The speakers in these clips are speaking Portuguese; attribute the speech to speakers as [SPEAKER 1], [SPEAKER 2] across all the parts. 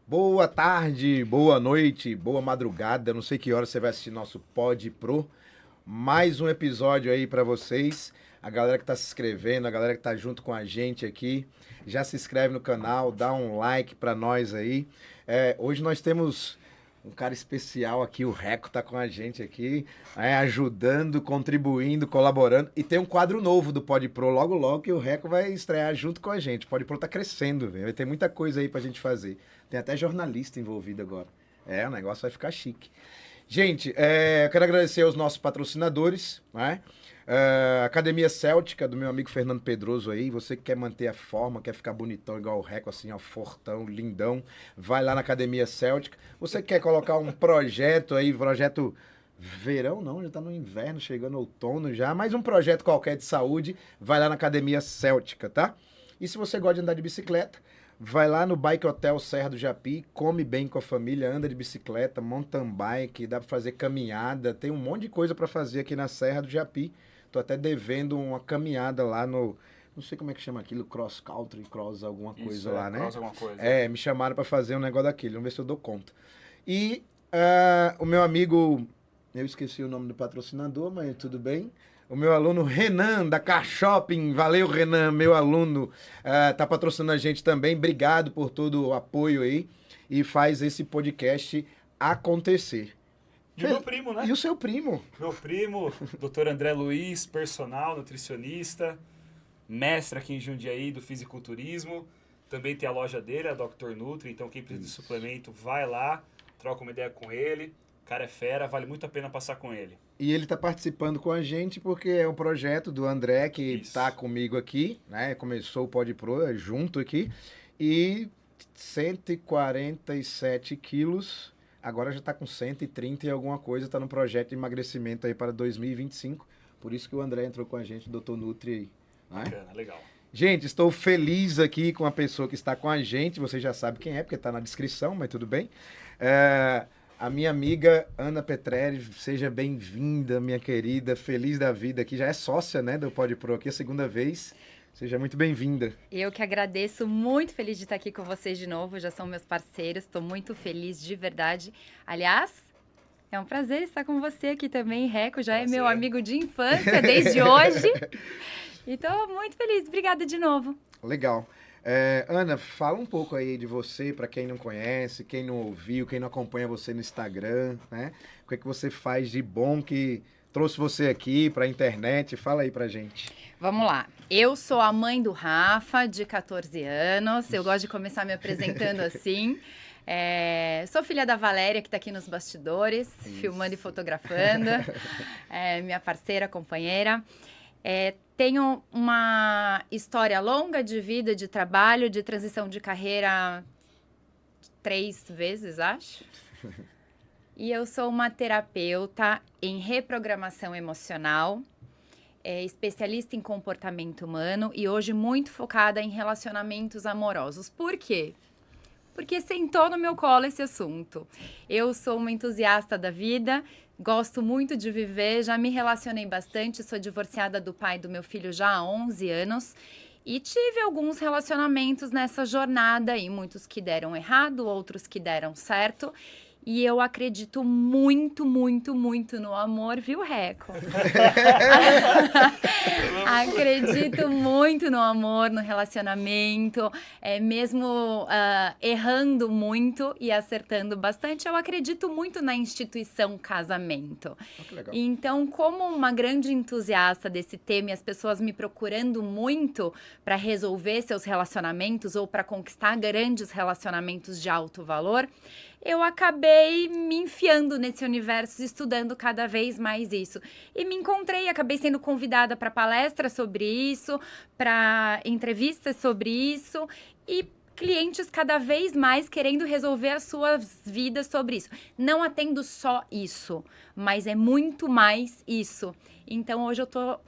[SPEAKER 1] Boa tarde, boa noite, boa madrugada. Não sei que hora você vai assistir nosso Pod Pro. Mais um episódio aí pra vocês. A galera que tá se inscrevendo, a galera que tá junto com a gente aqui, já se inscreve no canal, dá um like pra nós aí. Hoje nós temos um cara especial aqui, o Reco tá com a gente aqui, ajudando, contribuindo, colaborando. E tem um quadro novo do Pod Pro logo logo que o Reco vai estrear junto com a gente. O Pod Pro tá crescendo, velho. Vai ter muita coisa aí pra gente fazer. Tem até jornalista envolvido agora. O negócio vai ficar chique. Gente, eu quero agradecer aos nossos patrocinadores, né? Academia Céltica, do meu amigo Fernando Pedroso aí. Você que quer manter a forma, quer ficar bonitão igual o Reco, assim, ó, fortão, lindão, vai lá na Academia Céltica. Você que quer colocar um projeto aí, projeto verão não, já tá no inverno, chegando outono já, mas um projeto qualquer de saúde, vai lá na Academia Céltica, tá? E se você gosta de andar de bicicleta, vai lá no Bike Hotel Serra do Japi, come bem com a família, anda de bicicleta, mountain bike, dá pra fazer caminhada, tem um monte de coisa pra fazer aqui na Serra do Japi. Tô até devendo uma caminhada lá no, não sei como é que chama aquilo, cross country, cross alguma coisa
[SPEAKER 2] Isso,
[SPEAKER 1] lá, né?
[SPEAKER 2] Cross alguma coisa.
[SPEAKER 1] Me chamaram pra fazer um negócio daquele, vamos ver se eu dou conta. E o meu amigo, eu esqueci o nome do patrocinador, mas tudo bem. O meu aluno Renan, da Car Shopping. Valeu, Renan, meu aluno. Tá patrocinando a gente também. Obrigado por todo o apoio aí. E faz esse podcast acontecer.
[SPEAKER 2] E o meu primo, né?
[SPEAKER 1] E o seu primo?
[SPEAKER 2] Meu primo, Dr. André Luiz, personal, nutricionista, mestre aqui em Jundiaí do fisiculturismo. Também tem a loja dele, a Dr. Nutri. Então quem precisa de suplemento, vai lá, troca uma ideia com ele. O cara é fera, vale muito a pena passar com ele.
[SPEAKER 1] E ele está participando com a gente porque é um projeto do André que está
[SPEAKER 2] Isso.
[SPEAKER 1] comigo aqui, né? Começou o Pod Pro junto aqui. E 147 quilos, agora já está com 130 e alguma coisa, está no projeto de emagrecimento aí para 2025. Por isso que o André entrou com a gente, o Dr. Nutri aí. Né?
[SPEAKER 2] Bacana, legal.
[SPEAKER 1] Gente, estou feliz aqui com a pessoa que está com a gente. Você já sabe quem é, porque está na descrição, mas tudo bem. A minha amiga Ana Petrelli, seja bem-vinda, minha querida, feliz da vida aqui. Já é sócia, né, do Pod Pro aqui, a segunda vez. Seja muito bem-vinda.
[SPEAKER 3] Eu que agradeço, muito feliz de estar aqui com vocês de novo. Já são meus parceiros, estou muito feliz de verdade. Aliás, é um prazer estar com você aqui também, Reco. Já é meu amigo de infância desde hoje. E estou muito feliz. Obrigada de novo.
[SPEAKER 1] Legal. Ana, fala um pouco aí de você, para quem não conhece, quem não ouviu, quem não acompanha você no Instagram, né? O que é que você faz de bom que trouxe você aqui para a internet? Fala aí pra gente.
[SPEAKER 3] Vamos lá. Eu sou a mãe do Rafa, de 14 anos. Eu gosto de começar me apresentando assim. Sou filha da Valéria, que está aqui nos bastidores, filmando e fotografando. Minha parceira, companheira. Tenho uma história longa de vida, de trabalho, de transição de carreira 3 vezes, acho. E eu sou uma terapeuta em reprogramação emocional, especialista em comportamento humano e hoje muito focada em relacionamentos amorosos. Por quê? Porque sentou no meu colo esse assunto. Eu sou uma entusiasta da vida, gosto muito de viver, já me relacionei bastante, sou divorciada do pai do meu filho já há 11 anos e tive alguns relacionamentos nessa jornada aí, muitos que deram errado, outros que deram certo. E eu acredito muito, muito, muito no amor, viu, Reco? Acredito muito no amor, no relacionamento, mesmo errando muito e acertando bastante, eu acredito muito na instituição casamento.
[SPEAKER 1] Que legal.
[SPEAKER 3] Então, como uma grande entusiasta desse tema e as pessoas me procurando muito para resolver seus relacionamentos ou para conquistar grandes relacionamentos de alto valor, eu acabei me enfiando nesse universo, estudando cada vez mais isso. E me encontrei, acabei sendo convidada para palestras sobre isso, para entrevistas sobre isso e clientes cada vez mais querendo resolver as suas vidas sobre isso. Não atendo só isso, mas é muito mais isso. Então, hoje eu tô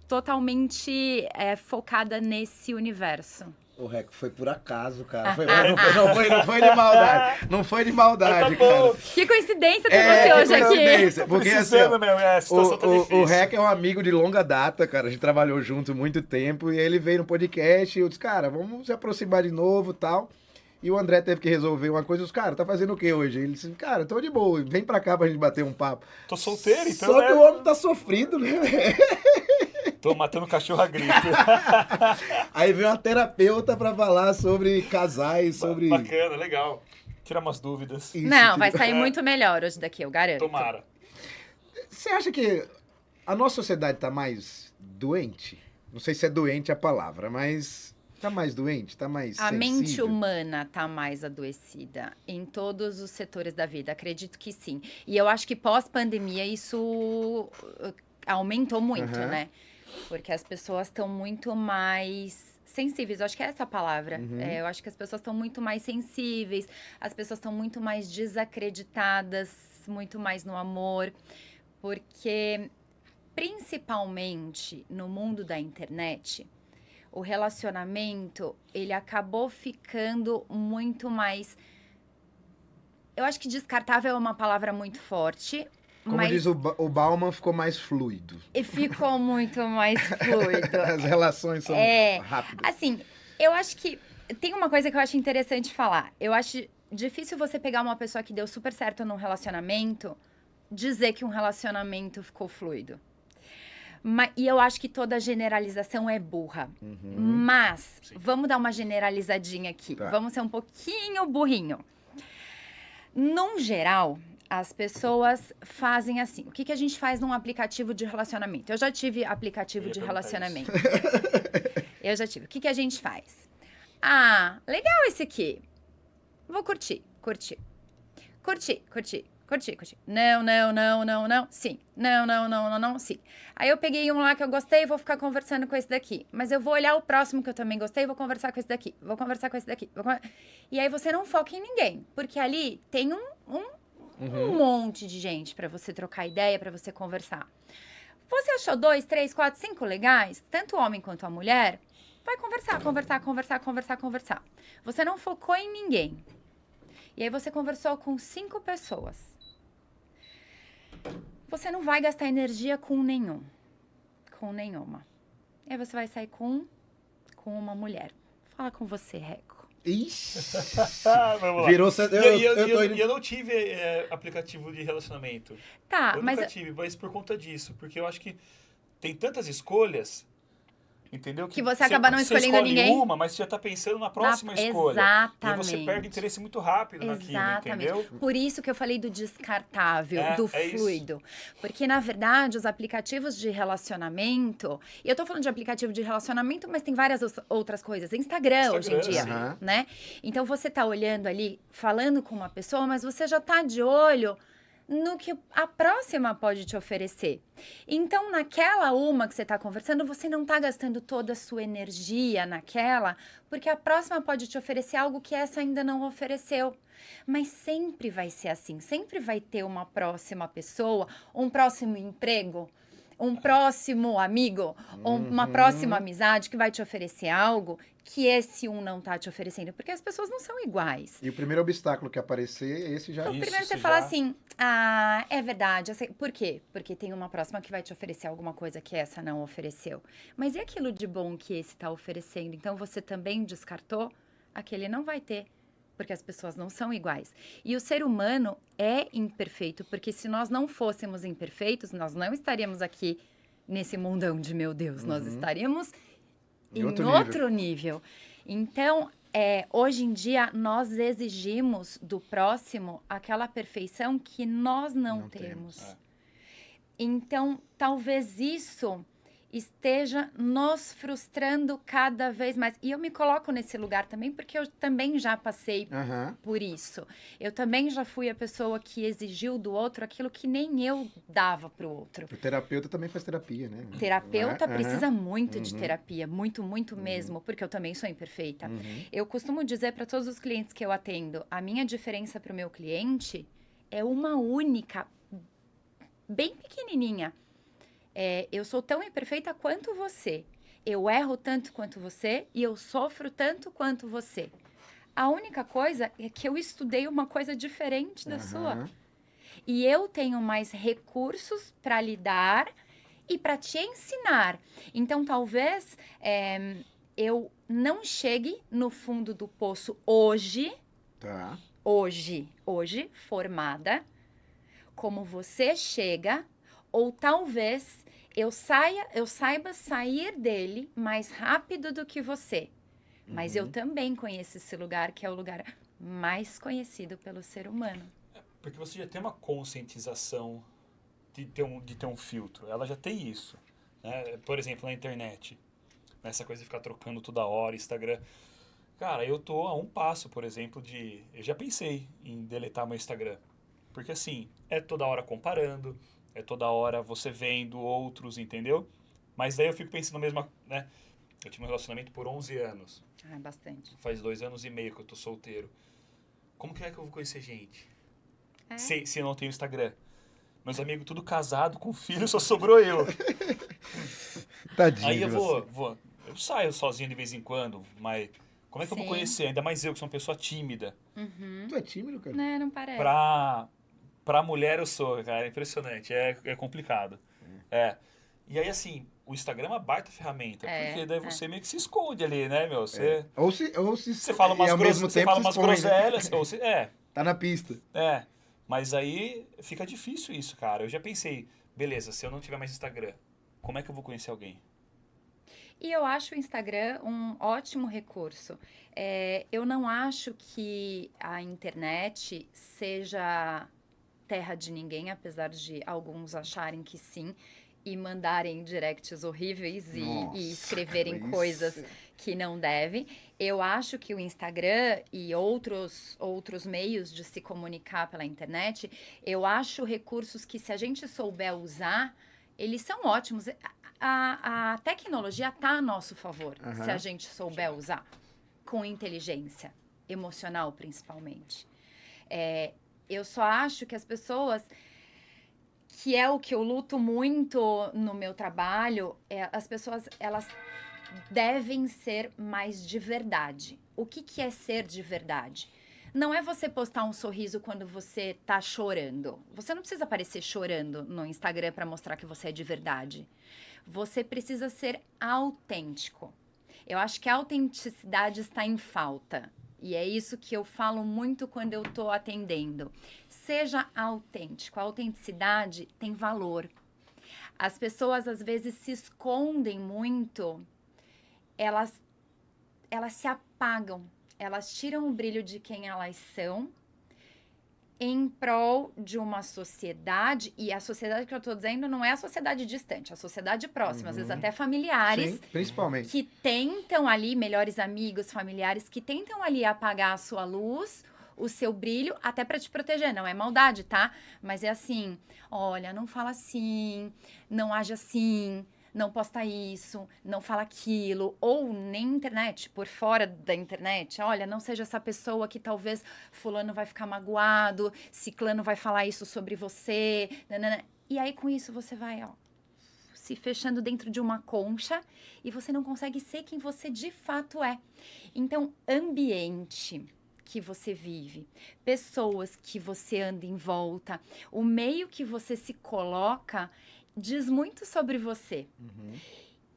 [SPEAKER 3] totalmente focada nesse universo.
[SPEAKER 1] O Reco foi por acaso, cara. Não foi de maldade. Não foi de maldade, cara.
[SPEAKER 3] Que coincidência ter você hoje aqui.
[SPEAKER 1] Porque assim, o Reco é um amigo de longa data, cara. A gente trabalhou junto muito tempo e ele veio no podcast e eu disse, cara, vamos se aproximar de novo e tal. E o André teve que resolver uma coisa. Os caras, tá fazendo o que hoje? Ele disse, cara, tô de boa, vem pra cá pra gente bater um papo.
[SPEAKER 2] Tô solteiro, então,
[SPEAKER 1] Só que o homem tá sofrido, né?
[SPEAKER 2] Tô matando cachorro a grito.
[SPEAKER 1] Aí veio uma terapeuta pra falar sobre casais, sobre...
[SPEAKER 2] Bacana, legal. Tirar umas dúvidas.
[SPEAKER 1] Isso,
[SPEAKER 3] Não,
[SPEAKER 1] tipo-
[SPEAKER 3] vai sair muito melhor hoje daqui, eu garanto.
[SPEAKER 2] Tomara.
[SPEAKER 1] Você acha que a nossa sociedade tá mais doente? Não sei se é doente a palavra, mas tá mais doente, tá mais
[SPEAKER 3] A mente
[SPEAKER 1] sensível?
[SPEAKER 3] humana tá mais adoecida em todos os setores da vida, acredito que sim. E eu acho que pós-pandemia isso aumentou muito,
[SPEAKER 1] Aham.
[SPEAKER 3] né? Porque as pessoas estão muito mais sensíveis, eu acho que é essa a palavra.
[SPEAKER 1] Uhum.
[SPEAKER 3] Eu acho que as pessoas estão muito mais sensíveis, as pessoas estão muito mais desacreditadas, muito mais no amor, porque principalmente no mundo da internet, o relacionamento, ele acabou ficando muito mais... Eu acho que descartável é uma palavra muito forte,
[SPEAKER 1] Como
[SPEAKER 3] mas
[SPEAKER 1] diz o Bauman, ficou mais fluido.
[SPEAKER 3] e ficou muito mais fluido.
[SPEAKER 1] As relações são
[SPEAKER 3] É.
[SPEAKER 1] rápidas.
[SPEAKER 3] Assim, eu acho que tem uma coisa que eu acho interessante falar. Eu acho difícil você pegar uma pessoa que deu super certo num relacionamento, dizer que um relacionamento ficou fluido. E eu acho que toda generalização é burra. Mas, vamos dar uma generalizadinha aqui.
[SPEAKER 1] Tá.
[SPEAKER 3] Vamos ser um pouquinho burrinho. Num geral, as pessoas fazem assim. O que, que a gente faz num aplicativo de relacionamento? Eu já tive aplicativo
[SPEAKER 2] Eu ia
[SPEAKER 3] de
[SPEAKER 2] perguntar
[SPEAKER 3] relacionamento. Eu já tive. O que, que a gente faz? Ah, legal esse aqui. Vou curtir. Curtir. Não, não, não, não, não. Sim. Não, não, não, não, não. Sim. Aí eu peguei um lá que eu gostei e vou ficar conversando com esse daqui. Mas eu vou olhar o próximo que eu também gostei e vou conversar com esse daqui. Vou conversar com esse daqui. E aí você não foca em ninguém. Porque ali tem um monte de gente pra você trocar ideia, pra você conversar. Você achou 2, 3, 4, 5 legais? Tanto o homem quanto a mulher. Vai conversar. Você não focou em ninguém. E aí você conversou com 5 pessoas. Você não vai gastar energia com nenhum. Com nenhuma. E aí você vai sair com uma mulher. Fala com você, Reco.
[SPEAKER 1] Ixi.
[SPEAKER 2] Vamos lá.
[SPEAKER 1] Virou...
[SPEAKER 2] E eu não tive aplicativo de relacionamento.
[SPEAKER 3] Tá,
[SPEAKER 2] Eu
[SPEAKER 3] mas...
[SPEAKER 2] nunca tive, mas por conta disso. Porque eu acho que tem tantas escolhas, entendeu?
[SPEAKER 3] Que você acaba não escolhendo
[SPEAKER 2] escolhe
[SPEAKER 3] ninguém.
[SPEAKER 2] uma, mas você já tá pensando na próxima escolha. E aí você
[SPEAKER 3] Exatamente.
[SPEAKER 2] perde interesse muito rápido naquilo, entendeu?
[SPEAKER 3] Por isso que eu falei do descartável, do
[SPEAKER 2] É isso.
[SPEAKER 3] fluido. Porque, na verdade, os aplicativos de relacionamento... E eu tô falando de aplicativo de relacionamento, mas tem várias outras coisas. Instagram hoje em dia,
[SPEAKER 1] sim.
[SPEAKER 3] né? Então, você tá olhando ali, falando com uma pessoa, mas você já tá de olho no que a próxima pode te oferecer. Então, naquela uma que você está conversando, você não está gastando toda a sua energia naquela, porque a próxima pode te oferecer algo que essa ainda não ofereceu. Mas sempre vai ser assim, sempre vai ter uma próxima pessoa, um próximo emprego, um próximo amigo, ou uma próxima amizade que vai te oferecer algo que esse um não tá te oferecendo, porque as pessoas não são iguais.
[SPEAKER 1] E o primeiro obstáculo que aparecer, esse já...
[SPEAKER 3] Então,
[SPEAKER 2] Isso,
[SPEAKER 3] primeiro você
[SPEAKER 2] você
[SPEAKER 3] fala
[SPEAKER 2] já-
[SPEAKER 3] assim, ah, é verdade, eu sei. Por quê? Porque tem uma próxima que vai te oferecer alguma coisa que essa não ofereceu. Mas e aquilo de bom que esse tá oferecendo? Então, você também descartou? Aquele não vai ter, porque as pessoas não são iguais. E o ser humano é imperfeito, porque se nós não fôssemos imperfeitos, nós não estaríamos aqui nesse mundão de meu Deus, nós estaríamos
[SPEAKER 1] Em
[SPEAKER 3] em
[SPEAKER 1] outro
[SPEAKER 3] outro nível. Então, hoje em dia, nós exigimos do próximo aquela perfeição que nós não temos.
[SPEAKER 2] É.
[SPEAKER 3] Então, talvez isso esteja nos frustrando cada vez mais. E eu me coloco nesse lugar também, porque eu também já passei
[SPEAKER 1] Aham.
[SPEAKER 3] por isso. Eu também já fui a pessoa que exigiu do outro aquilo que nem eu dava pro outro.
[SPEAKER 1] O terapeuta também faz terapia, né?
[SPEAKER 3] Terapeuta
[SPEAKER 1] Aham.
[SPEAKER 3] precisa muito de terapia, muito, muito mesmo, porque eu também sou imperfeita. Eu costumo dizer para todos os clientes que eu atendo, a minha diferença para o meu cliente é uma única, bem pequenininha. Eu sou tão imperfeita quanto você. Eu erro tanto quanto você e eu sofro tanto quanto você. A única coisa é que eu estudei uma coisa diferente da sua.
[SPEAKER 1] Aham.
[SPEAKER 3] E eu tenho mais recursos para lidar e para te ensinar. Então, talvez eu não chegue no fundo do poço hoje,
[SPEAKER 1] Tá.
[SPEAKER 3] hoje, formada, como você chega, ou talvez eu saiba sair dele mais rápido do que você. Mas eu também conheço esse lugar, que é o lugar mais conhecido pelo ser humano.
[SPEAKER 2] Porque você já tem uma conscientização de ter um filtro. Ela já tem isso. Né? Por exemplo, na internet. Essa coisa de ficar trocando toda hora, Instagram. Cara, eu tô a um passo, por exemplo, de... Eu já pensei em deletar meu Instagram. Porque assim, é toda hora comparando, é toda hora você vendo outros, entendeu? Mas daí eu fico pensando mesmo, né? Eu tive um relacionamento por 11 anos.
[SPEAKER 3] Ah, bastante.
[SPEAKER 2] Faz 2 anos e meio que eu tô solteiro. Como que eu vou conhecer gente?
[SPEAKER 3] É.
[SPEAKER 2] Se eu não tenho Instagram. Meus amigos tudo casado, com filho, só sobrou eu.
[SPEAKER 1] Tadinho
[SPEAKER 2] Aí
[SPEAKER 1] de
[SPEAKER 2] eu
[SPEAKER 1] você.
[SPEAKER 2] eu saio sozinho de vez em quando, mas como é que eu vou
[SPEAKER 3] Sim.
[SPEAKER 2] conhecer? Ainda mais eu, que sou uma pessoa tímida.
[SPEAKER 1] Tu é tímido, cara?
[SPEAKER 3] Né, não parece.
[SPEAKER 2] Pra mulher eu sou, cara, é impressionante, é complicado. É. E aí, assim, o Instagram é uma baita ferramenta, porque daí você meio que se esconde ali, né, meu? Você
[SPEAKER 1] Ou se
[SPEAKER 2] você fala
[SPEAKER 1] e ao mesmo
[SPEAKER 2] você
[SPEAKER 1] tempo
[SPEAKER 2] fala
[SPEAKER 1] se
[SPEAKER 2] umas
[SPEAKER 1] expõe, né?
[SPEAKER 2] groselhas, ou
[SPEAKER 1] Tá na pista.
[SPEAKER 2] mas aí fica difícil isso, cara. Eu já pensei, beleza, se eu não tiver mais Instagram, como é que eu vou conhecer alguém?
[SPEAKER 3] E eu acho o Instagram um ótimo recurso. Eu não acho que a internet seja terra de ninguém, apesar de alguns acharem que sim, e mandarem directs horríveis
[SPEAKER 1] Nossa,
[SPEAKER 3] e escreverem
[SPEAKER 1] cara,
[SPEAKER 3] coisas
[SPEAKER 1] isso-
[SPEAKER 3] que não devem. Eu acho que o Instagram e outros meios de se comunicar pela internet, eu acho recursos que, se a gente souber usar, eles são ótimos. A tecnologia está a nosso favor,
[SPEAKER 1] Aham.
[SPEAKER 3] se a gente souber usar, com inteligência emocional, principalmente. Eu só acho que as pessoas, que é o que eu luto muito no meu trabalho, as pessoas, elas devem ser mais de verdade. O que é ser de verdade? Não é você postar um sorriso quando você tá chorando. Você não precisa aparecer chorando no Instagram para mostrar que você é de verdade. Você precisa ser autêntico. Eu acho que a autenticidade está em falta. E é isso que eu falo muito quando eu estou atendendo. Seja autêntico. A autenticidade tem valor. As pessoas, às vezes, se escondem muito. Elas se apagam. Elas tiram o brilho de quem elas são em prol de uma sociedade, e a sociedade que eu estou dizendo não é a sociedade distante, a sociedade próxima, às vezes até familiares,
[SPEAKER 1] Sim, principalmente.
[SPEAKER 3] que tentam ali, melhores amigos, familiares, que tentam ali apagar a sua luz, o seu brilho, até para te proteger. Não é maldade, tá? Mas é assim, olha, não fala assim, não age assim, não posta isso, não fala aquilo, ou nem internet, por fora da internet. Olha, não seja essa pessoa que talvez fulano vai ficar magoado, ciclano vai falar isso sobre você, nanana. E aí com isso você vai, ó, se fechando dentro de uma concha e você não consegue ser quem você de fato é. Então, ambiente que você vive, pessoas que você anda em volta, o meio que você se coloca diz muito sobre você.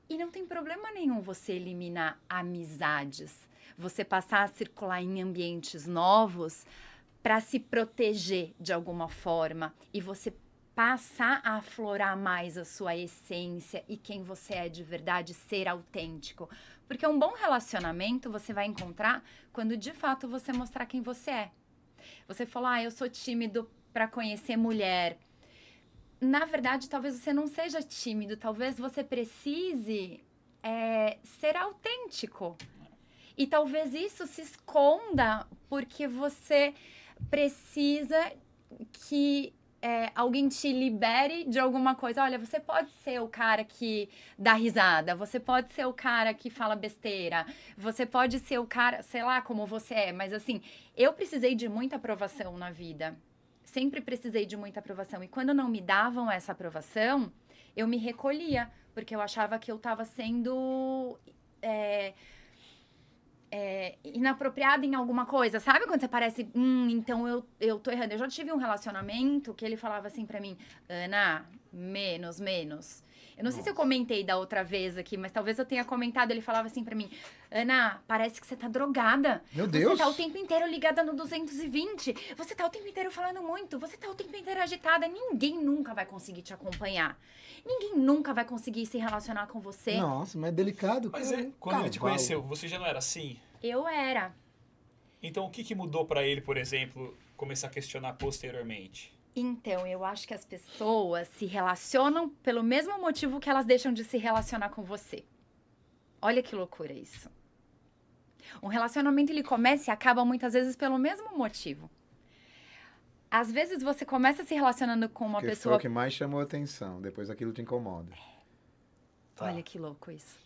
[SPEAKER 3] E não tem problema nenhum você eliminar amizades, você passar a circular em ambientes novos para se proteger de alguma forma e você passar a aflorar mais a sua essência e quem você é de verdade, ser autêntico. Porque um bom relacionamento você vai encontrar quando de fato você mostrar quem você é. Você falou, eu sou tímido para conhecer mulher. Na verdade, talvez você não seja tímido, talvez você precise ser autêntico. E talvez isso se esconda porque você precisa que alguém te libere de alguma coisa. Olha, você pode ser o cara que dá risada, você pode ser o cara que fala besteira, você pode ser o cara, sei lá como você é, mas assim, eu precisei de muita aprovação na vida. Sempre precisei de muita aprovação. E quando não me davam essa aprovação, eu me recolhia, porque eu achava que eu estava sendo inapropriada em alguma coisa. Sabe quando você parece, então eu tô errando. Eu já tive um relacionamento que ele falava assim pra mim, Ana, menos. Eu não sei se eu comentei da outra vez aqui, mas talvez eu tenha comentado. Ele falava assim pra mim: Ana, parece que você tá drogada.
[SPEAKER 1] Meu Deus.
[SPEAKER 3] Você tá o tempo inteiro ligada no 220. Você tá o tempo inteiro falando muito. Você tá o tempo inteiro agitada. Ninguém nunca vai conseguir te acompanhar. Ninguém nunca vai conseguir se relacionar com você.
[SPEAKER 1] Nossa, mas é delicado.
[SPEAKER 2] Mas
[SPEAKER 1] cara,
[SPEAKER 2] quando ele te
[SPEAKER 1] cavalo.
[SPEAKER 2] conheceu, você já não era assim?
[SPEAKER 3] Eu era.
[SPEAKER 2] Então, o que mudou pra ele, por exemplo, começar a questionar posteriormente?
[SPEAKER 3] Então, eu acho que as pessoas se relacionam pelo mesmo motivo que elas deixam de se relacionar com você. Olha que loucura isso. Um relacionamento, ele começa e acaba muitas vezes pelo mesmo motivo. Às vezes você começa se relacionando com uma
[SPEAKER 1] Que foi
[SPEAKER 3] pessoa...
[SPEAKER 1] o que mais chamou a atenção. Depois aquilo te incomoda.
[SPEAKER 2] Tá.
[SPEAKER 3] Olha que louco isso.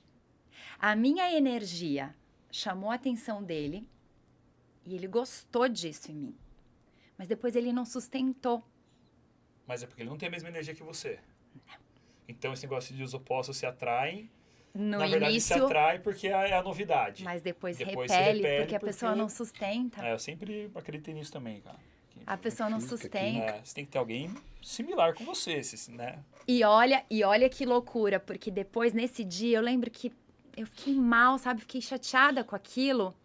[SPEAKER 3] A minha energia chamou a atenção dele e ele gostou disso em mim. Mas depois ele não sustentou.
[SPEAKER 2] Mas é porque ele não tem a mesma energia que você. Então, esse negócio de os opostos se atraem.
[SPEAKER 3] No
[SPEAKER 2] Na verdade, se
[SPEAKER 3] início,
[SPEAKER 2] atrai porque é a novidade.
[SPEAKER 3] mas depois,
[SPEAKER 2] Depois se
[SPEAKER 3] repele,
[SPEAKER 2] repele
[SPEAKER 3] porque a pessoa
[SPEAKER 2] porque-
[SPEAKER 3] não sustenta.
[SPEAKER 2] É, eu sempre acreditei nisso também, cara.
[SPEAKER 3] A pessoa não
[SPEAKER 1] Física aqui.
[SPEAKER 3] sustenta.
[SPEAKER 2] Você tem que ter alguém similar com você, né?
[SPEAKER 3] E olha que loucura, porque depois, nesse dia, eu lembro que eu fiquei mal, sabe? Fiquei chateada com aquilo,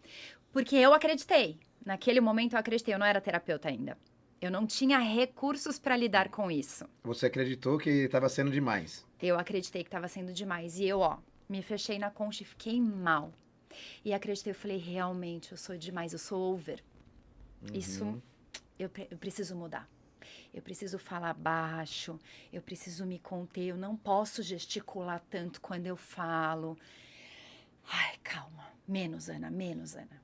[SPEAKER 3] porque eu acreditei. Naquele momento eu acreditei, eu não era terapeuta ainda. Eu não tinha recursos para lidar com isso.
[SPEAKER 1] Você acreditou que estava sendo demais.
[SPEAKER 3] Eu acreditei que estava sendo demais. E eu, me fechei na concha e fiquei mal. E acreditei, eu falei, realmente, eu sou demais, eu sou over. Isso, eu preciso mudar. Eu preciso falar baixo, eu preciso me conter, eu não posso gesticular tanto quando eu falo. Ai, calma, menos, Ana, menos, Ana.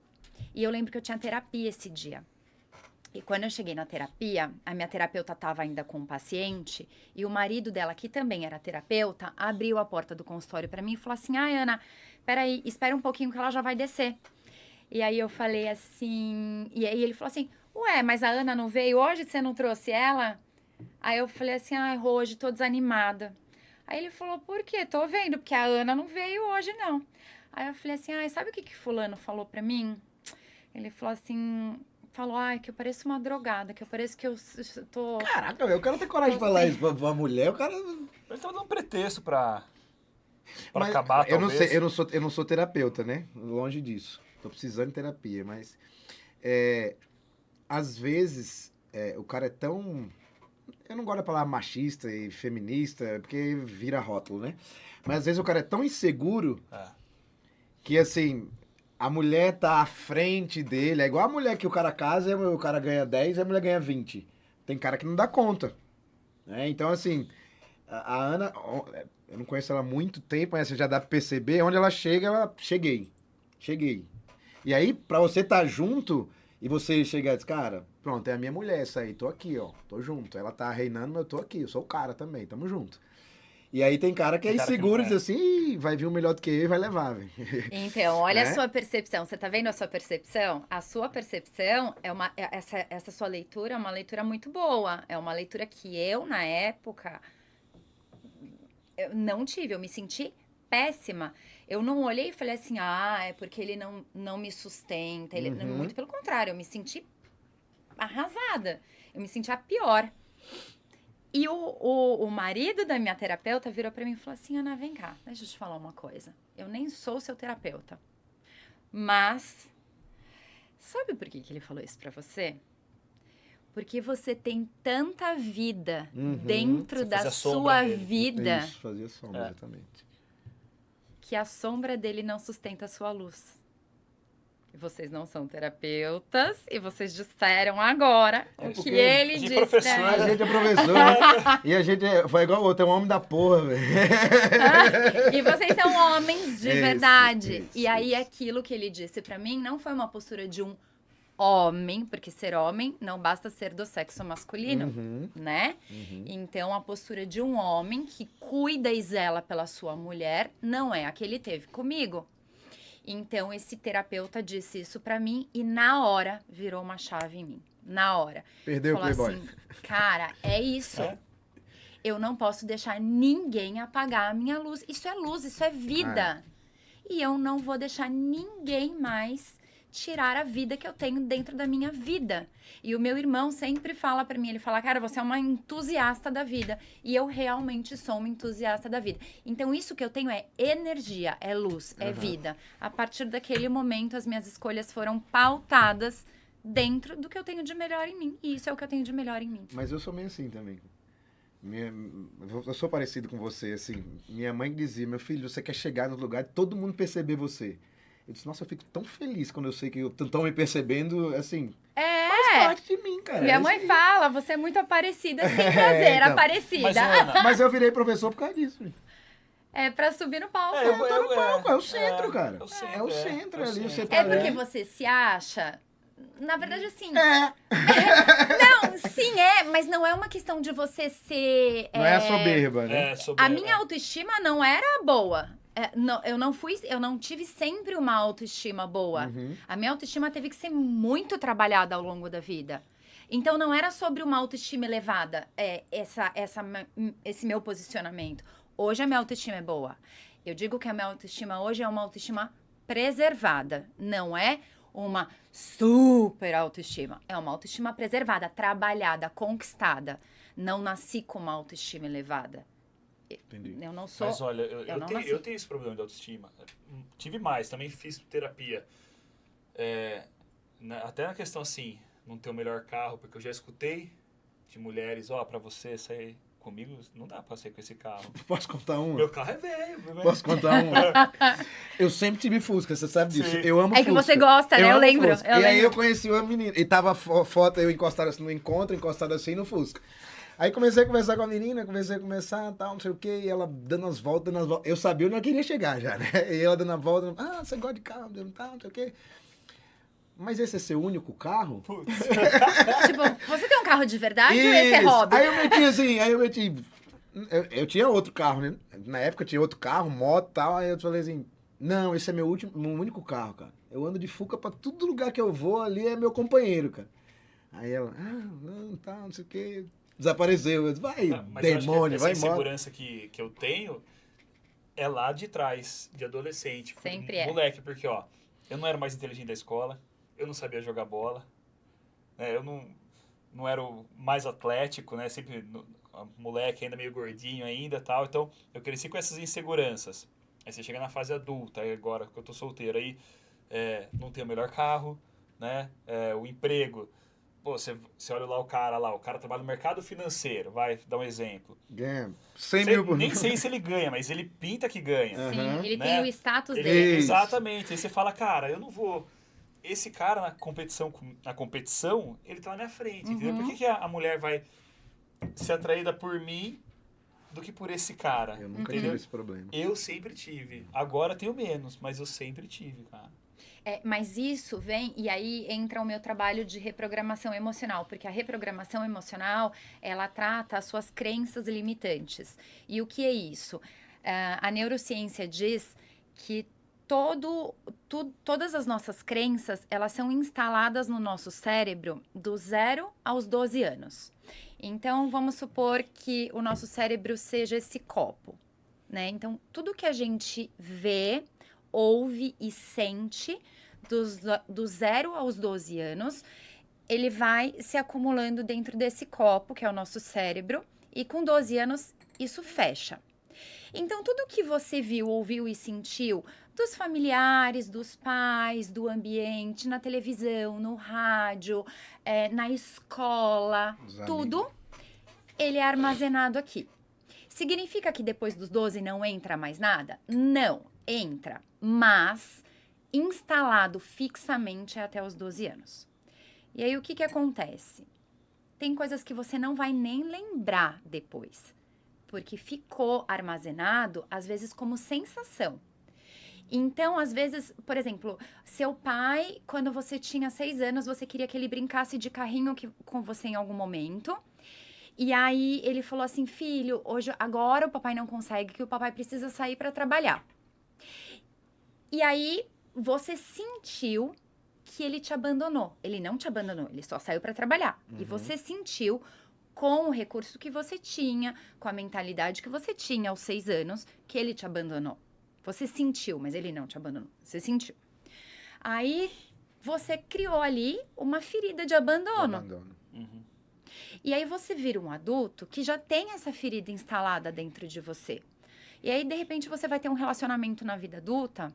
[SPEAKER 3] E eu lembro que eu tinha terapia esse dia. E quando eu cheguei na terapia, a minha terapeuta estava ainda com um paciente e o marido dela, que também era terapeuta, abriu a porta do consultório para mim e falou assim: ai, Ana, peraí, espera um pouquinho que ela já vai descer. E aí eu falei assim... E aí ele falou assim: ué, mas a Ana não veio hoje? Você não trouxe ela? Aí eu falei assim: ai, hoje tô desanimada. Aí ele falou: por quê? Tô vendo, porque a Ana não veio hoje, não. Aí eu falei assim: ai, sabe o que fulano falou pra mim? Ele falou assim... Falou, ai, que eu pareço uma drogada, que eu pareço que eu tô...
[SPEAKER 1] Caraca, eu quero ter coragem de falar isso pra uma mulher, o cara...
[SPEAKER 2] Ele tava dando um pretexto pra
[SPEAKER 1] Mas
[SPEAKER 2] acabar,
[SPEAKER 1] eu não
[SPEAKER 2] talvez.
[SPEAKER 1] sei, eu não sou terapeuta, né? Longe disso. Tô precisando de terapia, mas... às vezes, o cara é tão... Eu não gosto da palavra machista e feminista, porque vira rótulo, né? Mas às vezes o cara é tão inseguro
[SPEAKER 2] É.
[SPEAKER 1] que, assim... A mulher tá à frente dele. É igual a mulher que o cara casa e o cara ganha 10 e a mulher ganha 20. Tem cara que não dá conta. Né? Então, assim, a Ana, eu não conheço ela há muito tempo, mas você já dá pra perceber. Onde ela chega, ela... Cheguei. E aí, pra você estar junto e você chegar e dizer, cara, pronto, é a minha mulher essa aí. Tô aqui, ó. Tô junto. Ela tá reinando, mas eu tô aqui. Eu sou o cara também. Tamo junto. E aí tem cara que é
[SPEAKER 2] Tem cara que
[SPEAKER 1] inseguro e
[SPEAKER 2] não
[SPEAKER 1] diz assim, "Ih, vai vir um melhor do que eu e vai levar, velho."
[SPEAKER 3] Então, olha
[SPEAKER 1] Né?
[SPEAKER 3] a sua percepção. Você tá vendo a sua percepção? A sua percepção, essa sua leitura é uma leitura muito boa. É uma leitura que eu, na época, eu não tive. Eu me senti péssima. Eu não olhei e falei assim, é porque ele não me sustenta. Ele...
[SPEAKER 1] Uhum.
[SPEAKER 3] Muito pelo contrário, eu me senti arrasada. Eu me senti a pior. E o marido da minha terapeuta virou pra mim e falou assim, Ana, vem cá, deixa eu te falar uma coisa. Eu nem sou seu terapeuta, mas sabe por que ele falou isso pra você? Porque você tem tanta vida dentro
[SPEAKER 2] Você
[SPEAKER 3] da
[SPEAKER 2] fazia sombra
[SPEAKER 3] sua
[SPEAKER 2] dele.
[SPEAKER 3] vida
[SPEAKER 1] Isso, fazia sombra, exatamente.
[SPEAKER 3] que a sombra dele não sustenta a sua luz. Vocês não são terapeutas e vocês disseram agora o que
[SPEAKER 1] porque
[SPEAKER 3] ele
[SPEAKER 2] a gente
[SPEAKER 3] disse.
[SPEAKER 2] é professor,
[SPEAKER 3] pra mim.
[SPEAKER 1] A gente é professor e a gente foi igual o outro, é um homem da porra, velho.
[SPEAKER 3] E vocês são homens de
[SPEAKER 1] Isso,
[SPEAKER 3] verdade.
[SPEAKER 1] isso,
[SPEAKER 3] E aí
[SPEAKER 1] isso.
[SPEAKER 3] aquilo que ele disse pra mim não foi uma postura de um homem, porque ser homem não basta ser do sexo masculino,
[SPEAKER 1] Uhum,
[SPEAKER 3] né?
[SPEAKER 1] uhum.
[SPEAKER 3] Então a postura de um homem que cuida e zela pela sua mulher não é a que ele teve comigo. Então esse terapeuta disse isso pra mim e na hora virou uma chave em mim. Na hora.
[SPEAKER 1] Perdeu o
[SPEAKER 3] Falou
[SPEAKER 1] Playboy.
[SPEAKER 3] assim, cara, é isso.
[SPEAKER 2] É?
[SPEAKER 3] Eu não posso deixar ninguém apagar a minha luz. Isso é luz, isso é vida. E eu não vou deixar ninguém mais tirar a vida que eu tenho dentro da minha vida. E o meu irmão sempre fala pra mim, ele fala, cara, você é uma entusiasta da vida. E eu realmente sou uma entusiasta da vida. Então, isso que eu tenho é energia, é luz, é vida. A partir daquele momento, as minhas escolhas foram pautadas dentro do que eu tenho de melhor em mim. E isso é o que eu tenho de melhor em mim.
[SPEAKER 1] Mas eu sou meio assim também. Eu sou parecido com você, assim. Minha mãe dizia, meu filho, você quer chegar no lugar e todo mundo perceber você. Eu disse, nossa, eu fico tão feliz quando eu sei que estão me percebendo, assim, faz parte de mim, cara.
[SPEAKER 3] Minha
[SPEAKER 1] É
[SPEAKER 3] mãe
[SPEAKER 1] isso aí.
[SPEAKER 3] fala, você é muito aparecida, sem prazer,
[SPEAKER 1] então.
[SPEAKER 3] aparecida.
[SPEAKER 2] Mas, Ana,
[SPEAKER 1] Mas eu virei professor por causa disso. Filho.
[SPEAKER 3] É pra subir no palco.
[SPEAKER 1] Eu tô no palco, é o centro, cara.
[SPEAKER 2] É o centro,
[SPEAKER 1] É o centro ali, você
[SPEAKER 3] É
[SPEAKER 1] tá
[SPEAKER 3] porque
[SPEAKER 1] ali.
[SPEAKER 3] você se acha... Na verdade, assim...
[SPEAKER 1] É,
[SPEAKER 3] Não, sim, mas não é uma questão de você ser...
[SPEAKER 1] não é a soberba, né?
[SPEAKER 3] A minha autoestima não era boa. Eu não tive sempre uma autoestima boa.
[SPEAKER 1] Uhum.
[SPEAKER 3] A minha autoestima teve que ser muito trabalhada ao longo da vida. Então, não era sobre uma autoestima elevada, esse meu posicionamento. Hoje, a minha autoestima é boa. Eu digo que a minha autoestima hoje é uma autoestima preservada. Não é uma super autoestima. É uma autoestima preservada, trabalhada, conquistada. Não nasci com uma autoestima elevada.
[SPEAKER 1] Entendi.
[SPEAKER 3] Eu não sou...
[SPEAKER 2] Mas olha,
[SPEAKER 3] não nasci.
[SPEAKER 2] eu tenho esse problema de autoestima. Tive mais, também fiz terapia. Até na questão assim, não ter o melhor carro, porque eu já escutei de mulheres, pra você sair comigo, não dá pra sair com esse carro.
[SPEAKER 1] Posso contar uma?
[SPEAKER 2] Meu carro é velho.
[SPEAKER 1] Posso contar uma? Eu sempre tive Fusca, você sabe disso.
[SPEAKER 2] Sim.
[SPEAKER 1] Eu amo
[SPEAKER 3] É que
[SPEAKER 1] Fusca.
[SPEAKER 3] você gosta, né? Eu
[SPEAKER 1] amo
[SPEAKER 3] lembro.
[SPEAKER 1] Fusca. E aí eu conheci uma menina. E tava foto, eu encostado assim no encontro, encostado assim no Fusca. Aí comecei a conversar com a menina, tal, não sei o quê, e ela dando as voltas, Eu sabia onde eu queria chegar já, né? E ela dando a volta, você gosta de carro, tal, não sei o quê. Mas esse é seu único carro?
[SPEAKER 3] Tipo, você tem um carro de verdade ou esse é
[SPEAKER 1] Isso.
[SPEAKER 3] hobby?
[SPEAKER 1] Aí eu meti. Eu tinha outro carro, né? Na época eu tinha outro carro, moto e tal. Aí eu falei assim: não, esse é meu único carro, cara. Eu ando de Fuca pra todo lugar que eu vou, ali é meu companheiro, cara. Aí ela, não, tal, não sei o quê. Desapareceu. Eu disse, vai,
[SPEAKER 2] Mas eu acho
[SPEAKER 1] demônio,
[SPEAKER 2] que
[SPEAKER 1] vai
[SPEAKER 2] essa
[SPEAKER 1] embora.
[SPEAKER 2] insegurança que eu tenho é lá de trás, de adolescente.
[SPEAKER 3] Sempre é.
[SPEAKER 2] Moleque, porque, eu não era o mais inteligente da escola, eu não sabia jogar bola, né? Eu não era o mais atlético, né? Sempre moleque, ainda meio gordinho ainda, tal. Então, eu cresci com essas inseguranças. Aí você chega na fase adulta, aí agora que eu tô solteiro, aí não tem o melhor carro, né? O emprego. Pô, você olha lá, o cara trabalha no mercado financeiro, vai dar um exemplo.
[SPEAKER 1] Ganha 100 mil por
[SPEAKER 2] Nem
[SPEAKER 1] mês.
[SPEAKER 2] sei se ele ganha, mas ele pinta que ganha.
[SPEAKER 3] Sim,
[SPEAKER 1] Aham.
[SPEAKER 3] ele
[SPEAKER 2] Né?
[SPEAKER 3] tem o status
[SPEAKER 2] Ele-
[SPEAKER 3] dele.
[SPEAKER 1] Isso.
[SPEAKER 2] Exatamente. Aí você fala, cara, eu não vou... Esse cara na competição, ele tá na minha frente, entendeu? Por que a mulher vai ser atraída por mim do que por esse cara?
[SPEAKER 1] Eu nunca
[SPEAKER 2] entendeu?
[SPEAKER 1] tive esse problema.
[SPEAKER 2] Eu sempre tive. Agora tenho menos, mas eu sempre tive, cara.
[SPEAKER 3] Mas isso vem, e aí entra o meu trabalho de reprogramação emocional, porque a reprogramação emocional, ela trata as suas crenças limitantes. E o que é isso? A neurociência diz que todas as nossas crenças, elas são instaladas no nosso cérebro do 0 aos 12 anos. Então, vamos supor que o nosso cérebro seja esse copo, né? Então, tudo que a gente vê, ouve e sente do 0 aos 12 anos, ele vai se acumulando dentro desse copo, que é o nosso cérebro, e com 12 anos isso fecha. Então, tudo que você viu, ouviu e sentiu dos familiares, dos pais, do ambiente, na televisão, no rádio, na escola,
[SPEAKER 1] Os
[SPEAKER 3] tudo, ele é armazenado aqui. Significa que depois dos 12 não entra mais nada? Não, entra, mas instalado fixamente até os 12 anos. E aí, o que acontece? Tem coisas que você não vai nem lembrar depois, porque ficou armazenado, às vezes, como sensação. Então, às vezes, por exemplo, seu pai, quando você tinha 6 anos, você queria que ele brincasse de carrinho com você em algum momento. E aí, ele falou assim, filho, agora o papai não consegue, que o papai precisa sair para trabalhar. E aí, você sentiu que ele te abandonou. Ele não te abandonou, ele só saiu para trabalhar. E você sentiu, com o recurso que você tinha, com a mentalidade que você tinha aos 6 anos, que ele te abandonou. Você sentiu, mas ele não te abandonou. Você sentiu. Aí, você criou ali uma ferida de abandono.
[SPEAKER 1] Abandono.
[SPEAKER 2] Uhum.
[SPEAKER 3] E aí você vira um adulto que já tem essa ferida instalada dentro de você. E aí, de repente, você vai ter um relacionamento na vida adulta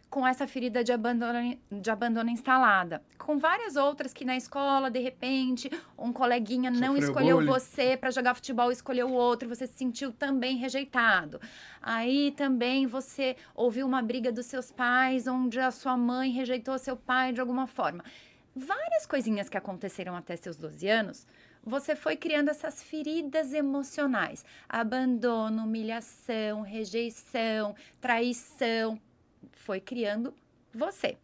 [SPEAKER 3] com essa ferida de abandono instalada. Com várias outras que na escola, de repente, um coleguinha não
[SPEAKER 1] Sofreu
[SPEAKER 3] escolheu
[SPEAKER 1] bullying.
[SPEAKER 3] você para jogar futebol, escolheu o outro, você se sentiu também rejeitado. Aí também você ouviu uma briga dos seus pais, onde a sua mãe rejeitou seu pai de alguma forma. Várias coisinhas que aconteceram até seus 12 anos, você foi criando essas feridas emocionais. Abandono, humilhação, rejeição, traição. Foi criando você.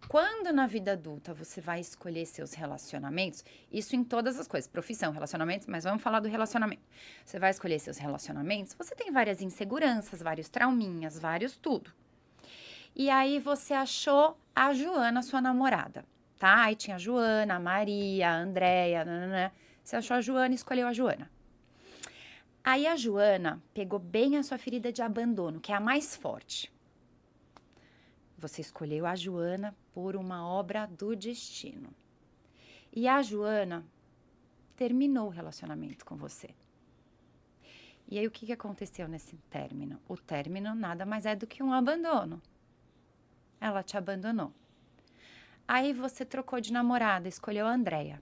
[SPEAKER 3] Quando na vida adulta você vai escolher seus relacionamentos, isso em todas as coisas, profissão, relacionamentos, mas vamos falar do relacionamento. Você vai escolher seus relacionamentos, você tem várias inseguranças, vários trauminhas, vários tudo. E aí você achou a Joana, sua namorada, tá? Aí tinha a Joana, a Maria, a Andréia, nananã. Você achou a Joana e escolheu a Joana. Aí a Joana pegou bem a sua ferida de abandono, que é a mais forte. Você escolheu a Joana por uma obra do destino. E a Joana terminou o relacionamento com você. E aí o que aconteceu nesse término? O término nada mais é do que um abandono. Ela te abandonou. Aí você trocou de namorada, escolheu a Andréia.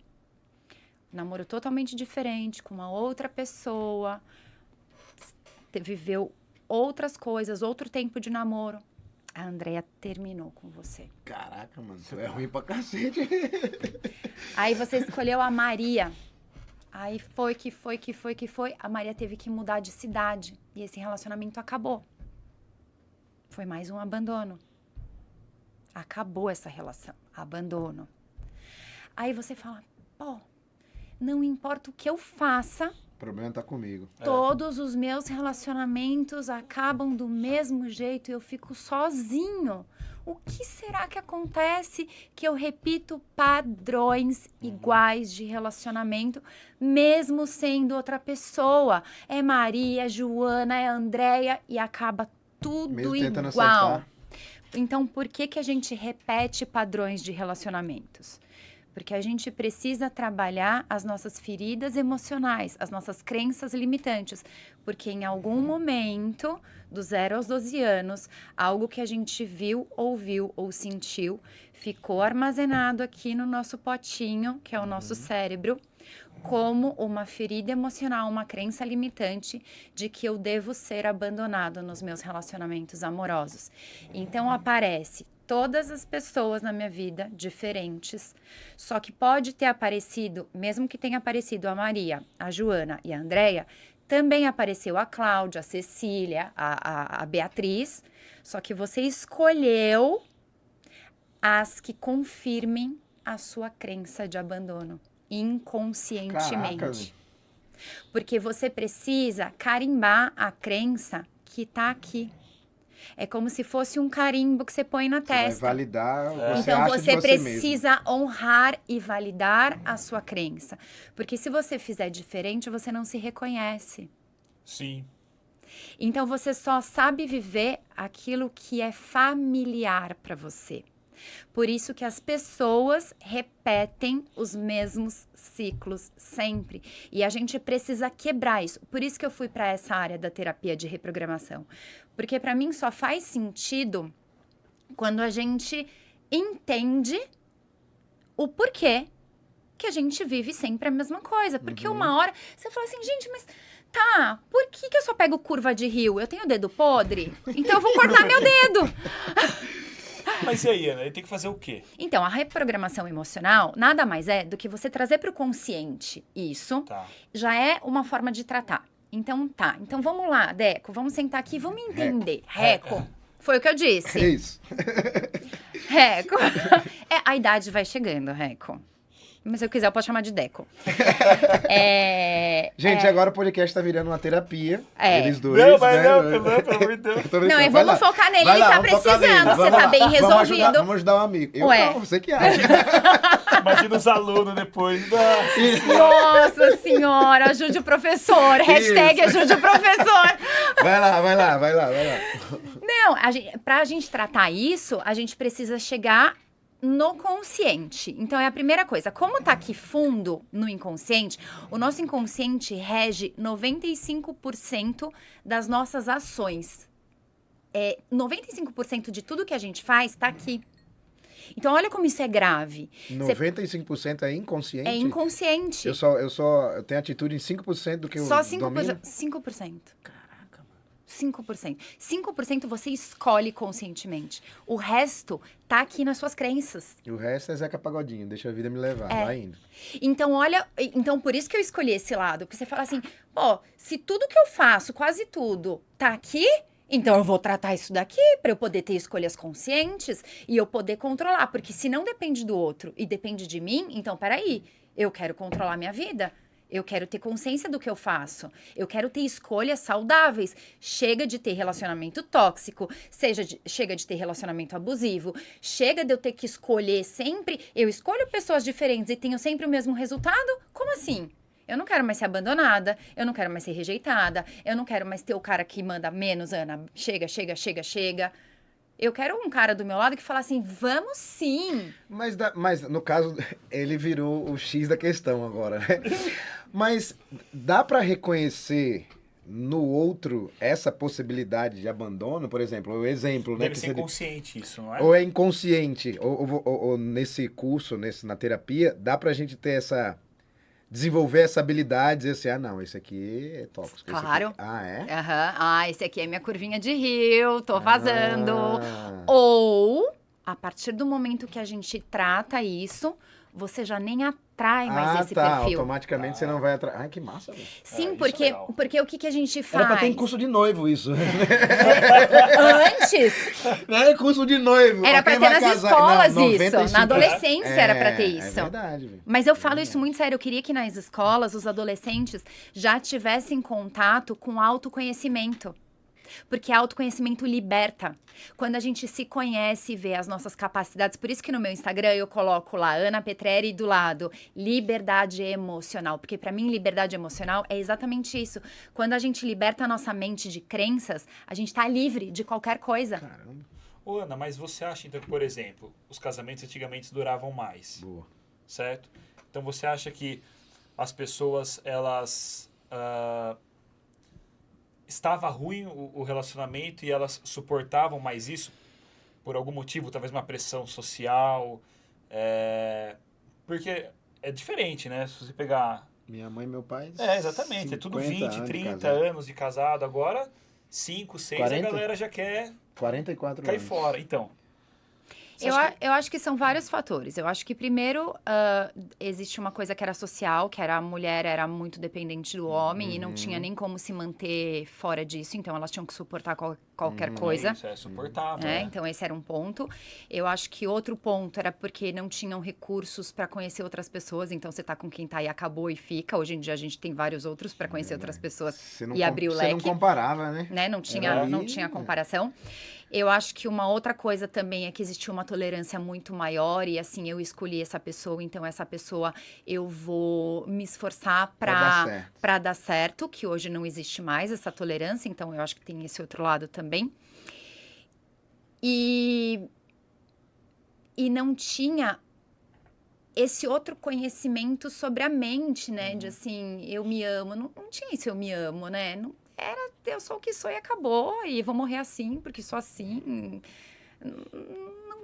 [SPEAKER 3] Namoro totalmente diferente, com uma outra pessoa. Viveu outras coisas, outro tempo de namoro. A Andréia terminou com você.
[SPEAKER 1] Caraca, mano, tu é ruim pra cacete.
[SPEAKER 3] Aí você escolheu a Maria. Aí foi. A Maria teve que mudar de cidade. E esse relacionamento acabou. Foi mais um abandono. Acabou essa relação. Abandono. Aí você fala, pô, não importa o que eu faça,
[SPEAKER 1] O problema tá comigo.
[SPEAKER 3] todos os meus relacionamentos acabam do mesmo jeito e eu fico sozinho. O que será que acontece que eu repito padrões iguais de relacionamento, mesmo sendo outra pessoa? É Maria, é Joana, é Andréia e acaba tudo
[SPEAKER 1] Mesmo tentando
[SPEAKER 3] igual.
[SPEAKER 1] acertar.
[SPEAKER 3] Então, por que a gente repete padrões de relacionamentos? Porque a gente precisa trabalhar as nossas feridas emocionais, as nossas crenças limitantes. Porque em algum momento, do 0 aos 12 anos, algo que a gente viu, ouviu ou sentiu, ficou armazenado aqui no nosso potinho, que é o nosso cérebro, como uma ferida emocional, uma crença limitante de que eu devo ser abandonado nos meus relacionamentos amorosos. Então, aparece todas as pessoas na minha vida diferentes, só que pode ter aparecido, mesmo que tenha aparecido a Maria, a Joana e a Andréia, também apareceu a Cláudia, a Cecília, a Beatriz, só que você escolheu as que confirmem a sua crença de abandono, inconscientemente.
[SPEAKER 1] Caraca, velho.
[SPEAKER 3] Porque você precisa carimbar a crença que tá aqui. É como se fosse um carimbo que você põe na
[SPEAKER 1] Você vai
[SPEAKER 3] testa.
[SPEAKER 1] validar, você
[SPEAKER 3] Então
[SPEAKER 1] acha de
[SPEAKER 3] você
[SPEAKER 1] você
[SPEAKER 3] precisa honrar e validar a sua crença. Porque se você fizer diferente, você não se reconhece.
[SPEAKER 2] Sim.
[SPEAKER 3] Então você só sabe viver aquilo que é familiar para você. Por isso que as pessoas repetem os mesmos ciclos sempre. E a gente precisa quebrar isso. Por isso que eu fui para essa área da terapia de reprogramação. Porque para mim só faz sentido quando a gente entende o porquê que a gente vive sempre a mesma coisa. Porque uma hora você fala assim, gente, mas tá, por que eu só pego curva de rio? Eu tenho o dedo podre? Então eu vou cortar meu dedo.
[SPEAKER 2] Mas e aí, Ana? Ele tem que fazer o quê?
[SPEAKER 3] Então, a reprogramação emocional nada mais é do que você trazer para o consciente isso.
[SPEAKER 2] Tá.
[SPEAKER 3] Já é uma forma de tratar. Então, tá. Então, vamos lá, Deco. Vamos sentar aqui e vamos entender. Reco. Foi o que eu
[SPEAKER 1] É
[SPEAKER 3] disse.
[SPEAKER 1] isso.
[SPEAKER 3] Reco. A idade vai chegando, Reco. Mas se eu quiser, eu posso chamar de Deco.
[SPEAKER 1] Gente, agora o podcast tá virando uma terapia.
[SPEAKER 3] É.
[SPEAKER 1] Eles dois,
[SPEAKER 2] Não, mas
[SPEAKER 1] né?
[SPEAKER 2] não, pelo amor de Deus.
[SPEAKER 1] Eu tô brincando,
[SPEAKER 3] Não, e
[SPEAKER 1] vai
[SPEAKER 3] vamos
[SPEAKER 1] lá.
[SPEAKER 3] focar nele,
[SPEAKER 1] Vai
[SPEAKER 3] ele
[SPEAKER 1] lá,
[SPEAKER 3] tá
[SPEAKER 1] vamos focar
[SPEAKER 3] precisando,
[SPEAKER 1] nele.
[SPEAKER 3] você
[SPEAKER 1] Vamos
[SPEAKER 3] tá
[SPEAKER 1] lá.
[SPEAKER 3] bem
[SPEAKER 1] Vamos ajudar,
[SPEAKER 3] resolvido.
[SPEAKER 1] vamos ajudar um amigo. Eu
[SPEAKER 3] Ué.
[SPEAKER 1] não, você que acha.
[SPEAKER 2] Imagina os alunos depois.
[SPEAKER 3] Nossa senhora, ajude o professor. Hashtag ajude o professor.
[SPEAKER 1] Vai lá.
[SPEAKER 3] Não, pra gente tratar isso, a gente precisa chegar no consciente. Então, é a primeira coisa. Como tá aqui fundo no inconsciente, o nosso inconsciente rege 95% das nossas ações. 95% de tudo que a gente faz tá aqui. Então, olha como isso é grave.
[SPEAKER 1] 95% é inconsciente?
[SPEAKER 3] É inconsciente.
[SPEAKER 1] Eu tenho atitude em 5% do que eu
[SPEAKER 3] Só
[SPEAKER 1] domino?
[SPEAKER 3] 5%.
[SPEAKER 1] Caraca, mano.
[SPEAKER 3] 5%. 5% você escolhe conscientemente. O resto tá aqui nas suas crenças.
[SPEAKER 1] E o resto é Zeca Pagodinho, deixa a vida me levar, vai indo.
[SPEAKER 3] Então, por isso que eu escolhi esse lado. Porque você fala assim, pô, se tudo que eu faço, quase tudo, tá aqui, então eu vou tratar isso daqui para eu poder ter escolhas conscientes e eu poder controlar. Porque se não depende do outro e depende de mim, então peraí, eu quero controlar minha vida. Eu quero ter consciência do que eu faço. Eu quero ter escolhas saudáveis. Chega de ter relacionamento tóxico, chega de ter relacionamento abusivo, chega de eu ter que escolher sempre. Eu escolho pessoas diferentes e tenho sempre o mesmo resultado? Como assim? Eu não quero mais ser abandonada, eu não quero mais ser rejeitada, eu não quero mais ter o cara que manda menos, Ana, chega. Eu quero um cara do meu lado que fala assim, vamos sim.
[SPEAKER 1] Mas no caso, ele virou o X da questão agora, né? Mas dá pra reconhecer no outro essa possibilidade de abandono? Por exemplo, o exemplo, né?
[SPEAKER 2] Deve ser inconsciente isso, não é?
[SPEAKER 1] Ou é inconsciente, ou nesse curso, na terapia, dá pra gente ter desenvolver essa habilidade, dizer assim, não, esse aqui é tóxico.
[SPEAKER 3] Claro.
[SPEAKER 1] Esse aqui... Ah, é?
[SPEAKER 3] Esse aqui é minha curvinha de rio, tô vazando. Ou, a partir do momento que a gente trata isso, você já nem atrai mais esse perfil.
[SPEAKER 1] Automaticamente você não vai atrair. Ai, que massa, velho.
[SPEAKER 3] Sim, porque o que a gente faz?
[SPEAKER 1] Era pra ter em curso de noivo isso.
[SPEAKER 3] Antes?
[SPEAKER 1] É curso de noivo.
[SPEAKER 3] Era pra ter nas escolas isso. Na adolescência era pra ter isso.
[SPEAKER 1] É verdade, velho.
[SPEAKER 3] Mas eu falo isso muito sério. Eu queria que nas escolas os adolescentes já tivessem contato com autoconhecimento. Porque autoconhecimento liberta. Quando a gente se conhece e vê as nossas capacidades, por isso que no meu Instagram eu coloco lá, Ana Petrelli do lado, liberdade emocional. Porque para mim, liberdade emocional é exatamente isso. Quando a gente liberta a nossa mente de crenças, a gente tá livre de qualquer coisa.
[SPEAKER 1] Caramba.
[SPEAKER 2] Ô, Ana, mas você acha, então, que, por exemplo, os casamentos antigamente duravam mais?
[SPEAKER 1] Boa.
[SPEAKER 2] Certo? Então você acha que as pessoas, elas... estava ruim o relacionamento e elas suportavam mais isso por algum motivo, talvez uma pressão social, porque é diferente, né? Se você pegar...
[SPEAKER 1] Minha mãe e meu pai...
[SPEAKER 2] exatamente. É tudo 20, 30 anos de casado. Agora, 5, 6, 40? A galera já quer
[SPEAKER 1] 44
[SPEAKER 2] cair
[SPEAKER 1] anos.
[SPEAKER 2] fora. Então...
[SPEAKER 3] Eu acho que são vários fatores. Eu acho que, primeiro, existe uma coisa que era social, que era a mulher era muito dependente do homem e não tinha nem como se manter fora disso. Então, elas tinham que suportar qualquer coisa.
[SPEAKER 2] Isso é suportável.
[SPEAKER 3] Então, esse era um ponto. Eu acho que outro ponto era porque não tinham recursos para conhecer outras pessoas. Então, você tá com quem tá e acabou e fica. Hoje em dia, a gente tem vários outros para conhecer outras pessoas e abrir o leque.
[SPEAKER 1] Você não comparava, né?
[SPEAKER 3] Não tinha comparação. Eu acho que uma outra coisa também é que existia uma tolerância muito maior e, assim, eu escolhi essa pessoa, então essa pessoa eu vou me esforçar para dar certo, que hoje não existe mais essa tolerância, então eu acho que tem esse outro lado também. E não tinha esse outro conhecimento sobre a mente, né? De assim, eu me amo. Não tinha isso, eu me amo, né? Não, era, eu sou o que sou e acabou, e vou morrer assim, porque sou assim.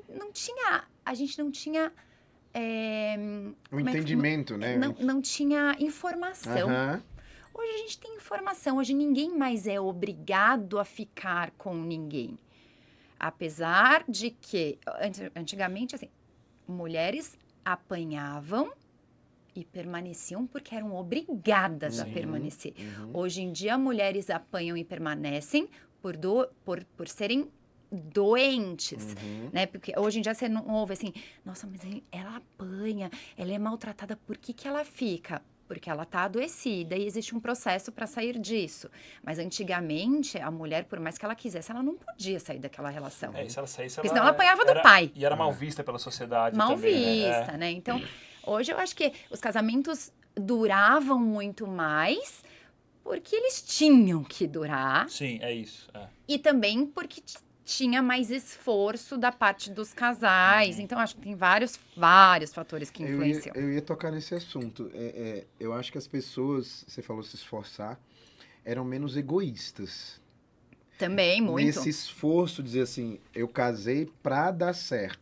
[SPEAKER 3] Não tinha, a gente não tinha...
[SPEAKER 1] o entendimento, né?
[SPEAKER 3] Não tinha informação. Hoje a gente tem informação, hoje ninguém mais é obrigado a ficar com ninguém. Apesar de que, antigamente, assim, mulheres apanhavam e permaneciam porque eram obrigadas a permanecer. Hoje em dia, mulheres apanham e permanecem por serem doentes, né? Porque hoje em dia você não ouve assim, nossa, mas ela apanha, ela é maltratada, por que ela fica? Porque ela tá adoecida e existe um processo para sair disso. Mas antigamente, a mulher, por mais que ela quisesse, ela não podia sair daquela relação.
[SPEAKER 2] Se ela saísse,
[SPEAKER 3] porque senão ela apanhava do pai.
[SPEAKER 2] E era mal vista pela sociedade
[SPEAKER 3] mal
[SPEAKER 2] também.
[SPEAKER 3] Vista, né? Então, hoje eu acho que os casamentos duravam muito mais porque eles tinham que durar.
[SPEAKER 2] Sim, é isso.
[SPEAKER 3] E também porque tinha mais esforço da parte dos casais. Então, acho que tem vários fatores que influenciam.
[SPEAKER 1] Eu ia tocar nesse assunto. Eu acho que as pessoas, você falou se esforçar, eram menos egoístas.
[SPEAKER 3] Também, muito.
[SPEAKER 1] Nesse esforço de dizer assim, eu casei pra dar certo.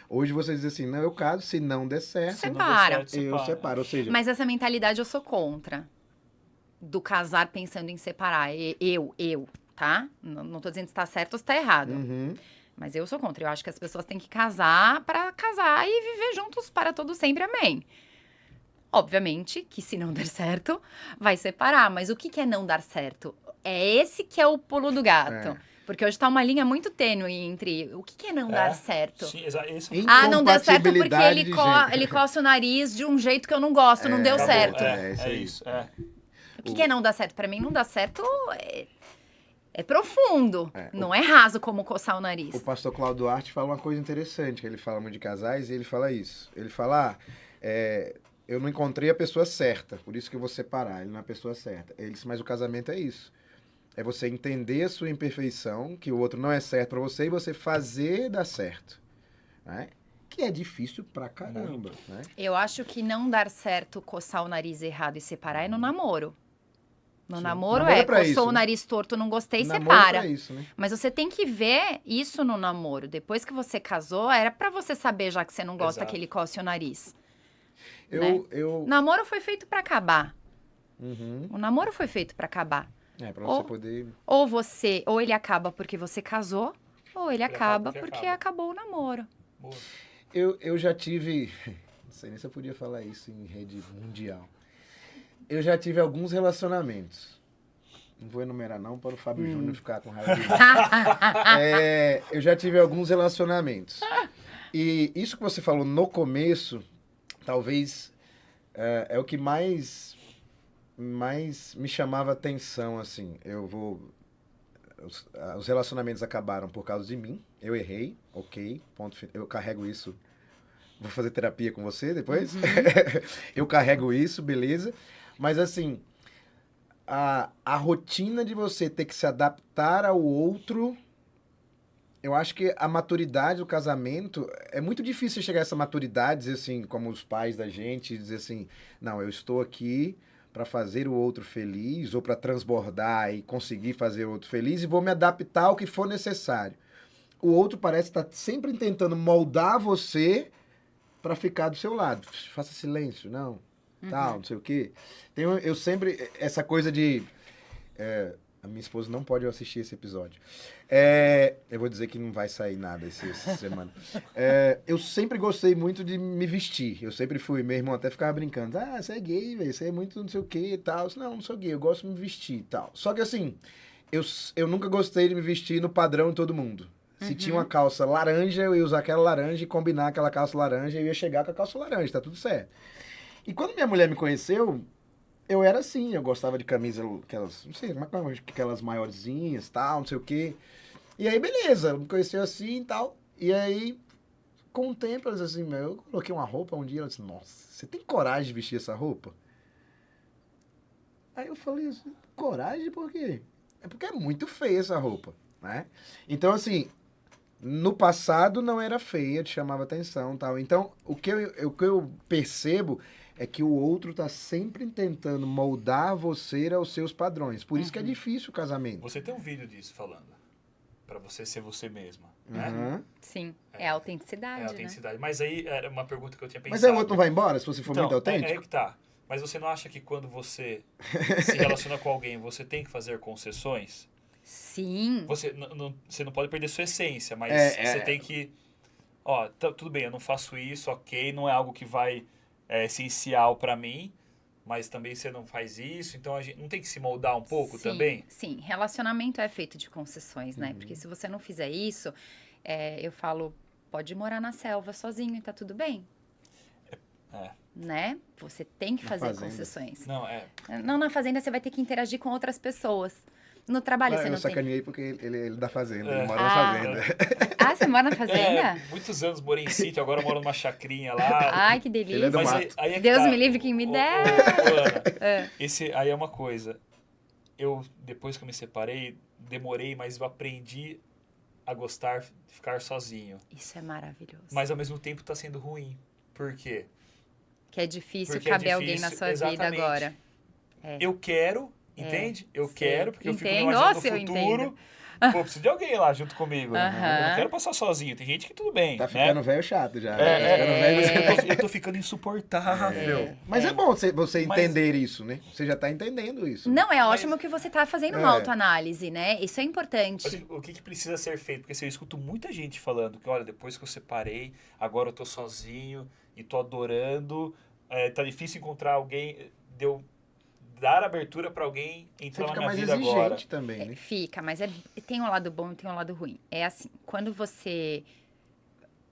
[SPEAKER 1] Hoje você diz assim, não, eu caso, se não der certo,
[SPEAKER 3] Separa.
[SPEAKER 1] eu separo. Ou seja,
[SPEAKER 3] Mas essa mentalidade eu sou contra. Do casar pensando em separar. Eu, tá? Não tô dizendo se tá certo ou se tá errado.
[SPEAKER 1] uhum.
[SPEAKER 3] Mas eu sou contra. Eu acho que as pessoas têm que casar pra casar e viver juntos para todo sempre. Amém. Obviamente que se não der certo, vai separar. Mas o que é não dar certo? É esse que é o pulo do gato. Porque hoje tá uma linha muito tênue entre o que é não dar certo.
[SPEAKER 2] Sim, esse
[SPEAKER 3] Não deu certo porque
[SPEAKER 1] Incompatibilidade de jeito.
[SPEAKER 3] ele coça o nariz de um jeito que eu não gosto, não deu
[SPEAKER 2] acabou.
[SPEAKER 3] certo.
[SPEAKER 2] É isso.
[SPEAKER 3] O que é não dar certo? Pra mim, não dar certo é profundo. Não é raso como coçar o nariz.
[SPEAKER 1] O pastor Cláudio Duarte fala uma coisa interessante, que ele fala muito de casais e ele fala isso. Ele fala, eu não encontrei a pessoa certa, por isso que eu vou separar, ele não é a pessoa certa. Ele disse, mas o casamento é isso. É você entender a sua imperfeição, que o outro não é certo pra você, e você fazer dar certo. Né? Que é difícil pra caramba. Né?
[SPEAKER 3] Eu acho que não dar certo, coçar o nariz errado e separar é no namoro. No namoro
[SPEAKER 1] pra
[SPEAKER 3] coçou
[SPEAKER 1] isso,
[SPEAKER 3] o
[SPEAKER 1] né?
[SPEAKER 3] nariz torto, não gostei,
[SPEAKER 1] Namoro
[SPEAKER 3] separa.
[SPEAKER 1] pra isso, né?
[SPEAKER 3] Mas você tem que ver isso no namoro. Depois que você casou, era pra você saber, já que você não gosta
[SPEAKER 2] Exato.
[SPEAKER 3] que ele coce o nariz.
[SPEAKER 1] Eu...
[SPEAKER 3] Namoro foi feito pra acabar.
[SPEAKER 1] Uhum.
[SPEAKER 3] O namoro foi feito pra acabar.
[SPEAKER 1] Pra você poder...
[SPEAKER 3] Ou ele acaba porque você casou, ou ele acaba porque
[SPEAKER 2] acaba.
[SPEAKER 3] acabou o namoro.
[SPEAKER 2] Boa.
[SPEAKER 1] Eu já tive... Não sei nem se eu podia falar isso em rede mundial. Eu já tive alguns relacionamentos. Não vou enumerar não, para o Fábio Júnior ficar com raiva de mim. Eu já tive alguns relacionamentos. E isso que você falou no começo, talvez é o que mais me chamava atenção, assim. Os relacionamentos acabaram por causa de mim. Eu errei, ok, ponto final. Eu carrego isso. Vou fazer terapia com você depois. Eu carrego isso, beleza. Mas assim, a rotina de você ter que se adaptar ao outro, eu acho que a maturidade do casamento, é muito difícil chegar a essa maturidade, dizer assim, como os pais da gente, dizer assim, não, eu estou aqui para fazer o outro feliz, ou para transbordar e conseguir fazer o outro feliz, e vou me adaptar ao que for necessário. O outro parece estar sempre tentando moldar você para ficar do seu lado. Faça silêncio, não. Tal, não sei o quê. Eu sempre... Essa coisa de... a minha esposa não pode assistir esse episódio. Eu vou dizer que não vai sair nada essa semana. Eu sempre gostei muito de me vestir. Eu sempre fui. Meu irmão até ficava brincando. Você é gay, velho. Você é muito não sei o quê e tal. Não sou gay. Eu gosto de me vestir e tal. Só que assim... Eu nunca gostei de me vestir no padrão de todo mundo. Se tinha uma calça laranja, eu ia usar aquela laranja e combinar aquela calça laranja e eu ia chegar com a calça laranja, tá tudo certo. E quando minha mulher me conheceu, eu era assim, eu gostava de camisa, aquelas, não sei, aquelas maiorzinhas, tal, não sei o quê. E aí, beleza, me conheceu assim e tal. E aí, com o tempo, ela disse assim, eu coloquei uma roupa um dia, ela disse, nossa, você tem coragem de vestir essa roupa? Aí eu falei assim, coragem por quê? É porque é muito feia essa roupa, né? Então, assim... No passado não era feia, te chamava atenção e tal. Então, o que eu percebo é que o outro tá sempre tentando moldar você aos seus padrões. Por isso que é difícil o casamento.
[SPEAKER 2] Você tem um vídeo disso falando. Pra você ser você mesma, né?
[SPEAKER 3] Sim, é a autenticidade,
[SPEAKER 2] É a autenticidade.
[SPEAKER 3] né?
[SPEAKER 2] Mas aí era uma pergunta que eu tinha pensado.
[SPEAKER 1] Mas aí o outro não vai embora se você for muito autêntico?
[SPEAKER 2] É que tá. Mas você não acha que quando você se relaciona com alguém, você tem que fazer concessões?
[SPEAKER 3] Sim.
[SPEAKER 2] Você não pode perder sua essência, mas você tem que... tudo bem, eu não faço isso, ok, não é algo que vai essencial pra mim, mas também você não faz isso, então a gente não tem que se moldar um pouco também?
[SPEAKER 3] Sim, relacionamento é feito de concessões, né? Porque se você não fizer isso, eu falo, pode morar na selva sozinho e tá tudo bem. Né? Você tem que fazer concessões. Não, na fazenda você vai ter que interagir com outras pessoas. No trabalho você não tem. Eu
[SPEAKER 1] sacaneei porque ele da fazenda, ele mora na fazenda.
[SPEAKER 3] Você mora na fazenda?
[SPEAKER 2] Muitos anos morei em sítio, agora eu moro numa chacrinha lá.
[SPEAKER 3] Ai, que delícia.
[SPEAKER 1] Ele é do mato.
[SPEAKER 2] Aí
[SPEAKER 3] Deus me livre quem me der.
[SPEAKER 2] Ana, aí é uma coisa. Eu, depois que eu me separei, demorei, mas eu aprendi a gostar de ficar sozinho.
[SPEAKER 3] Isso é maravilhoso.
[SPEAKER 2] Mas ao mesmo tempo tá sendo ruim. Por quê?
[SPEAKER 3] Que é difícil
[SPEAKER 2] Porque
[SPEAKER 3] caber
[SPEAKER 2] é
[SPEAKER 3] alguém na
[SPEAKER 2] difícil,
[SPEAKER 3] sua vida
[SPEAKER 2] exatamente.
[SPEAKER 3] agora.
[SPEAKER 2] Eu quero, entende? Eu
[SPEAKER 3] sei.
[SPEAKER 2] quero, porque eu fico me
[SPEAKER 3] Entendo.
[SPEAKER 2] imaginando
[SPEAKER 3] Nossa, eu
[SPEAKER 2] no futuro. Pô, preciso de alguém lá junto comigo. Eu não quero passar sozinho. Tem gente que tudo bem,
[SPEAKER 1] Tá
[SPEAKER 2] né?
[SPEAKER 1] ficando velho chato já.
[SPEAKER 2] Eu tô ficando insuportável.
[SPEAKER 1] Mas é bom você
[SPEAKER 2] Mas-
[SPEAKER 1] entender isso, né? Você já tá entendendo isso.
[SPEAKER 3] Não, é ótimo que você tá fazendo uma autoanálise, né? Isso é
[SPEAKER 2] Mas
[SPEAKER 3] importante.
[SPEAKER 2] o que precisa ser feito? Porque assim, eu escuto muita gente falando que, olha, depois que eu separei, agora eu tô sozinho e tô adorando. Tá difícil encontrar alguém, de eu dar abertura pra alguém
[SPEAKER 1] Você
[SPEAKER 2] entrar na
[SPEAKER 1] fica
[SPEAKER 2] minha
[SPEAKER 1] mais
[SPEAKER 2] vida
[SPEAKER 1] exigente
[SPEAKER 2] agora.
[SPEAKER 1] também, né?
[SPEAKER 3] Fica, mas tem um lado bom e tem um lado ruim. É assim, quando você...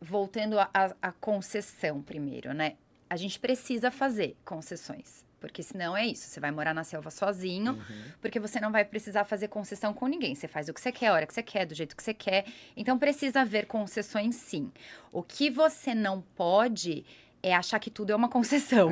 [SPEAKER 3] Voltando à concessão primeiro, né? A gente precisa fazer concessões. Porque senão é isso, você vai morar na selva sozinho, porque você não vai precisar fazer concessão com ninguém. Você faz o que você quer, a hora que você quer, do jeito que você quer. Então precisa haver concessões sim. O que você não pode é achar que tudo é uma concessão.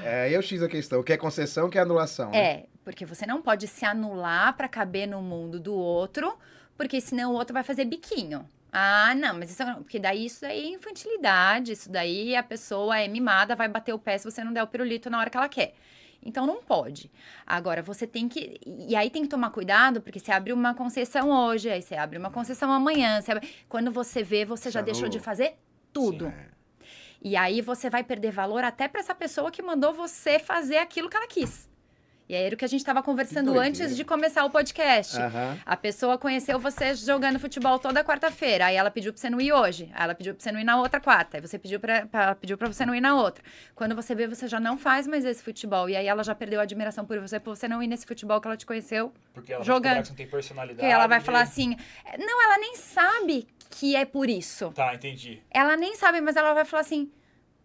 [SPEAKER 1] Aí eu X a questão. O que é concessão, o que é anulação, né?
[SPEAKER 3] Porque você não pode se anular para caber no mundo do outro, porque senão o outro vai fazer biquinho. Ah, não, mas porque daí isso daí é infantilidade, isso daí a pessoa é mimada, vai bater o pé se você não der o pirulito na hora que ela quer. Então não pode. Agora você tem que. E aí tem que tomar cuidado, porque você abre uma concessão hoje, aí você abre uma concessão amanhã. Quando você vê, você já deixou de fazer tudo.
[SPEAKER 1] Sim.
[SPEAKER 3] E aí você vai perder valor até para essa pessoa que mandou você fazer aquilo que ela quis. E aí era o que a gente estava conversando antes de começar o podcast. A pessoa conheceu você jogando futebol toda quarta-feira. Aí ela pediu pra você não ir hoje. Aí ela pediu pra você não ir na outra quarta. Aí você pediu pra você não ir na outra. Quando você vê, você já não faz mais esse futebol. E aí ela já perdeu a admiração por você não ir nesse futebol que ela te conheceu
[SPEAKER 2] Porque ela
[SPEAKER 3] jogando.
[SPEAKER 2] vai que você não tem personalidade.
[SPEAKER 3] Porque ela vai falar assim... Não, ela nem sabe que é por isso.
[SPEAKER 2] Tá, entendi.
[SPEAKER 3] Ela nem sabe, mas ela vai falar assim...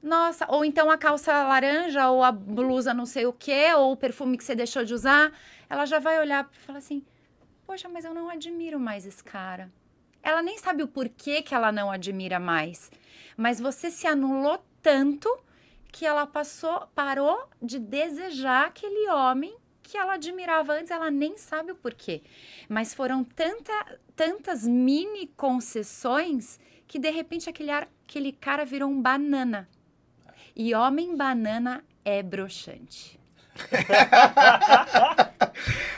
[SPEAKER 3] Nossa, ou então a calça laranja, ou a blusa não sei o quê, ou o perfume que você deixou de usar. Ela já vai olhar e falar assim, poxa, mas eu não admiro mais esse cara. Ela nem sabe o porquê que ela não admira mais. Mas você se anulou tanto que ela parou de desejar aquele homem que ela admirava antes, ela nem sabe o porquê. Mas foram tantas mini concessões que de repente aquele cara virou um banana. E homem banana é broxante.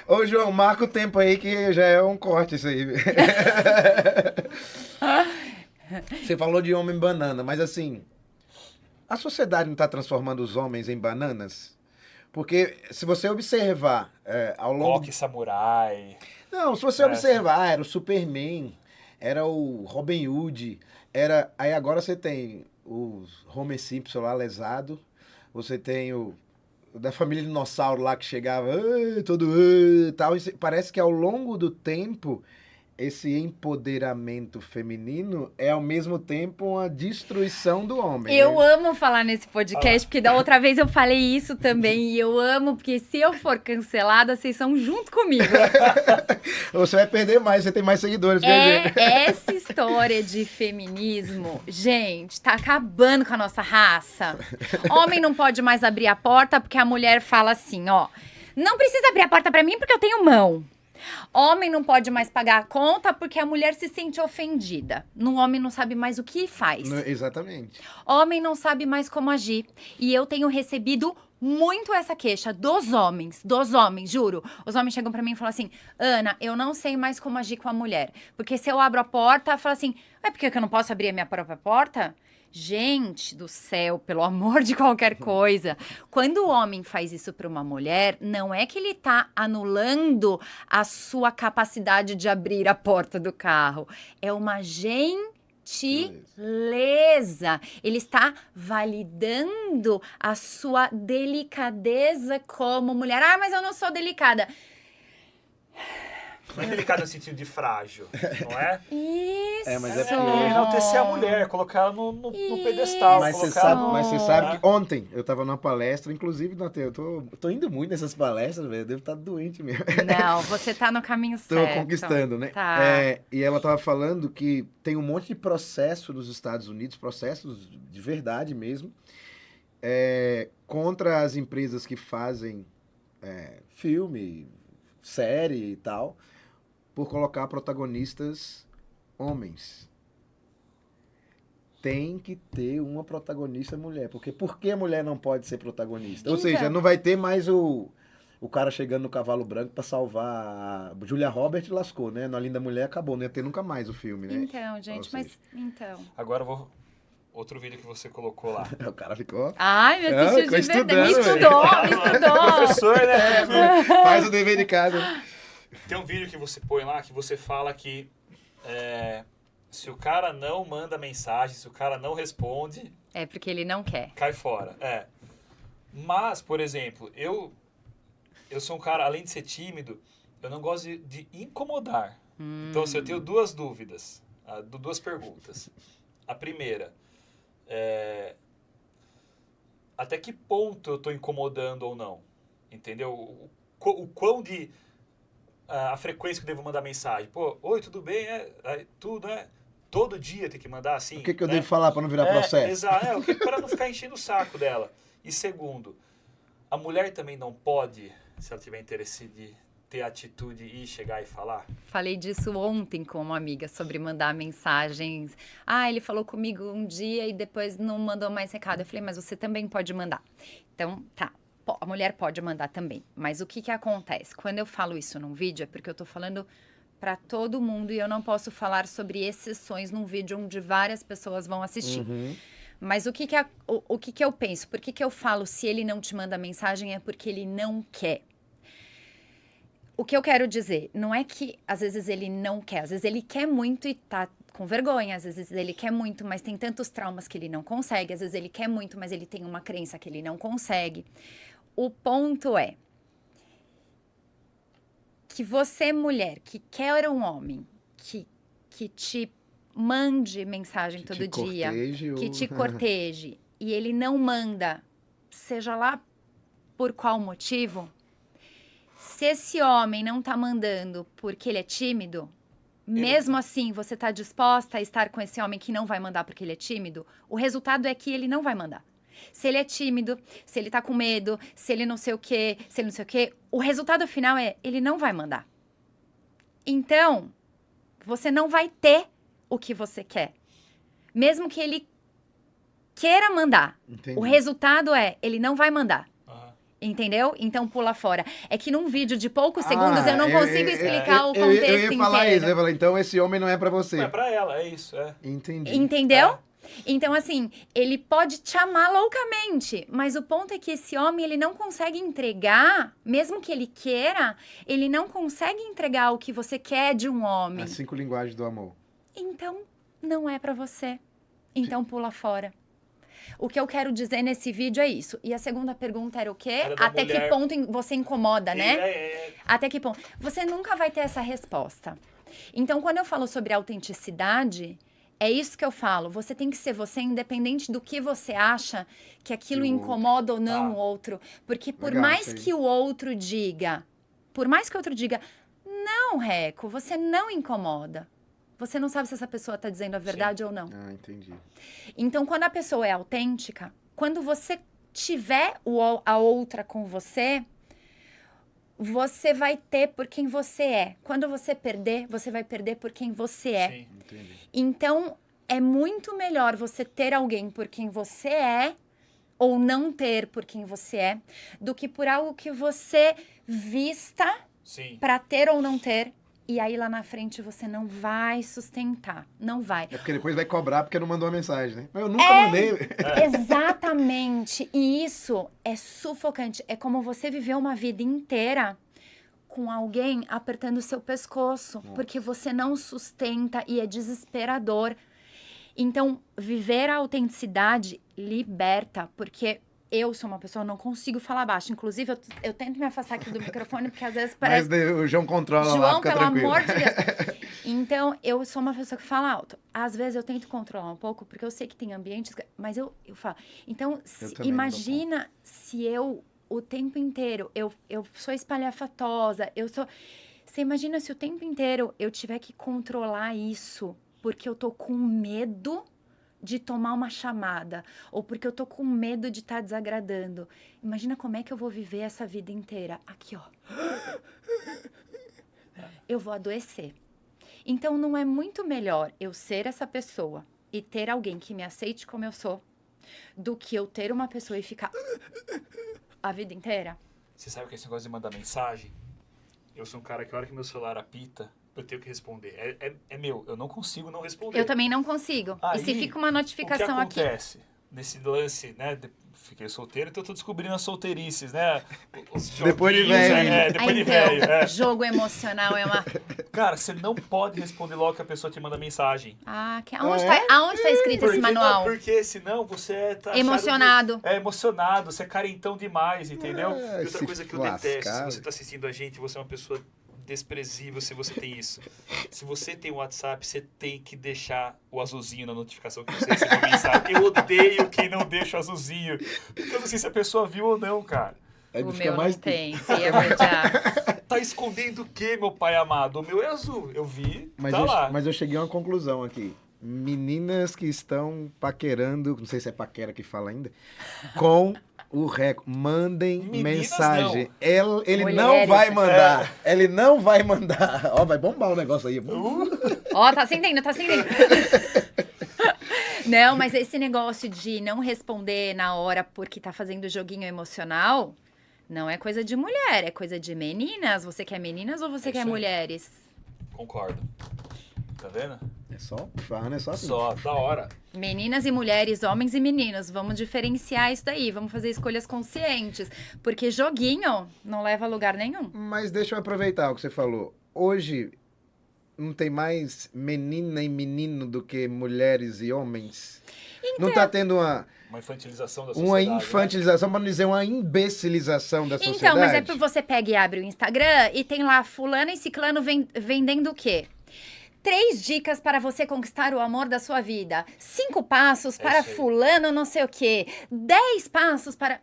[SPEAKER 1] Ô, João, marca o tempo aí que já é um corte isso aí. Você falou de homem banana, mas assim, a sociedade não está transformando os homens em bananas? Porque se você observar ao longo...
[SPEAKER 2] Coque samurai.
[SPEAKER 1] Não, se você observar, era o Superman, era o Robin Hood, aí agora você tem o Homer Simpson lá lesado, você tem o da família dinossauro lá que chegava tal, e parece que ao longo do tempo esse empoderamento feminino é ao mesmo tempo uma destruição do homem.
[SPEAKER 3] Eu amo falar nesse podcast, porque da outra vez eu falei isso também, e eu amo, porque se eu for cancelada, vocês são junto comigo.
[SPEAKER 1] Você vai perder mais, você tem mais seguidores.
[SPEAKER 3] Essa história de feminismo, gente, tá acabando com a nossa raça. Homem não pode mais abrir a porta porque a mulher fala assim, ó, não precisa abrir a porta pra mim porque eu tenho mão. Homem não pode mais pagar a conta porque a mulher se sente ofendida. Um homem não sabe mais o que faz.
[SPEAKER 1] Exatamente.
[SPEAKER 3] Homem não sabe mais como agir. E eu tenho recebido muito essa queixa dos homens, juro. Os homens chegam pra mim e falam assim, Ana, eu não sei mais como agir com a mulher. Porque se eu abro a porta, fala assim, é porque eu não posso abrir a minha própria porta? Gente do céu, pelo amor de qualquer coisa. Quando o homem faz isso para uma mulher, não é que ele tá anulando a sua capacidade de abrir a porta do carro. É uma gentileza. Ele está validando a sua delicadeza como mulher. Ah, mas eu não sou delicada.
[SPEAKER 2] Não é delicado no sentido de frágil, não é?
[SPEAKER 3] Isso.
[SPEAKER 1] Mas é porque
[SPEAKER 2] enaltecer a mulher, colocar ela no pedestal.
[SPEAKER 1] Mas você sabe que ontem eu tava numa palestra, inclusive, eu tô indo muito nessas palestras, velho. Eu devo estar doente mesmo.
[SPEAKER 3] Não, você tá no caminho certo.
[SPEAKER 1] Tô conquistando, né?
[SPEAKER 3] Tá.
[SPEAKER 1] E ela tava falando que tem um monte de processo nos Estados Unidos, processos de verdade mesmo, contra as empresas que fazem filme, série e tal, por colocar protagonistas homens, tem que ter uma protagonista mulher. Porque por que a mulher não pode ser protagonista? Ou
[SPEAKER 3] Então.
[SPEAKER 1] seja, não vai ter mais o cara chegando no cavalo branco pra salvar a Julia Roberts, lascou, né? Na Linda Mulher acabou, não ia ter nunca mais o filme, né?
[SPEAKER 3] Então, gente,
[SPEAKER 1] Ou
[SPEAKER 3] mas...
[SPEAKER 1] seja,
[SPEAKER 3] Então...
[SPEAKER 2] Agora eu vou... Outro vídeo que você colocou lá.
[SPEAKER 1] o cara ficou...
[SPEAKER 3] Ai, me assistiu
[SPEAKER 1] ficou
[SPEAKER 3] de verdade. Me
[SPEAKER 1] estudando,
[SPEAKER 3] estudou, me estudou.
[SPEAKER 2] Professor, né?
[SPEAKER 1] Faz o dever de casa.
[SPEAKER 2] Tem um vídeo que você põe lá que você fala que se o cara não manda mensagem, se o cara não responde,
[SPEAKER 3] É porque ele não quer.
[SPEAKER 2] cai fora. Mas, por exemplo, eu sou um cara, além de ser tímido, eu não gosto de incomodar. Então, assim, eu tenho duas dúvidas, duas perguntas. A primeira, até que ponto eu estou incomodando ou não? Entendeu? O quão de... a frequência que eu devo mandar mensagem. Pô, oi, tudo bem? Tudo, todo dia tem que mandar assim?
[SPEAKER 1] O que eu
[SPEAKER 2] né?
[SPEAKER 1] devo falar pra não virar processo?
[SPEAKER 2] Exato, para não ficar enchendo o saco dela. E segundo, a mulher também não pode, se ela tiver interesse de ter atitude e chegar e falar?
[SPEAKER 3] Falei disso ontem com uma amiga sobre mandar mensagens. Ah, ele falou comigo um dia e depois não mandou mais recado. Eu falei, mas você também pode mandar. Então, tá. A mulher pode mandar também. Mas o que que acontece? Quando eu falo isso num vídeo, é porque eu tô falando para todo mundo e eu não posso falar sobre exceções num vídeo onde várias pessoas vão assistir. Mas o que que eu penso? Por que eu falo se ele não te manda mensagem é porque ele não quer. O que eu quero dizer, não é que às vezes ele não quer, às vezes ele quer muito e tá com vergonha, às vezes ele quer muito, mas tem tantos traumas que ele não consegue, às vezes ele quer muito, mas ele tem uma crença que ele não consegue. O ponto é que você, mulher, que quer um homem que te mande mensagem todo dia, que te corteje, e ele não manda, seja lá por qual motivo, se esse homem não tá mandando porque ele é tímido, mesmo assim você tá disposta a estar com esse homem que não vai mandar porque ele é tímido, o resultado é que ele não vai mandar. Se ele é tímido, se ele tá com medo, se ele não sei o quê, se ele não sei o quê, o resultado final é ele não vai mandar. Então, você não vai ter o que você quer. Mesmo que ele queira mandar.
[SPEAKER 1] Entendi.
[SPEAKER 3] O resultado é ele não vai mandar.
[SPEAKER 2] Aham.
[SPEAKER 3] Entendeu? Então pula fora. É que num vídeo de poucos segundos eu não consigo explicar o contexto
[SPEAKER 1] eu ia falar
[SPEAKER 3] inteiro.
[SPEAKER 1] isso, eu ia falar, então esse homem não é pra você.
[SPEAKER 2] Não é pra ela, é isso.
[SPEAKER 1] Entendi.
[SPEAKER 3] Entendeu? Então, assim, ele pode te amar loucamente, mas o ponto é que esse homem, ele não consegue entregar, mesmo que ele queira, ele não consegue entregar o que você quer de um homem.
[SPEAKER 1] As 5 linguagens do amor.
[SPEAKER 3] Então, não é pra você. Então, pula fora. O que eu quero dizer nesse vídeo é isso. E a segunda pergunta era o quê?
[SPEAKER 2] Era da
[SPEAKER 3] Até que
[SPEAKER 2] mulher.
[SPEAKER 3] ponto você incomoda, né? Até que ponto? Você nunca vai ter essa resposta. Então, quando eu falo sobre autenticidade, é isso que eu falo. Você tem que ser você, independente do que você acha que aquilo
[SPEAKER 1] Que o
[SPEAKER 3] incomoda ou não
[SPEAKER 2] Tá.
[SPEAKER 3] o outro. Porque por
[SPEAKER 1] Legal,
[SPEAKER 3] mais
[SPEAKER 1] isso aí.
[SPEAKER 3] que o outro diga, não, Reco, você não incomoda. Você não sabe se essa pessoa está dizendo a verdade ou não.
[SPEAKER 1] Ah, entendi.
[SPEAKER 3] Então, quando a pessoa é autêntica, quando você tiver a outra com você, você vai ter por quem você é. Quando você perder, você vai perder por quem você é.
[SPEAKER 2] Sim.
[SPEAKER 1] Entendi.
[SPEAKER 3] Então, é muito melhor você ter alguém por quem você é ou não ter por quem você é, do que por algo que você vista
[SPEAKER 2] Sim.
[SPEAKER 3] para ter ou não ter. E aí lá na frente você não vai sustentar. Não vai.
[SPEAKER 1] É porque depois vai cobrar porque não mandou a mensagem, né? Mas eu nunca mandei.
[SPEAKER 3] Exatamente. E isso é sufocante. É como você viver uma vida inteira com alguém apertando o seu pescoço, porque você não sustenta e é desesperador. Então, viver a autenticidade liberta, porque eu sou uma pessoa, eu não consigo falar baixo. Inclusive, eu tento me afastar aqui do microfone, porque às vezes parece...
[SPEAKER 1] Mas o João controla lá,
[SPEAKER 3] João,
[SPEAKER 1] fica
[SPEAKER 3] pelo
[SPEAKER 1] tranquilo.
[SPEAKER 3] amor de Deus. Então, eu sou uma pessoa que fala alto. Às vezes eu tento controlar um pouco, porque eu sei que tem ambientes, mas eu falo. Então,
[SPEAKER 1] também
[SPEAKER 3] imagina se eu, o tempo inteiro, eu sou espalhafatosa, Você imagina se o tempo inteiro eu tiver que controlar isso, porque eu tô com medo de tomar uma chamada, ou porque eu tô com medo de estar desagradando. Imagina como é que eu vou viver essa vida inteira. Aqui, ó. Eu vou adoecer. Então, não é muito melhor eu ser essa pessoa e ter alguém que me aceite como eu sou, do que eu ter uma pessoa e ficar a vida inteira?
[SPEAKER 2] Você sabe que esse negócio de mandar mensagem? Eu sou um cara que a hora que meu celular apita, eu tenho que responder. É meu, eu não consigo não responder.
[SPEAKER 3] Eu também não consigo.
[SPEAKER 2] Aí,
[SPEAKER 3] e se fica uma notificação
[SPEAKER 2] o que
[SPEAKER 3] aqui...
[SPEAKER 2] acontece nesse lance, né? Fiquei solteiro, então eu tô descobrindo as solteirices, né?
[SPEAKER 1] Depois de velho.
[SPEAKER 2] Depois de
[SPEAKER 3] então,
[SPEAKER 2] velho.
[SPEAKER 3] jogo emocional é uma...
[SPEAKER 2] Cara, você não pode responder logo que a pessoa te manda mensagem.
[SPEAKER 3] Aonde tá escrito esse manual?
[SPEAKER 2] Porque senão você tá
[SPEAKER 3] emocionado.
[SPEAKER 2] Emocionado, você é carentão demais, entendeu? E outra coisa que eu detesto, se
[SPEAKER 1] lascar.
[SPEAKER 2] você tá assistindo a gente, você é uma pessoa desprezível se você tem isso. Se você tem o WhatsApp, você tem que deixar o azulzinho na notificação que você recebeu a mensagem. Eu odeio quem não deixa o azulzinho. Porque eu não sei se a pessoa viu ou não, cara.
[SPEAKER 1] Aí
[SPEAKER 3] O
[SPEAKER 1] fica
[SPEAKER 3] meu
[SPEAKER 1] mais
[SPEAKER 3] não tem, você ia odiar.
[SPEAKER 2] Tá escondendo o quê, meu pai amado? O meu é azul. Eu vi,
[SPEAKER 1] Mas,
[SPEAKER 2] tá lá.
[SPEAKER 1] mas eu cheguei a uma conclusão aqui. Meninas que estão paquerando, não sei se é paquera que fala ainda, com o recorde. Mandem
[SPEAKER 2] Meninas,
[SPEAKER 1] mensagem.
[SPEAKER 2] não.
[SPEAKER 1] Ele não
[SPEAKER 3] Mulheres.
[SPEAKER 1] vai mandar. Ele não vai mandar. Ó, vai bombar o negócio aí.
[SPEAKER 3] Ó, tá acendendo, tá acendendo. Não, mas esse negócio de não responder na hora porque tá fazendo joguinho emocional, não é coisa de mulher, é coisa de meninas. Você quer meninas ou você
[SPEAKER 2] É
[SPEAKER 3] quer
[SPEAKER 2] isso aí.
[SPEAKER 3] mulheres?
[SPEAKER 2] Concordo. Tá vendo?
[SPEAKER 1] É só, Farrana, é só assim.
[SPEAKER 2] Só, da hora.
[SPEAKER 3] Meninas e mulheres, homens e meninos, vamos diferenciar isso daí, vamos fazer escolhas conscientes, porque joguinho não leva a lugar nenhum.
[SPEAKER 1] Mas deixa eu aproveitar o que você falou. Hoje não tem mais menina e menino do que mulheres e homens? Não tá tendo uma
[SPEAKER 2] infantilização da sociedade.
[SPEAKER 1] uma infantilização, para não dizer uma imbecilização da sociedade?
[SPEAKER 3] Então, mas é porque você pega e abre o Instagram e tem lá fulano e ciclano vendendo o quê? 3 dicas para você conquistar o amor da sua vida. 5 passos para
[SPEAKER 2] isso aí.
[SPEAKER 3] fulano não sei o quê. 10 passos para...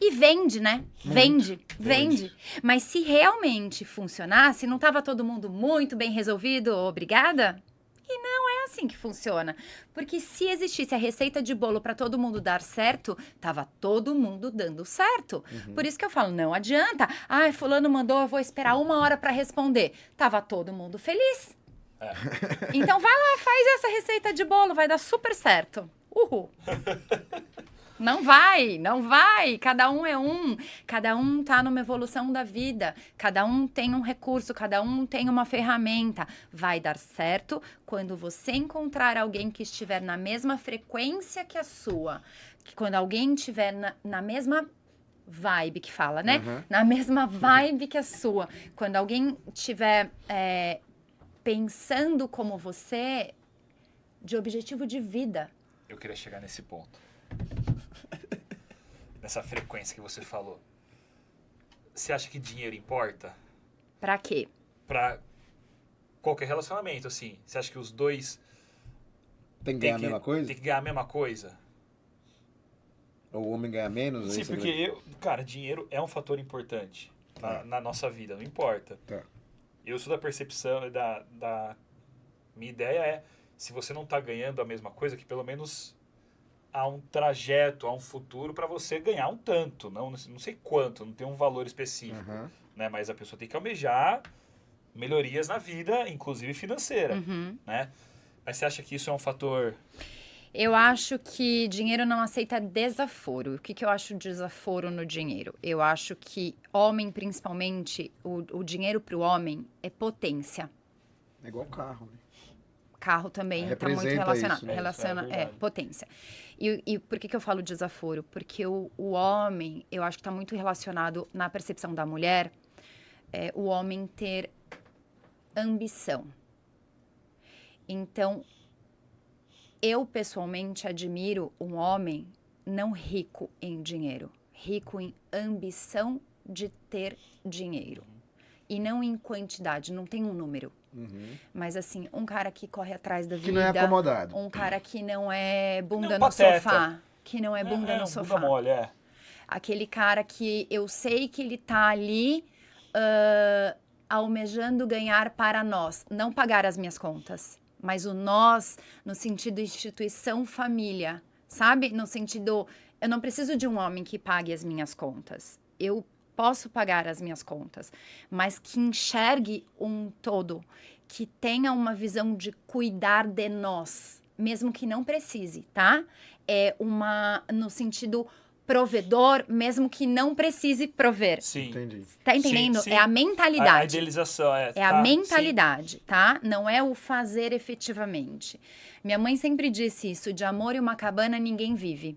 [SPEAKER 3] E vende, né? Vende. Mas se realmente funcionasse, não tava todo mundo muito bem resolvido, obrigada? E não é assim que funciona. Porque se existisse a receita de bolo para todo mundo dar certo, tava todo mundo dando certo. Por isso que eu falo, não adianta. Ai, fulano mandou, eu vou esperar 1 hora para responder. Tava todo mundo feliz. Então vai lá, faz essa receita de bolo, vai dar super certo. Uhul. Não vai. Cada um é um. Cada um tá numa evolução da vida. Cada um tem um recurso, cada um tem uma ferramenta. Vai dar certo quando você encontrar alguém que estiver na mesma frequência que a sua. Que quando alguém estiver na mesma vibe que fala, né? Na mesma vibe que a sua. Quando alguém estiver pensando como você, de objetivo de vida.
[SPEAKER 2] Eu queria chegar nesse ponto. Nessa frequência que você falou. Você acha que dinheiro importa?
[SPEAKER 3] Pra quê?
[SPEAKER 2] Pra qualquer relacionamento, assim. Você acha que os dois
[SPEAKER 1] Tem que ganhar a mesma coisa?
[SPEAKER 2] tem que ganhar a mesma coisa?
[SPEAKER 1] Ou o homem ganha menos?
[SPEAKER 2] Sim,
[SPEAKER 1] aí você
[SPEAKER 2] porque dinheiro é um fator importante na nossa vida, não importa.
[SPEAKER 1] Tá.
[SPEAKER 2] Eu sou da percepção, minha ideia é, se você não tá ganhando a mesma coisa, que pelo menos há um trajeto, há um futuro para você ganhar um tanto, não sei quanto, não tem um valor específico, né? Mas a pessoa tem que almejar melhorias na vida, inclusive financeira, né? Mas você acha que isso é um fator...
[SPEAKER 3] Eu acho que dinheiro não aceita desaforo. O que eu acho de desaforo no dinheiro? Eu acho que homem, principalmente, o dinheiro para o homem é potência.
[SPEAKER 1] É igual carro, né?
[SPEAKER 3] Carro também está muito
[SPEAKER 1] Representa
[SPEAKER 3] relacionado.
[SPEAKER 1] isso, né?
[SPEAKER 3] Relaciona,
[SPEAKER 2] Isso é verdade.
[SPEAKER 3] potência. E por que eu falo desaforo? Porque o homem, eu acho que está muito relacionado na percepção da mulher, o homem ter ambição. Então, eu pessoalmente admiro um homem não rico em dinheiro, rico em ambição de ter dinheiro. E não em quantidade, não tem um número. Mas assim, um cara que corre atrás da vida.
[SPEAKER 1] Que não é acomodado.
[SPEAKER 3] Um cara que não é bunda
[SPEAKER 2] Não,
[SPEAKER 3] no
[SPEAKER 2] pateta.
[SPEAKER 3] sofá. Que não é bunda no sofá.
[SPEAKER 2] Bunda mole,
[SPEAKER 3] Aquele cara que eu sei que ele tá ali almejando ganhar para nós. Não pagar as minhas contas. Mas o nós no sentido instituição família. Sabe? No sentido, eu não preciso de um homem que pague as minhas contas. Eu posso pagar as minhas contas, mas que enxergue um todo, que tenha uma visão de cuidar de nós, mesmo que não precise, tá? No sentido provedor, mesmo que não precise prover.
[SPEAKER 2] Sim.
[SPEAKER 1] Entendi.
[SPEAKER 3] Tá entendendo?
[SPEAKER 2] Sim.
[SPEAKER 3] É a
[SPEAKER 2] A
[SPEAKER 3] mentalidade.
[SPEAKER 2] idealização,
[SPEAKER 3] É a mentalidade, tá? Não é o fazer efetivamente. Minha mãe sempre disse isso, de amor e uma cabana ninguém vive.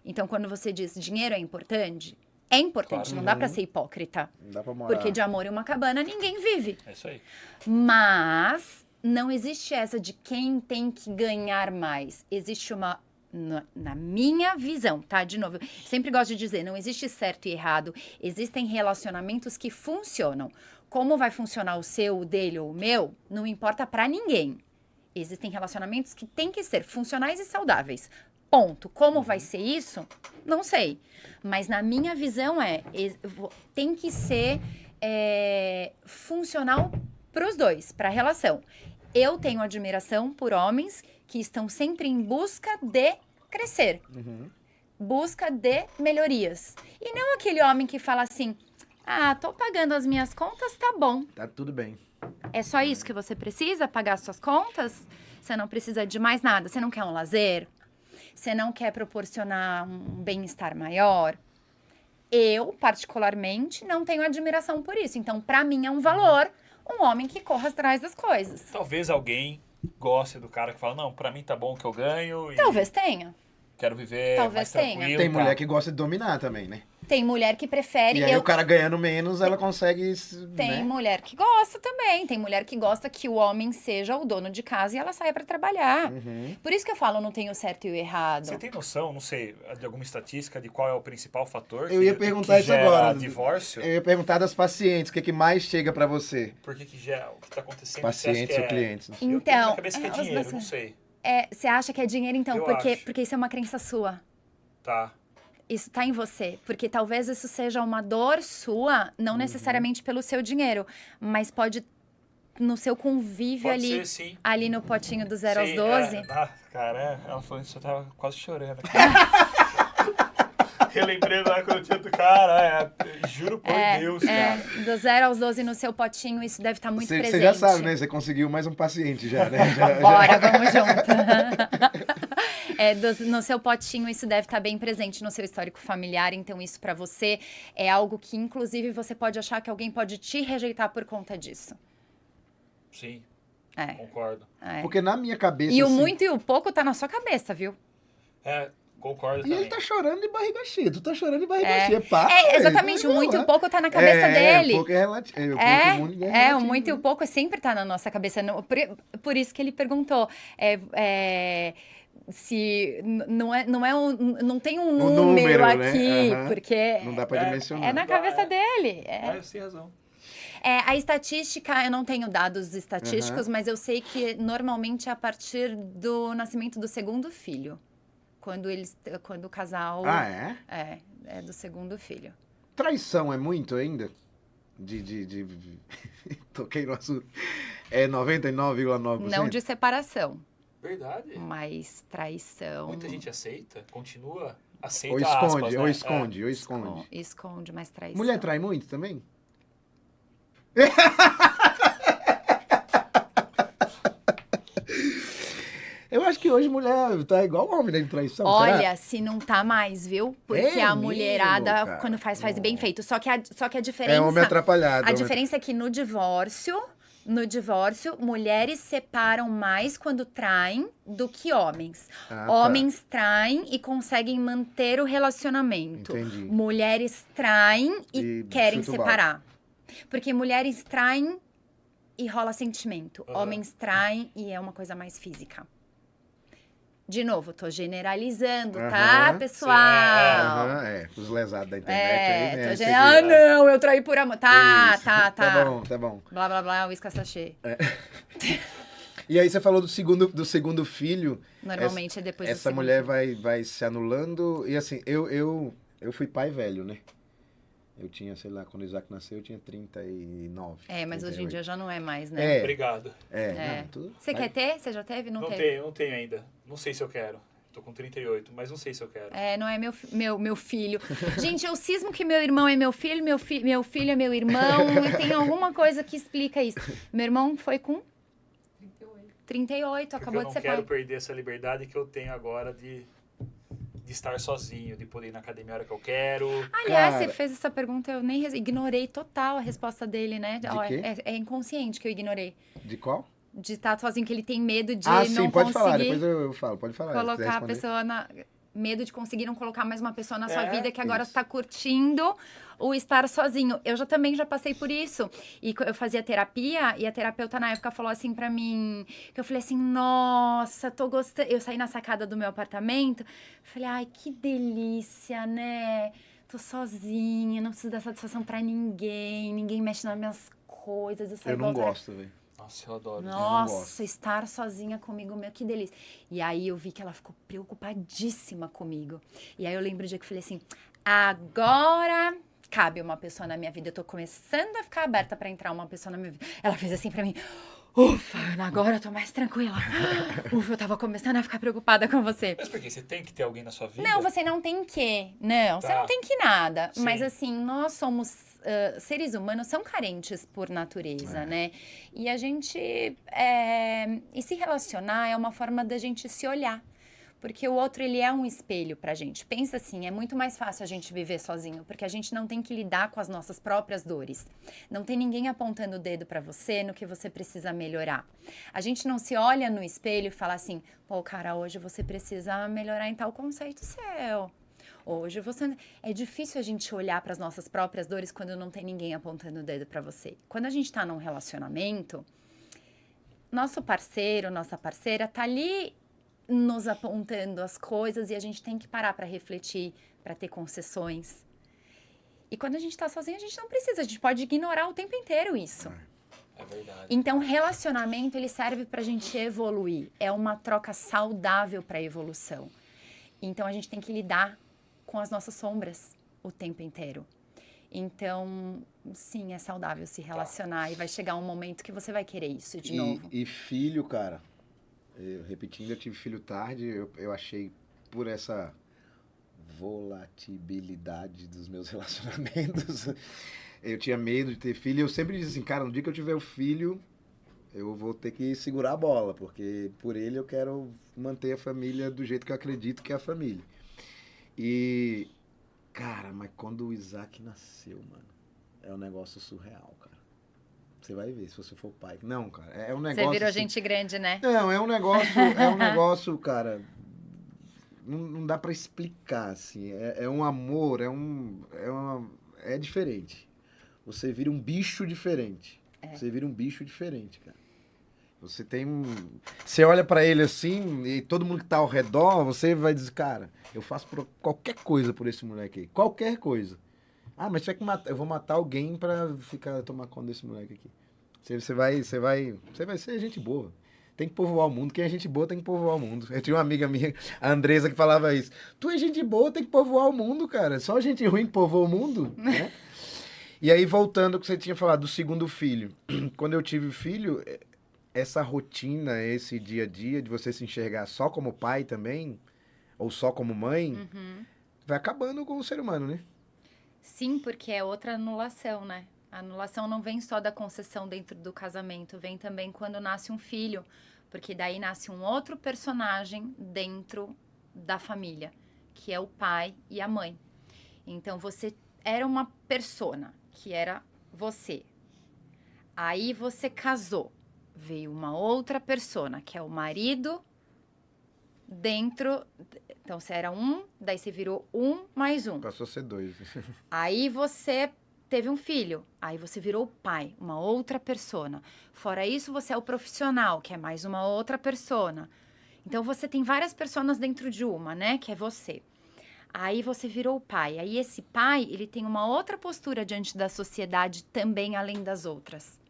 [SPEAKER 3] Então, quando você diz dinheiro é importante,
[SPEAKER 2] Claro.
[SPEAKER 3] não dá pra ser hipócrita.
[SPEAKER 1] Não dá pra morar.
[SPEAKER 3] Porque de amor e uma cabana ninguém vive.
[SPEAKER 2] É isso aí.
[SPEAKER 3] Mas não existe essa de quem tem que ganhar mais. Existe uma... Na minha visão, tá? De novo, eu sempre gosto de dizer, não existe certo e errado. Existem relacionamentos que funcionam. Como vai funcionar o seu, o dele ou o meu, não importa pra ninguém. Existem relacionamentos que têm que ser funcionais e saudáveis. Ponto. Como vai ser isso? Não sei. Mas na minha visão tem que ser funcional pros dois, pra relação. Eu tenho admiração por homens que estão sempre em busca de crescer, busca de melhorias. E não aquele homem que fala assim, tô pagando as minhas contas, tá bom.
[SPEAKER 1] Tá tudo bem.
[SPEAKER 3] É só isso que você precisa, pagar suas contas? Você não precisa de mais nada, você não quer um lazer? Você não quer proporcionar um bem-estar maior? Eu, particularmente, não tenho admiração por isso. Então, pra mim, é um valor um homem que corra atrás das coisas.
[SPEAKER 2] Talvez alguém goste do cara que fala, não, pra mim tá bom o que eu ganho e
[SPEAKER 3] Talvez tenha.
[SPEAKER 2] quero viver
[SPEAKER 3] Talvez
[SPEAKER 2] mais
[SPEAKER 3] tenha.
[SPEAKER 2] tranquilo.
[SPEAKER 1] Tem
[SPEAKER 2] tá?
[SPEAKER 1] mulher que gosta de dominar também, né?
[SPEAKER 3] Tem mulher que prefere...
[SPEAKER 1] E aí o cara ganhando menos, ela consegue...
[SPEAKER 3] Tem
[SPEAKER 1] né?
[SPEAKER 3] mulher que gosta também. Tem mulher que gosta que o homem seja o dono de casa e ela saia pra trabalhar. Por isso que eu falo, não tem o certo e o errado.
[SPEAKER 2] Você tem noção, não sei, de alguma estatística de qual é o principal fator
[SPEAKER 1] Eu ia
[SPEAKER 2] que
[SPEAKER 1] perguntar isso
[SPEAKER 2] gera
[SPEAKER 1] agora.
[SPEAKER 2] divórcio?
[SPEAKER 1] Eu ia perguntar das pacientes, o que mais chega pra você?
[SPEAKER 2] Por que gera, o que tá acontecendo?
[SPEAKER 1] Pacientes
[SPEAKER 2] você
[SPEAKER 1] ou
[SPEAKER 2] acha que
[SPEAKER 1] clientes?
[SPEAKER 2] Eu tenho
[SPEAKER 3] Então,
[SPEAKER 2] na cabeça que é dinheiro, não sei.
[SPEAKER 3] Você acha que é dinheiro, então?
[SPEAKER 2] Eu
[SPEAKER 3] Porque
[SPEAKER 2] acho.
[SPEAKER 3] isso é uma crença sua.
[SPEAKER 2] Tá.
[SPEAKER 3] Isso tá em você. Porque talvez isso seja uma dor sua, não necessariamente pelo seu dinheiro, mas pode no seu convívio
[SPEAKER 2] Pode
[SPEAKER 3] ali,
[SPEAKER 2] ser, sim.
[SPEAKER 3] ali no potinho do 0 aos
[SPEAKER 2] Sim,
[SPEAKER 3] 12.
[SPEAKER 2] Cara, ela falou isso, eu tava quase chorando. Relembrei lá quando eu tinha do cara, juro por Deus, cara.
[SPEAKER 3] Do 0 aos 12 no seu potinho, isso deve estar muito presente.
[SPEAKER 1] Você já sabe, né? Você conseguiu mais um paciente já, né?
[SPEAKER 3] Bora, vamos junto. No seu potinho, isso deve estar bem presente no seu histórico familiar. Então, isso pra você é algo que, inclusive, você pode achar que alguém pode te rejeitar por conta disso.
[SPEAKER 2] Sim,
[SPEAKER 3] É.
[SPEAKER 2] concordo.
[SPEAKER 1] Porque na minha cabeça...
[SPEAKER 3] E o
[SPEAKER 1] assim,
[SPEAKER 3] muito e o pouco tá na sua cabeça, viu?
[SPEAKER 2] Concordo
[SPEAKER 1] E
[SPEAKER 2] também.
[SPEAKER 1] ele tá chorando de barriga cheia. Tu tá chorando de barriga cheia. Para,
[SPEAKER 3] Exatamente. O muito e o pouco tá na cabeça dele.
[SPEAKER 1] O pouco é relativo.
[SPEAKER 3] O muito e o pouco sempre tá na nossa cabeça. Por isso que ele perguntou. Se não tem um número aqui,
[SPEAKER 1] né?
[SPEAKER 3] porque
[SPEAKER 1] Não dá pra dimensionar.
[SPEAKER 3] é na cabeça dele.
[SPEAKER 2] Você tem razão.
[SPEAKER 3] A estatística, eu não tenho dados estatísticos, mas eu sei que normalmente é a partir do nascimento do segundo filho. Quando o casal... É do segundo filho.
[SPEAKER 1] Traição é muito ainda? Toquei no assunto. É 99,9%?
[SPEAKER 3] Não de separação,
[SPEAKER 2] Verdade.
[SPEAKER 3] mas traição...
[SPEAKER 2] Muita gente aceita, continua, aceita
[SPEAKER 1] Ou esconde,
[SPEAKER 2] aspas, né?
[SPEAKER 1] ou esconde, ou esconde.
[SPEAKER 3] Esconde, mas traição.
[SPEAKER 1] Mulher trai muito também? Eu acho que hoje mulher tá igual homem, né, de traição.
[SPEAKER 3] Olha,
[SPEAKER 1] será?
[SPEAKER 3] se não tá mais, viu? Porque a mulherada,
[SPEAKER 1] mesmo, cara?
[SPEAKER 3] quando faz bem feito. Só que a diferença...
[SPEAKER 1] É homem atrapalhado.
[SPEAKER 3] A diferença é que no divórcio, mulheres separam mais quando traem do que homens. Homens traem e conseguem manter o relacionamento.
[SPEAKER 1] Entendi.
[SPEAKER 3] Mulheres traem e querem
[SPEAKER 1] chuta o
[SPEAKER 3] separar. Porque mulheres traem e rola sentimento. Homens traem e é uma coisa mais física. De novo, tô generalizando, tá, pessoal?
[SPEAKER 1] Os lesados da internet aí, né?
[SPEAKER 3] Não, eu traí por amor. Tá.
[SPEAKER 1] Tá bom.
[SPEAKER 3] Blá, blá, blá, uísca sachê.
[SPEAKER 1] E aí você falou do segundo filho.
[SPEAKER 3] Normalmente é depois do
[SPEAKER 1] Essa
[SPEAKER 3] segundo
[SPEAKER 1] mulher
[SPEAKER 3] filho.
[SPEAKER 1] vai se anulando. E assim, eu fui pai velho, né? Eu tinha, sei lá, quando o Isaac nasceu, eu tinha 39.
[SPEAKER 3] Mas
[SPEAKER 1] 38.
[SPEAKER 3] hoje em dia já não é mais, né?
[SPEAKER 2] Obrigado.
[SPEAKER 1] Não, tudo.
[SPEAKER 3] Você quer ter? Você já teve? Não teve?
[SPEAKER 2] Não tenho ainda. Não sei se eu quero. Tô com 38, mas não sei se eu quero.
[SPEAKER 3] Não é meu filho. Gente, eu cismo que meu irmão é meu filho é meu irmão, e tem alguma coisa que explica isso. Meu irmão foi com 38, acabou de ser
[SPEAKER 2] Porque eu não
[SPEAKER 3] pai.
[SPEAKER 2] quero perder essa liberdade que eu tenho agora de estar sozinho, de poder ir na academia a hora que eu quero.
[SPEAKER 3] Aliás,
[SPEAKER 1] Cara,
[SPEAKER 3] você fez essa pergunta, eu nem ignorei total a resposta dele, né?
[SPEAKER 1] De
[SPEAKER 3] Ó,
[SPEAKER 1] quê?
[SPEAKER 3] é inconsciente que eu ignorei.
[SPEAKER 1] De qual?
[SPEAKER 3] De estar sozinho, que ele tem medo de
[SPEAKER 1] Ah,
[SPEAKER 3] não
[SPEAKER 1] sim, pode falar,
[SPEAKER 3] conseguir
[SPEAKER 1] depois eu falo, pode falar. se quiser
[SPEAKER 3] colocar a
[SPEAKER 1] responder.
[SPEAKER 3] pessoa medo de conseguir não colocar mais uma pessoa na sua vida que agora
[SPEAKER 1] isso.
[SPEAKER 3] está curtindo o estar sozinho. Eu também já passei por isso. E eu fazia terapia e a terapeuta na época falou assim pra mim, que eu falei assim, nossa, tô gostando. Eu saí na sacada do meu apartamento, falei, ai, que delícia, né? Tô sozinha, não preciso dar satisfação pra ninguém mexe nas minhas coisas.
[SPEAKER 1] Eu não gosto, velho.
[SPEAKER 2] Nossa, eu adoro.
[SPEAKER 3] Nossa, estar sozinha comigo, meu, que delícia. E aí eu vi que ela ficou preocupadíssima comigo. E aí eu lembro do dia que eu falei assim, agora cabe uma pessoa na minha vida. Eu tô começando a ficar aberta pra entrar uma pessoa na minha vida. Ela fez assim pra mim, ufa, Ana, agora eu tô mais tranquila. Ufa, eu tava começando a ficar preocupada com você.
[SPEAKER 2] Mas por quê? Você tem que ter alguém na sua vida?
[SPEAKER 3] Não, você não tem que. Não, você
[SPEAKER 2] Tá.
[SPEAKER 3] não tem que nada.
[SPEAKER 2] Sim.
[SPEAKER 3] Mas assim, nós somos seres humanos, são carentes por natureza, né? E a gente. E se relacionar é uma forma da gente se olhar. Porque o outro, ele é um espelho pra gente. Pensa assim, é muito mais fácil a gente viver sozinho, porque a gente não tem que lidar com as nossas próprias dores. Não tem ninguém apontando o dedo pra você no que você precisa melhorar. A gente não se olha no espelho e fala assim, pô, cara, hoje você precisa melhorar em tal conceito seu. Hoje você... É difícil a gente olhar para as nossas próprias dores quando não tem ninguém apontando o dedo para você. Quando a gente tá num relacionamento, nosso parceiro, nossa parceira tá ali nos apontando as coisas e a gente tem que parar para refletir, para ter concessões. E quando a gente tá sozinho, a gente não precisa, a gente pode ignorar o tempo inteiro isso.
[SPEAKER 2] É verdade.
[SPEAKER 3] Então, relacionamento, ele serve pra gente evoluir. É uma troca saudável pra evolução. Então, a gente tem que lidar com as nossas sombras o tempo inteiro. Então, sim, é saudável se relacionar e vai chegar um momento que você vai querer isso de novo.
[SPEAKER 1] E filho, cara, repetindo, eu tive filho tarde, eu achei por essa volatilidade dos meus relacionamentos, eu tinha medo de ter filho, eu sempre disse assim, cara, no dia que eu tiver o filho, eu vou ter que segurar a bola, porque por ele eu quero manter a família do jeito que eu acredito que é a família. E, cara, mas quando o Isaac nasceu, mano, é um negócio surreal, cara. Você vai ver, se você for pai. Não, cara, é um negócio...
[SPEAKER 3] Você virou
[SPEAKER 1] assim,
[SPEAKER 3] gente grande, né?
[SPEAKER 1] Não, é um negócio, cara, não dá pra explicar, assim, é um amor, é diferente. Você vira um bicho diferente. Você vira um bicho diferente, cara. Você tem um... Você olha pra ele assim, e todo mundo que tá ao redor, você vai dizer, cara, eu faço qualquer coisa por esse moleque aí. Qualquer coisa. Ah, mas tiver que matar, eu vou matar alguém pra tomar conta desse moleque aqui. Você vai ser gente boa. Tem que povoar o mundo. Quem é gente boa tem que povoar o mundo. Eu tinha uma amiga minha, a Andresa, que falava isso. Tu é gente boa, tem que povoar o mundo, cara. Só gente ruim que povoa o mundo, né? E aí, voltando ao que você tinha falado do segundo filho. Quando eu tive filho, essa rotina, esse dia a dia de você se enxergar só como pai também, ou só como mãe, vai acabando com o ser humano, né?
[SPEAKER 3] Sim, porque é outra anulação, né? A anulação não vem só da concessão dentro do casamento, vem também quando nasce um filho, porque daí nasce um outro personagem dentro da família, que é o pai e a mãe. Então, você era uma persona, que era você. Aí você casou, veio uma outra persona, que é o marido dentro... Então, você era um, daí você virou um mais um.
[SPEAKER 1] Passou a ser 2.
[SPEAKER 3] Aí você teve um filho, aí você virou o pai, uma outra persona. Fora isso, você é o profissional, que é mais uma outra persona. Então, você tem várias personas dentro de uma, né? Que é você. Aí você virou o pai. Aí esse pai, ele tem uma outra postura diante da sociedade também, além das outras.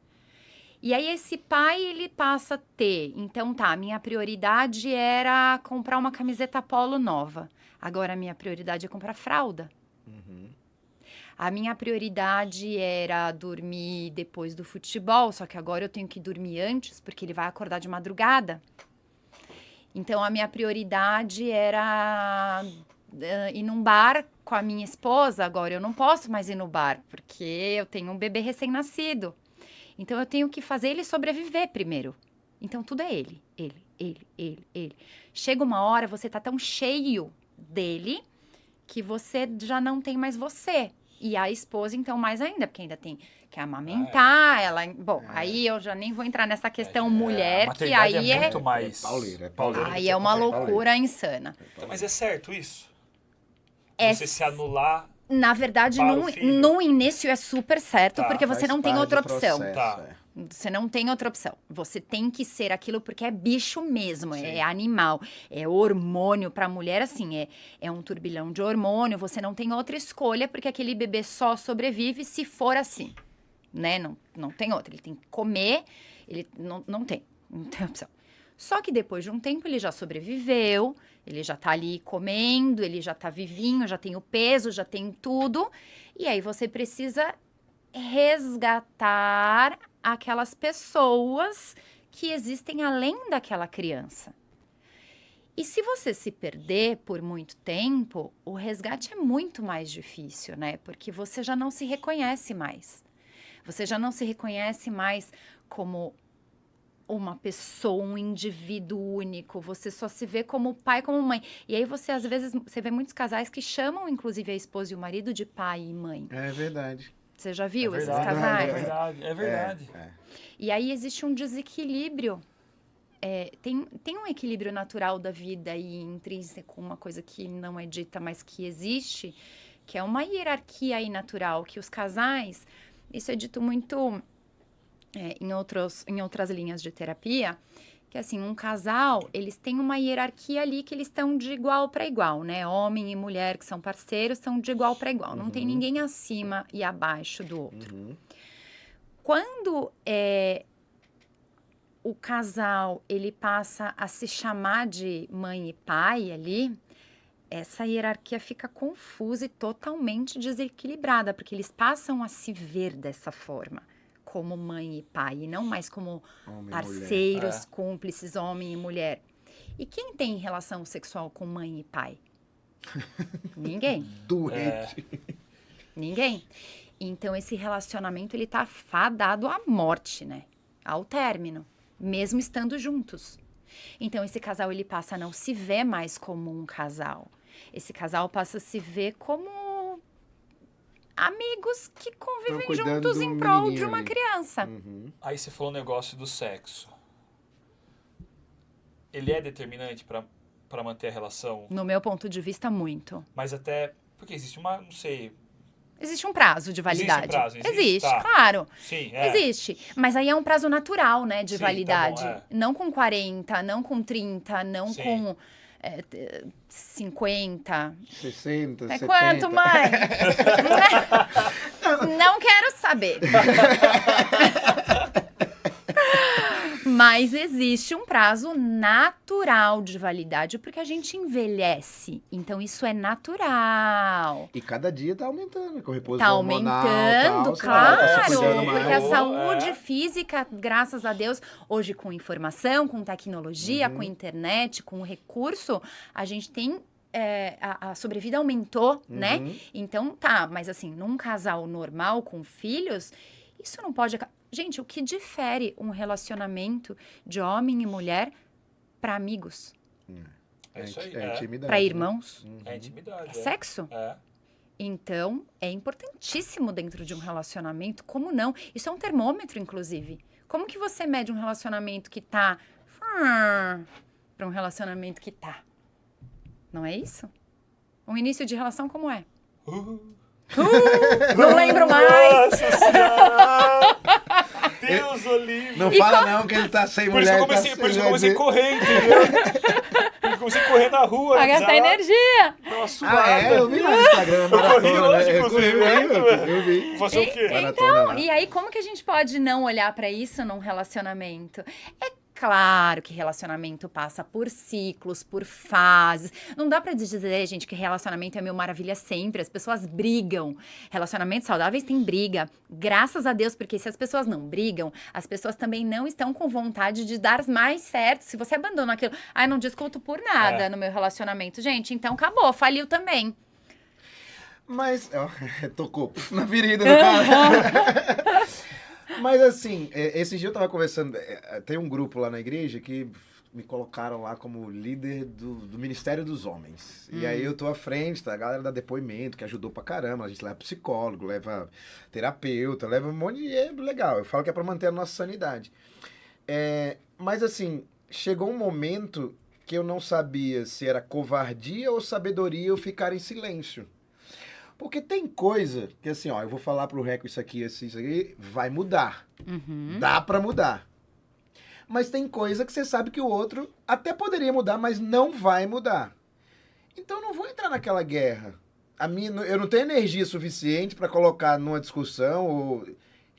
[SPEAKER 3] E aí esse pai, ele passa a ter... Então tá, a minha prioridade era comprar uma camiseta polo nova. Agora a minha prioridade é comprar fralda. A minha prioridade era dormir depois do futebol, só que agora eu tenho que dormir antes, porque ele vai acordar de madrugada. Então, a minha prioridade era ir num bar com a minha esposa. Agora, eu não posso mais ir no bar, porque eu tenho um bebê recém-nascido. Então, eu tenho que fazer ele sobreviver primeiro. Então, tudo é ele. Chega uma hora, você tá tão cheio dele que você já não tem mais você. E a esposa, então, mais ainda, porque ainda tem que amamentar, ela... Bom, aí eu já nem vou entrar nessa questão mulher, que aí
[SPEAKER 2] é muito mais...
[SPEAKER 1] pauleira.
[SPEAKER 3] Aí é uma loucura insana.
[SPEAKER 2] Mas é certo isso?
[SPEAKER 3] É
[SPEAKER 2] Você se anular...
[SPEAKER 3] Na verdade,
[SPEAKER 2] para o filho.
[SPEAKER 3] no início é super certo, porque você
[SPEAKER 1] Faz
[SPEAKER 3] não tem
[SPEAKER 1] parte
[SPEAKER 3] outra
[SPEAKER 1] do
[SPEAKER 3] opção.
[SPEAKER 1] processo,
[SPEAKER 2] Tá.
[SPEAKER 3] Você não tem outra opção. Você tem que ser aquilo porque é bicho mesmo, é animal, é hormônio. Para a mulher, assim, é um turbilhão de hormônio. Você não tem outra escolha porque aquele bebê só sobrevive se for assim, né? Não tem outra. Ele tem que comer, ele não tem opção. Só que depois de um tempo ele já sobreviveu, ele já tá ali comendo, ele já tá vivinho, já tem o peso, já tem tudo. E aí você precisa resgatar aquelas pessoas que existem além daquela criança. E se você se perder por muito tempo, o resgate é muito mais difícil, né? Porque você já não se reconhece mais. Você já não se reconhece mais como uma pessoa, um indivíduo único. Você só se vê como pai, como mãe. E aí você, às vezes, você vê muitos casais que chamam, inclusive, a esposa e o marido de pai e mãe.
[SPEAKER 1] É verdade.
[SPEAKER 3] Você já viu esses
[SPEAKER 2] verdade,
[SPEAKER 3] casais?
[SPEAKER 2] É verdade.
[SPEAKER 3] E aí existe um desequilíbrio. Tem um equilíbrio natural da vida e intrínseco, uma coisa que não é dita, mas que existe, que é uma hierarquia aí natural, que os casais, isso é dito muito em outras linhas de terapia, que assim, um casal, eles têm uma hierarquia ali que eles estão de igual para igual, né? Homem e mulher que são parceiros são de igual para igual, não tem ninguém acima e abaixo do outro. Quando o casal, ele passa a se chamar de mãe e pai ali, essa hierarquia fica confusa e totalmente desequilibrada, porque eles passam a se ver dessa forma, como mãe e pai, e não mais como
[SPEAKER 1] Homem e
[SPEAKER 3] parceiros, cúmplices, homem e mulher. E quem tem relação sexual com mãe e pai? Ninguém.
[SPEAKER 1] Doente.
[SPEAKER 3] Ninguém. Então, esse relacionamento, ele tá fadado à morte, né? Ao término, mesmo estando juntos. Então, esse casal, ele passa a não se ver mais como um casal. Esse casal passa a se ver como amigos que convivem
[SPEAKER 1] cuidando
[SPEAKER 3] juntos
[SPEAKER 1] do
[SPEAKER 3] em prol de
[SPEAKER 1] menininho
[SPEAKER 3] uma
[SPEAKER 1] ali.
[SPEAKER 3] criança.
[SPEAKER 2] Aí você falou o negócio do sexo. Ele é determinante para manter a relação,
[SPEAKER 3] No meu ponto de vista, muito.
[SPEAKER 2] mas até... Porque existe uma, não sei...
[SPEAKER 3] Existe um prazo de validade.
[SPEAKER 2] Existe, tá.
[SPEAKER 3] Claro.
[SPEAKER 2] Sim,
[SPEAKER 3] Existe. Mas aí é um prazo natural, né, de
[SPEAKER 2] Sim, tá
[SPEAKER 3] validade.
[SPEAKER 2] bom,
[SPEAKER 3] Não com 40, não com 30, não
[SPEAKER 2] Sim.
[SPEAKER 3] com 50.
[SPEAKER 1] 60,
[SPEAKER 3] É
[SPEAKER 1] 70.
[SPEAKER 3] quanto, mãe? Não quero saber. Mas existe um prazo natural de validade, porque a gente envelhece. Então, isso é natural.
[SPEAKER 1] E cada dia tá aumentando, com reposição
[SPEAKER 3] Tá
[SPEAKER 1] hormonal,
[SPEAKER 3] aumentando,
[SPEAKER 1] tal, você vai se
[SPEAKER 3] claro,
[SPEAKER 1] cuidando mais.
[SPEAKER 3] porque a
[SPEAKER 2] Boa,
[SPEAKER 3] saúde física, graças a Deus, hoje com informação, com tecnologia, com internet, com recurso, a gente tem, a sobrevida aumentou, né? Então, tá, mas assim, num casal normal com filhos, isso não pode... Gente, o que difere um relacionamento de homem e mulher para amigos,
[SPEAKER 2] É isso aí,
[SPEAKER 1] É intimidade.
[SPEAKER 3] para irmãos?
[SPEAKER 2] É intimidade.
[SPEAKER 3] É sexo?
[SPEAKER 2] É.
[SPEAKER 3] Então, é importantíssimo dentro de um relacionamento, como não? Isso é um termômetro, inclusive. Como que você mede um relacionamento que tá para um relacionamento que tá? Não é isso? Um início de relação como é? Não lembro mais!
[SPEAKER 2] Nossa Senhora! Deus o livre!
[SPEAKER 1] Não fala não que ele tá sem
[SPEAKER 2] Por isso que
[SPEAKER 1] mulher.
[SPEAKER 2] eu comecei, por isso que eu comecei a correr, entendeu? Eu comecei a correr na rua.
[SPEAKER 3] Pra gastar
[SPEAKER 2] já-
[SPEAKER 3] energia!
[SPEAKER 2] Nossa,
[SPEAKER 1] Eu vi lá no Instagram, maratona,
[SPEAKER 2] hoje,
[SPEAKER 1] né?
[SPEAKER 2] inclusive,
[SPEAKER 1] Eu vi.
[SPEAKER 2] Fazer o quê?
[SPEAKER 1] Maratona lá.
[SPEAKER 3] E aí, como que a gente pode não olhar pra isso num relacionamento? É Claro que relacionamento passa por ciclos, por fases. Não dá pra dizer, gente, que relacionamento é mil maravilhas sempre. As pessoas brigam. Relacionamentos saudáveis têm briga. Graças a Deus, porque se as pessoas não brigam, as pessoas também não estão com vontade de dar mais certo. Se você abandona aquilo, não discuto por nada no meu relacionamento. Gente, então acabou, faliu também.
[SPEAKER 1] Mas, ó, tocou na ferida do cara. Mas assim, esse dia eu tava conversando, tem um grupo lá na igreja que me colocaram lá como líder do Ministério dos Homens. E aí eu tô à frente, tá? A galera dá depoimento, que ajudou pra caramba. A gente leva psicólogo, leva terapeuta, leva um monte de... É legal, eu falo que é pra manter a nossa sanidade. Mas assim, chegou um momento que eu não sabia se era covardia ou sabedoria eu ficar em silêncio. Porque tem coisa que assim, ó, eu vou falar pro Reco isso aqui, vai mudar. Dá pra mudar. Mas tem coisa que você sabe que o outro até poderia mudar, mas não vai mudar. Então eu não vou entrar naquela guerra. Eu não tenho energia suficiente pra colocar numa discussão,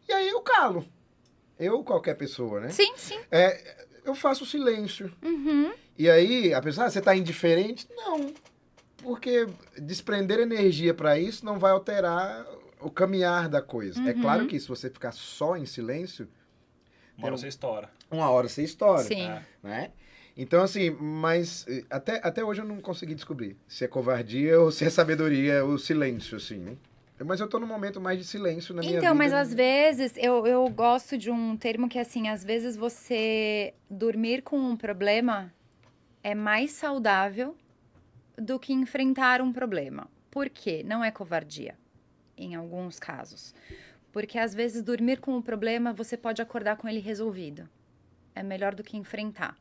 [SPEAKER 1] e aí eu calo. Qualquer pessoa, né?
[SPEAKER 3] Sim, sim.
[SPEAKER 1] Eu faço silêncio. E aí, a pessoa, você tá indiferente? Não. Porque desprender energia para isso não vai alterar o caminhar da coisa. É claro que se você ficar só em silêncio...
[SPEAKER 2] Uma hora você estoura.
[SPEAKER 1] Uma hora você estoura.
[SPEAKER 3] Sim.
[SPEAKER 1] Né? Então, assim, mas até hoje eu não consegui descobrir se é covardia ou se é sabedoria, o silêncio, assim, né? Mas eu tô num momento mais de silêncio na minha vida.
[SPEAKER 3] Então, mas às vezes, eu gosto de um termo que, assim, às vezes você dormir com um problema é mais saudável do que enfrentar um problema. Por quê? Não é covardia, em alguns casos. Porque às vezes dormir com um problema, você pode acordar com ele resolvido. É melhor do que enfrentar.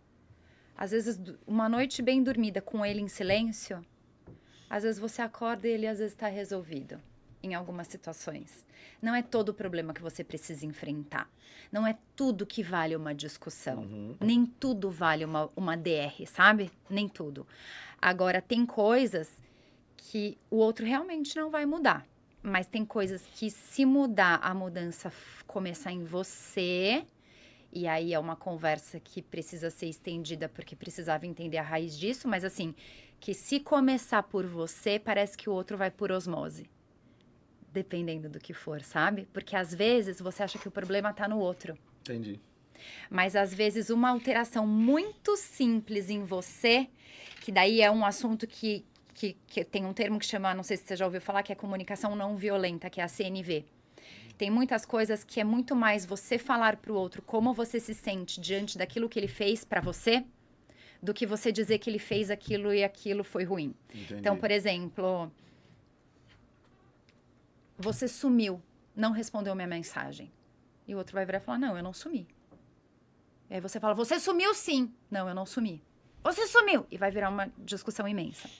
[SPEAKER 3] Às vezes, uma noite bem dormida com ele em silêncio, às vezes você acorda e ele às vezes está resolvido. Em algumas situações. Não é todo o problema que você precisa enfrentar. Não é tudo que vale uma discussão. Nem tudo vale uma DR, sabe? Nem tudo. Agora, tem coisas que o outro realmente não vai mudar. Mas tem coisas que, se mudar, a mudança começar em você... E aí é uma conversa que precisa ser estendida porque precisava entender a raiz disso. Mas assim, que se começar por você, parece que o outro vai por osmose. Dependendo do que for, sabe? Porque às vezes você acha que o problema tá no outro.
[SPEAKER 1] Entendi.
[SPEAKER 3] Mas às vezes uma alteração muito simples em você, que daí é um assunto que tem um termo que chama, não sei se você já ouviu falar, que é comunicação não violenta, que é a CNV. Tem muitas coisas que é muito mais você falar pro outro como você se sente diante daquilo que ele fez pra você, do que você dizer que ele fez aquilo e aquilo foi ruim.
[SPEAKER 1] Entendi.
[SPEAKER 3] Então, por exemplo... Você sumiu, não respondeu minha mensagem. E o outro vai virar e falar, não, eu não sumi. E aí você fala, você sumiu sim. Não, eu não sumi. Você sumiu! E vai virar uma discussão imensa.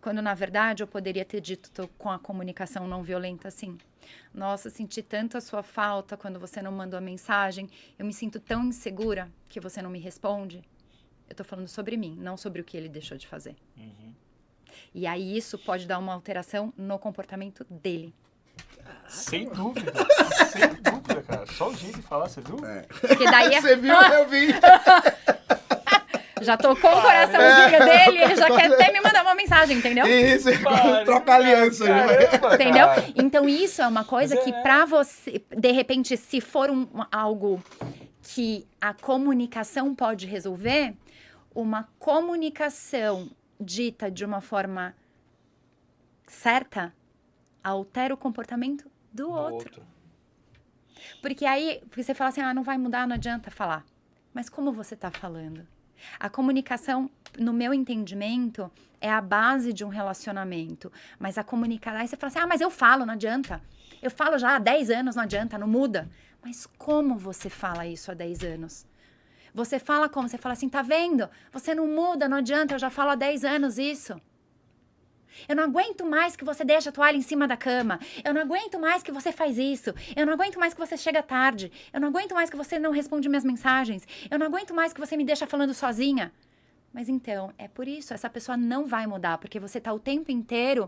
[SPEAKER 3] Quando, na verdade, eu poderia ter dito com a comunicação não violenta assim. Nossa, senti tanto a sua falta quando você não mandou a mensagem. Eu me sinto tão insegura que você não me responde. Eu tô falando sobre mim, não sobre o que ele deixou de fazer. E aí isso pode dar uma alteração no comportamento dele.
[SPEAKER 2] Sem dúvida, cara. Só o jeito de falar, você viu?
[SPEAKER 3] Porque daí
[SPEAKER 1] Você viu? Eu vi.
[SPEAKER 3] Já tocou o coraçãozinho dele, ele já quer até me mandar uma mensagem, entendeu?
[SPEAKER 1] Isso, troca aliança.
[SPEAKER 2] Caramba,
[SPEAKER 3] Entendeu?
[SPEAKER 2] cara.
[SPEAKER 3] Então isso é uma coisa que pra você, de repente, se for algo que a comunicação pode resolver, uma comunicação dita de uma forma certa altera o comportamento do outro. Porque aí você fala assim, não vai mudar, não adianta falar. Mas como você tá falando? A comunicação, no meu entendimento, é a base de um relacionamento. Mas a comunicação... Aí você fala assim, mas eu falo, não adianta. Eu falo já há 10 anos, não adianta, não muda. Mas como você fala isso há 10 anos? Você fala como? Você fala assim, tá vendo? Você não muda, não adianta, eu já falo há 10 anos isso. Eu não aguento mais que você deixa a toalha em cima da cama. Eu não aguento mais que você faz isso. Eu não aguento mais que você chega tarde. Eu não aguento mais que você não responde minhas mensagens. Eu não aguento mais que você me deixa falando sozinha. Mas então, é por isso, essa pessoa não vai mudar, porque você tá o tempo inteiro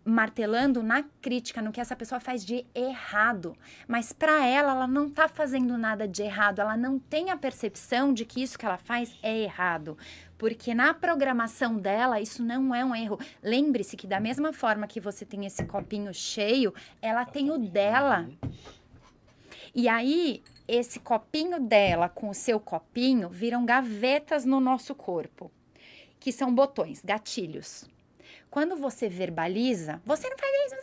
[SPEAKER 3] martelando na crítica, no que essa pessoa faz de errado. Mas para ela não tá fazendo nada de errado. Ela não tem a percepção de que isso que ela faz é errado. Porque na programação dela, isso não é um erro. Lembre-se que da mesma forma que você tem esse copinho cheio, ela tem o dela. E aí, esse copinho dela com o seu copinho viram gavetas no nosso corpo, que são botões, gatilhos. Quando você verbaliza, você não faz isso.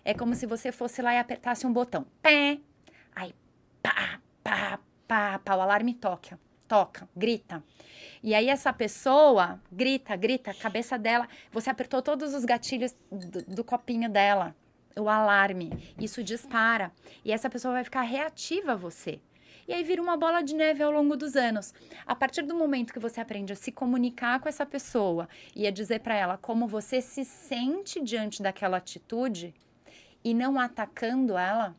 [SPEAKER 3] É como se você fosse lá e apertasse um botão. Pé. Aí, pá, pá, pá, pá, o alarme toca, grita. E aí essa pessoa grita, a cabeça dela, você apertou todos os gatilhos do copinho dela, o alarme, isso dispara. E essa pessoa vai ficar reativa a você. E aí vira uma bola de neve ao longo dos anos. A partir do momento que você aprende a se comunicar com essa pessoa e a dizer para ela como você se sente diante daquela atitude e não atacando ela.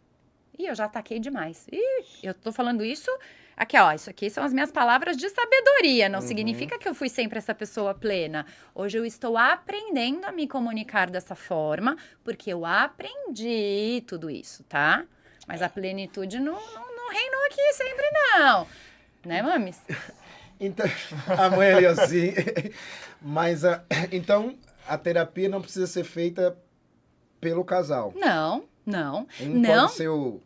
[SPEAKER 3] Ih, eu já ataquei demais. Ih, eu tô falando isso... Aqui, ó, isso aqui são as minhas palavras de sabedoria. Não significa que eu fui sempre essa pessoa plena. Hoje eu estou aprendendo a me comunicar dessa forma, porque eu aprendi tudo isso, tá? Mas a plenitude não reinou aqui sempre, não. Né, mames?
[SPEAKER 1] Então, a mãe ali assim. Mas, então, a terapia não precisa ser feita pelo casal.
[SPEAKER 3] Não.
[SPEAKER 1] Pode ser o...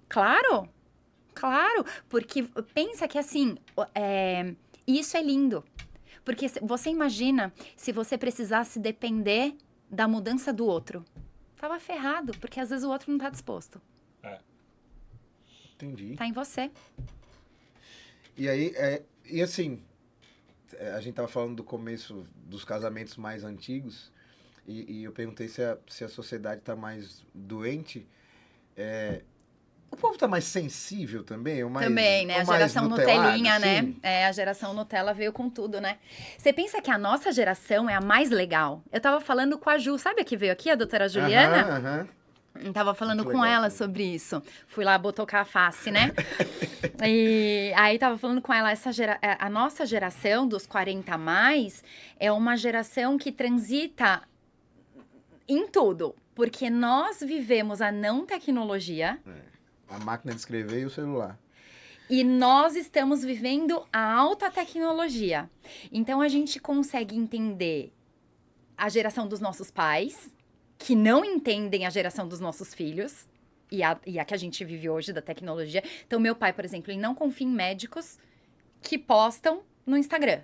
[SPEAKER 3] Claro, porque pensa que assim, isso é lindo. Porque você imagina se você precisasse depender da mudança do outro. Tava ferrado, porque às vezes o outro não tá disposto.
[SPEAKER 1] Entendi.
[SPEAKER 3] Tá em você.
[SPEAKER 1] E aí, e assim, a gente tava falando do começo dos casamentos mais antigos, e eu perguntei se a sociedade tá mais doente. O povo tá mais sensível também?
[SPEAKER 3] Também, né? A geração Nutelinha, né? A geração Nutella veio com tudo, né? Você pensa que a nossa geração é a mais legal? Eu tava falando com a Ju, sabe a que veio aqui, a doutora Juliana? Eu tava falando com ela sobre isso. Fui lá botocar a face, né? E aí tava falando com ela, a nossa geração dos 40 a mais é uma geração que transita em tudo. Porque nós vivemos a não tecnologia.
[SPEAKER 1] A máquina de escrever e o celular.
[SPEAKER 3] E nós estamos vivendo a alta tecnologia. Então, a gente consegue entender a geração dos nossos pais, que não entendem a geração dos nossos filhos, e a que a gente vive hoje da tecnologia. Então, meu pai, por exemplo, ele não confia em médicos que postam no Instagram.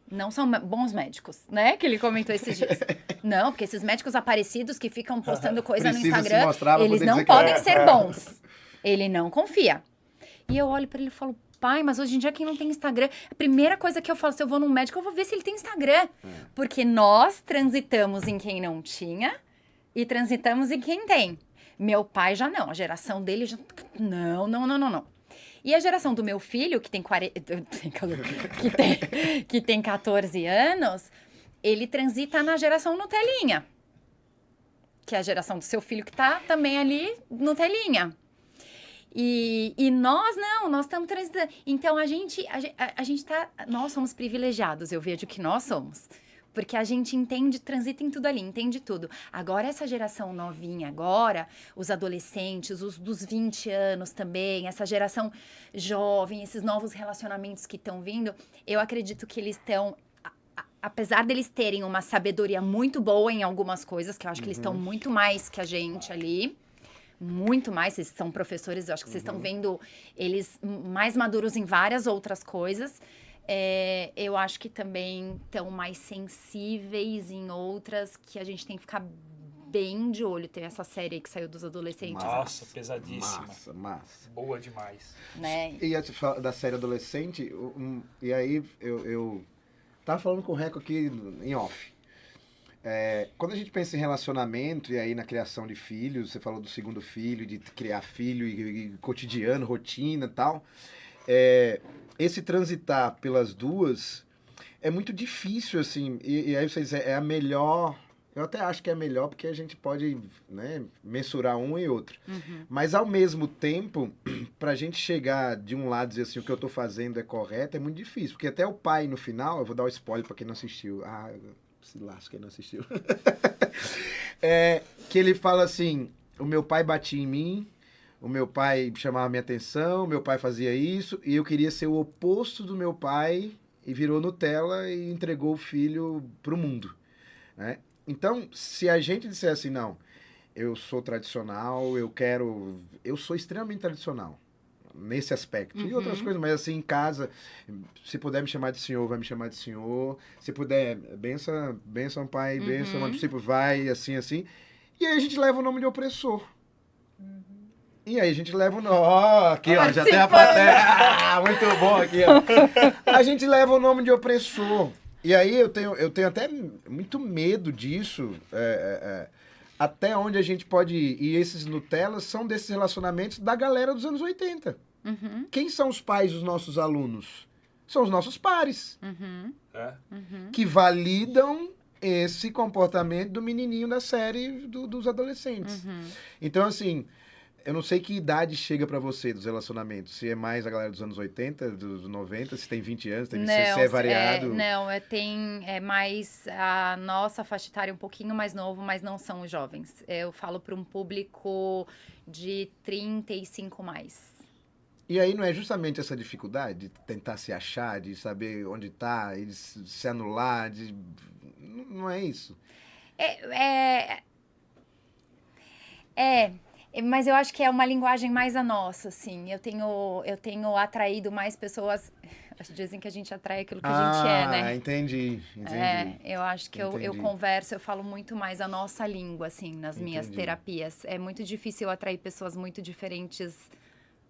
[SPEAKER 3] Não são bons médicos, né? Que ele comentou esses dias. Não, porque esses médicos aparecidos que ficam postando coisa no Instagram, eles não podem ser bons. Ele não confia. E eu olho pra ele e falo, pai, mas hoje em dia quem não tem Instagram... A primeira coisa que eu falo, se eu vou num médico, eu vou ver se ele tem Instagram. Porque nós transitamos em quem não tinha e transitamos em quem tem. Meu pai já não, a geração dele já... Não. E a geração do meu filho, que tem 14 anos, ele transita na geração Nutelinha. Que é a geração do seu filho que tá também ali Nutelinha. E nós não, nós estamos transitando. Então, a gente tá... Nós somos privilegiados, eu vejo que nós somos. Porque a gente transita em tudo ali, entende tudo. Agora, essa geração novinha agora, os adolescentes, os dos 20 anos também, essa geração jovem, esses novos relacionamentos que estão vindo, eu acredito que eles estão... Apesar deles terem uma sabedoria muito boa em algumas coisas, que eu acho que eles estão muito mais que a gente ali, muito mais, vocês são professores, eu acho que vocês estão vendo eles mais maduros em várias outras coisas. Eu acho que também estão mais sensíveis em outras que a gente tem que ficar bem de olho. Tem essa série aí que saiu dos adolescentes.
[SPEAKER 2] Nossa, pesadíssima.
[SPEAKER 1] Massa.
[SPEAKER 2] Boa demais.
[SPEAKER 3] Né?
[SPEAKER 1] E da série adolescente, e aí eu tava falando com o Reco aqui em off. Quando a gente pensa em relacionamento e aí na criação de filhos, você falou do segundo filho, de criar filho e cotidiano, rotina e tal, esse transitar pelas duas é muito difícil, assim, e aí vocês, é a melhor, eu até acho que é melhor porque a gente pode, né, mensurar um e outro. Mas ao mesmo tempo, pra gente chegar de um lado e dizer assim, o que eu tô fazendo é correto, é muito difícil, porque até o pai no final, eu vou dar o spoiler pra quem não assistiu, Se lasca, quem não assistiu. Que ele fala assim, o meu pai batia em mim, o meu pai chamava minha atenção, o meu pai fazia isso, e eu queria ser o oposto do meu pai, e virou Nutella e entregou o filho pro mundo, né? Então, se a gente disser assim, não, eu sou tradicional, eu sou extremamente tradicional nesse aspecto. E outras coisas, mas assim, em casa, se puder me chamar de senhor, vai me chamar de senhor. Se puder, benção pai, benção, tipo, vai, assim. E aí a gente leva o nome de opressor. E aí a gente leva o nome... Ó, aqui, ó, já tem a plateia. Ah, muito bom aqui, ó. A gente leva o nome de opressor. E aí eu tenho até muito medo disso, até onde a gente pode ir. E esses Nutellas são desses relacionamentos da galera dos anos 80. Quem são os pais dos nossos alunos? São os nossos pares. Que validam esse comportamento do menininho da série dos adolescentes. Então, assim, eu não sei que idade chega pra você dos relacionamentos. Se é mais a galera dos anos 80, dos 90, se tem 20 anos, se é variado.
[SPEAKER 3] É mais a nossa faixa etária um pouquinho mais novo, mas não são os jovens. Eu falo para um público de 35 mais.
[SPEAKER 1] E aí não é justamente essa dificuldade de tentar se achar, de saber onde tá, de se anular, não é isso?
[SPEAKER 3] Mas eu acho que é uma linguagem mais a nossa, assim. Eu tenho atraído mais pessoas... Dizem que a gente atrai aquilo que a gente é, né?
[SPEAKER 1] Entendi.
[SPEAKER 3] Eu acho que eu converso, eu falo muito mais a nossa língua, assim, nas minhas terapias. É muito difícil eu atrair pessoas muito diferentes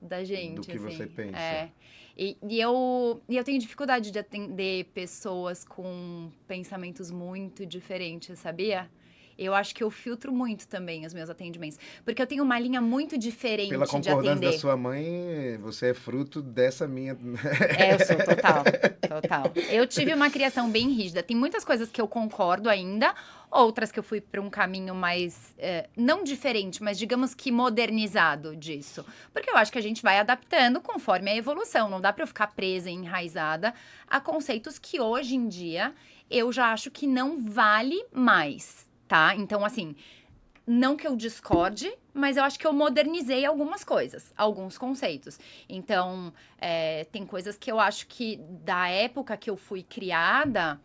[SPEAKER 3] da gente,
[SPEAKER 1] do que
[SPEAKER 3] assim.
[SPEAKER 1] você pensa.
[SPEAKER 3] E eu tenho dificuldade de atender pessoas com pensamentos muito diferentes, sabia? Eu acho que eu filtro muito também os meus atendimentos. Porque eu tenho uma linha muito diferente de atender.
[SPEAKER 1] Pela concordância da sua mãe, você é fruto dessa minha...
[SPEAKER 3] Eu sou, total. Eu tive uma criação bem rígida. Tem muitas coisas que eu concordo ainda, outras que eu fui para um caminho mais, não diferente, mas digamos que modernizado disso. Porque eu acho que a gente vai adaptando conforme a evolução. Não dá para eu ficar presa e enraizada a conceitos que hoje em dia eu já acho que não vale mais. Tá? Então, assim, não que eu discorde, mas eu acho que eu modernizei algumas coisas, alguns conceitos. Então, tem coisas que eu acho que da época que eu fui criada,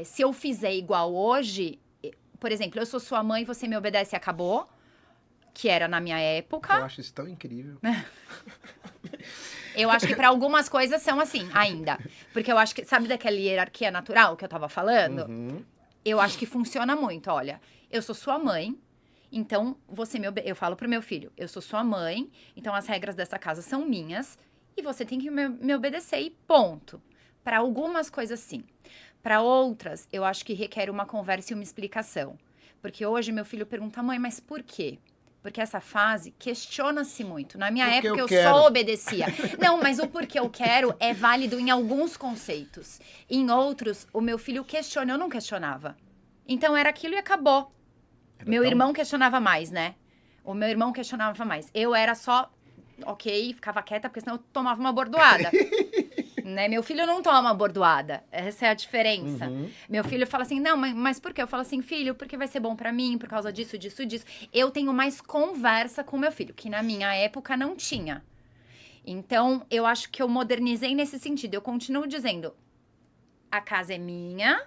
[SPEAKER 3] se eu fizer igual hoje, por exemplo, eu sou sua mãe, você me obedece e acabou, que era na minha época.
[SPEAKER 1] Eu acho isso tão incrível.
[SPEAKER 3] Eu acho que para algumas coisas são assim, ainda. Porque eu acho que, sabe daquela hierarquia natural que eu tava falando? Eu acho que funciona muito, olha, eu sou sua mãe, então eu falo pro meu filho, eu sou sua mãe, então as regras dessa casa são minhas e você tem que me obedecer e ponto. Para algumas coisas, sim. Para outras, eu acho que requer uma conversa e uma explicação. Porque hoje meu filho pergunta, mãe, mas por quê? Porque essa fase questiona-se muito. Na minha época, eu só obedecia. Não, mas o porquê eu quero é válido em alguns conceitos. Em outros, o meu filho questiona, eu não questionava. Então, era aquilo e acabou. Meu irmão questionava mais, né? O meu irmão questionava mais. Eu era só, ok, ficava quieta, porque senão eu tomava uma bordoada. Né? Meu filho não toma bordoada. Essa é a diferença. Meu filho fala assim, não, mas por quê? Eu falo assim, filho, porque vai ser bom pra mim, por causa disso. Eu tenho mais conversa com meu filho, que na minha época não tinha. Então, eu acho que eu modernizei nesse sentido. Eu continuo dizendo, a casa é minha,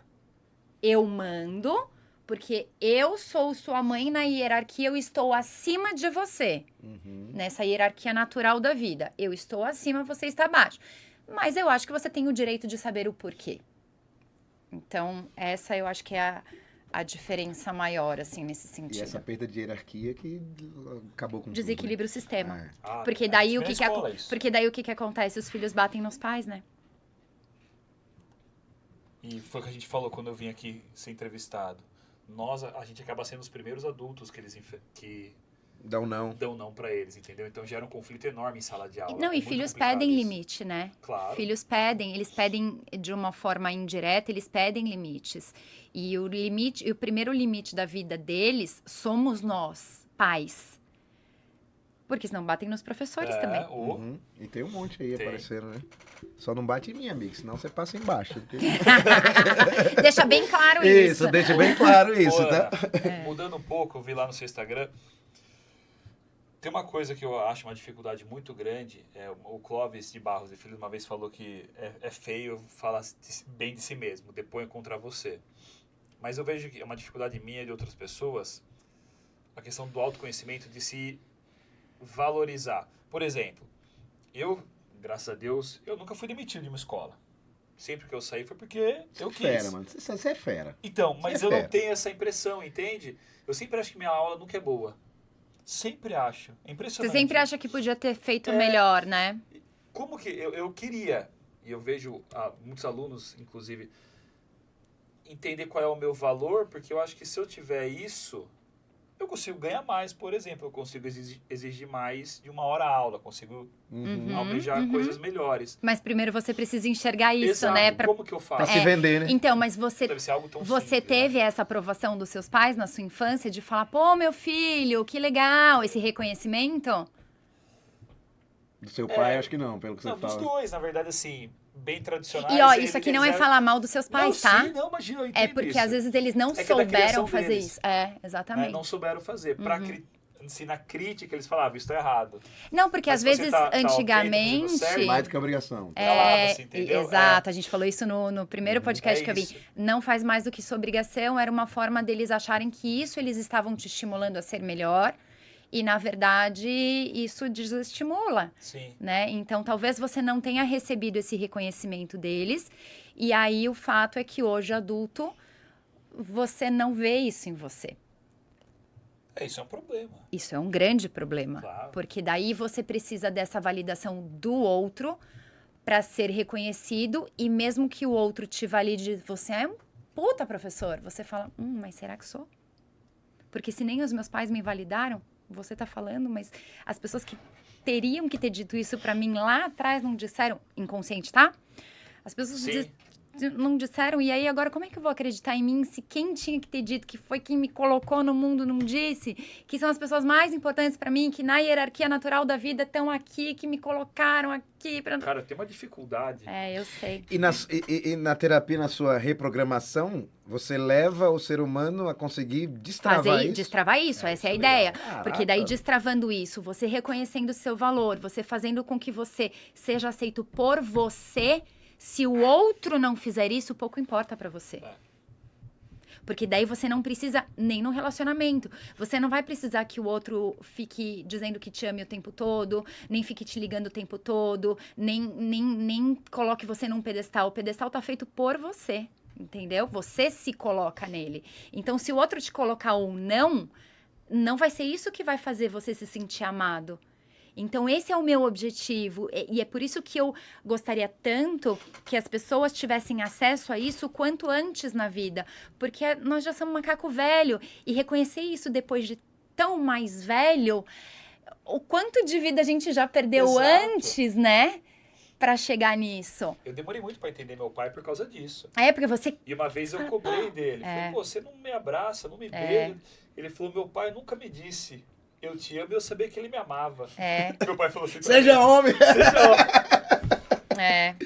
[SPEAKER 3] eu mando, porque eu sou sua mãe na hierarquia, eu estou acima de você. Nessa hierarquia natural da vida. Eu estou acima, você está abaixo. Mas eu acho que você tem o direito de saber o porquê. Então, essa eu acho que é a diferença maior, assim, nesse sentido.
[SPEAKER 1] E essa perda de hierarquia que acabou com
[SPEAKER 3] desequilibra
[SPEAKER 1] tudo,
[SPEAKER 3] o sistema.
[SPEAKER 2] Ah,
[SPEAKER 3] porque daí
[SPEAKER 2] porque
[SPEAKER 3] daí o que acontece? Os filhos batem nos pais, né?
[SPEAKER 2] E foi o que a gente falou quando eu vim aqui ser entrevistado. A gente acaba sendo os primeiros adultos que
[SPEAKER 1] dão não
[SPEAKER 2] pra eles, entendeu? Então gera um conflito enorme em sala de aula.
[SPEAKER 3] Não, e filhos pedem limite, né?
[SPEAKER 2] Claro.
[SPEAKER 3] Filhos eles pedem de uma forma indireta, eles pedem limites. E o primeiro limite da vida deles somos nós, pais. Porque senão batem nos professores também.
[SPEAKER 1] Uhum. E tem um monte aí
[SPEAKER 2] Tem.
[SPEAKER 1] aparecendo, né? Só não bate em mim, amigo, senão você passa embaixo. Porque...
[SPEAKER 3] Deixa bem claro isso.
[SPEAKER 1] Isso, deixa bem claro isso,
[SPEAKER 2] Ô,
[SPEAKER 1] tá?
[SPEAKER 2] Ana, mudando um pouco, eu vi lá no seu Instagram. Tem uma coisa que eu acho uma dificuldade muito grande. O Clóvis de Barros e Filho uma vez falou que é feio falar bem de si mesmo, depõe contra você. Mas eu vejo que é uma dificuldade minha e de outras pessoas, a questão do autoconhecimento, de se valorizar. Por exemplo, eu, graças a Deus, eu nunca fui demitido de uma escola. Sempre que eu saí foi porque eu quis.
[SPEAKER 1] Fera, mano. Você é fera.
[SPEAKER 2] Então, mas
[SPEAKER 1] Você é
[SPEAKER 2] eu não
[SPEAKER 1] fera.
[SPEAKER 2] tenho essa impressão, entende? Eu sempre acho que minha aula nunca é boa. Sempre acho. É
[SPEAKER 3] Você
[SPEAKER 2] impressionante.
[SPEAKER 3] sempre acha que podia ter feito melhor, né?
[SPEAKER 2] Como que eu queria, e eu vejo muitos alunos, inclusive, entender qual é o meu valor, porque eu acho que se eu tiver isso, eu consigo ganhar mais, por exemplo. Eu consigo exigir mais de uma hora aula, consigo almejar coisas melhores.
[SPEAKER 3] Mas primeiro você precisa enxergar isso,
[SPEAKER 2] Exato.
[SPEAKER 3] né?
[SPEAKER 2] Como que eu faço?
[SPEAKER 1] Pra se vender, né?
[SPEAKER 3] Então, mas você
[SPEAKER 2] Deve ser algo tão
[SPEAKER 3] Você
[SPEAKER 2] simples,
[SPEAKER 3] teve
[SPEAKER 2] né?
[SPEAKER 3] essa aprovação dos seus pais na sua infância de falar, pô, meu filho, que legal, esse reconhecimento?
[SPEAKER 1] Do seu pai, acho que não, pelo que você
[SPEAKER 2] Não, dos
[SPEAKER 1] fala.
[SPEAKER 2] dois, na verdade, assim, bem tradicionais.
[SPEAKER 3] E ó,
[SPEAKER 2] eles-
[SPEAKER 3] isso aqui
[SPEAKER 2] eles
[SPEAKER 3] não é
[SPEAKER 2] eram-
[SPEAKER 3] falar mal dos seus pais,
[SPEAKER 2] não,
[SPEAKER 3] tá?
[SPEAKER 2] Sim, não, imagina, eu
[SPEAKER 3] É
[SPEAKER 2] entendo
[SPEAKER 3] porque
[SPEAKER 2] isso.
[SPEAKER 3] às vezes eles não
[SPEAKER 2] É que é da criação
[SPEAKER 3] souberam fazer
[SPEAKER 2] deles.
[SPEAKER 3] isso. É,
[SPEAKER 2] Né?
[SPEAKER 3] exatamente.
[SPEAKER 2] Não souberam fazer. Se na crítica eles falavam, isso tá errado.
[SPEAKER 3] Não, porque
[SPEAKER 2] Mas
[SPEAKER 3] às
[SPEAKER 2] se você
[SPEAKER 3] vezes,
[SPEAKER 2] tá ok, tá fazendo
[SPEAKER 3] antigamente...
[SPEAKER 2] certo,
[SPEAKER 1] Mais do que a obrigação.
[SPEAKER 2] Calava, assim, entendeu?
[SPEAKER 3] Exato, a gente falou isso no primeiro podcast que eu vi.
[SPEAKER 2] isso.
[SPEAKER 3] Não faz mais do que sua obrigação, era uma forma deles acharem que isso eles estavam te estimulando a ser melhor. E, na verdade, isso desestimula,
[SPEAKER 2] Sim.
[SPEAKER 3] né? Então, talvez você não tenha recebido esse reconhecimento deles. E aí, o fato é que hoje, adulto, você não vê isso em você.
[SPEAKER 2] Isso é um problema.
[SPEAKER 3] Isso é um grande problema.
[SPEAKER 2] Claro.
[SPEAKER 3] Porque daí você precisa dessa validação do outro para ser reconhecido. E mesmo que o outro te valide, você é um puta professor. Você fala, mas será que sou? Porque se nem os meus pais me validaram, você tá falando, mas as pessoas que teriam que ter dito isso para mim lá atrás não disseram, inconsciente, tá? As pessoas
[SPEAKER 2] Sim.
[SPEAKER 3] não disseram, e aí agora como é que eu vou acreditar em mim se quem tinha que ter dito que foi quem me colocou no mundo não disse? Que são as pessoas mais importantes para mim, que na hierarquia natural da vida estão aqui, que me colocaram aqui pra...
[SPEAKER 2] Cara, tem uma dificuldade.
[SPEAKER 3] É, eu sei.
[SPEAKER 1] E na terapia, na sua reprogramação, você leva o ser humano a conseguir destravar isso?
[SPEAKER 3] Destravar isso, essa é a
[SPEAKER 2] isso é
[SPEAKER 3] ideia.
[SPEAKER 1] legal.
[SPEAKER 3] Porque daí,
[SPEAKER 1] Caraca.
[SPEAKER 3] destravando isso, você reconhecendo o seu valor, você fazendo com que você seja aceito por você, se o outro não fizer isso, pouco importa pra você.
[SPEAKER 2] É.
[SPEAKER 3] Porque daí você não precisa nem no relacionamento. Você não vai precisar que o outro fique dizendo que te ame o tempo todo, nem fique te ligando o tempo todo, nem coloque você num pedestal. O pedestal tá feito por você, entendeu? Você se coloca nele. Então, se o outro te colocar ou não vai ser isso que vai fazer você se sentir amado. Então, esse é o meu objetivo. E é por isso que eu gostaria tanto que as pessoas tivessem acesso a isso quanto antes na vida. Porque nós já somos macaco velho. E reconhecer isso depois de tão mais velho, o quanto de vida a gente já perdeu
[SPEAKER 2] Exato.
[SPEAKER 3] antes, né? Pra chegar nisso.
[SPEAKER 2] Eu demorei muito pra entender meu pai por causa disso.
[SPEAKER 3] É, porque você...
[SPEAKER 2] E uma vez eu cobrei dele. Falei, pô, você não me abraça, não me beija. Ele falou, meu pai nunca me disse... Eu te amo e eu sabia que ele me amava.
[SPEAKER 3] É.
[SPEAKER 2] Meu pai falou assim...
[SPEAKER 1] Seja homem!
[SPEAKER 2] Seja homem.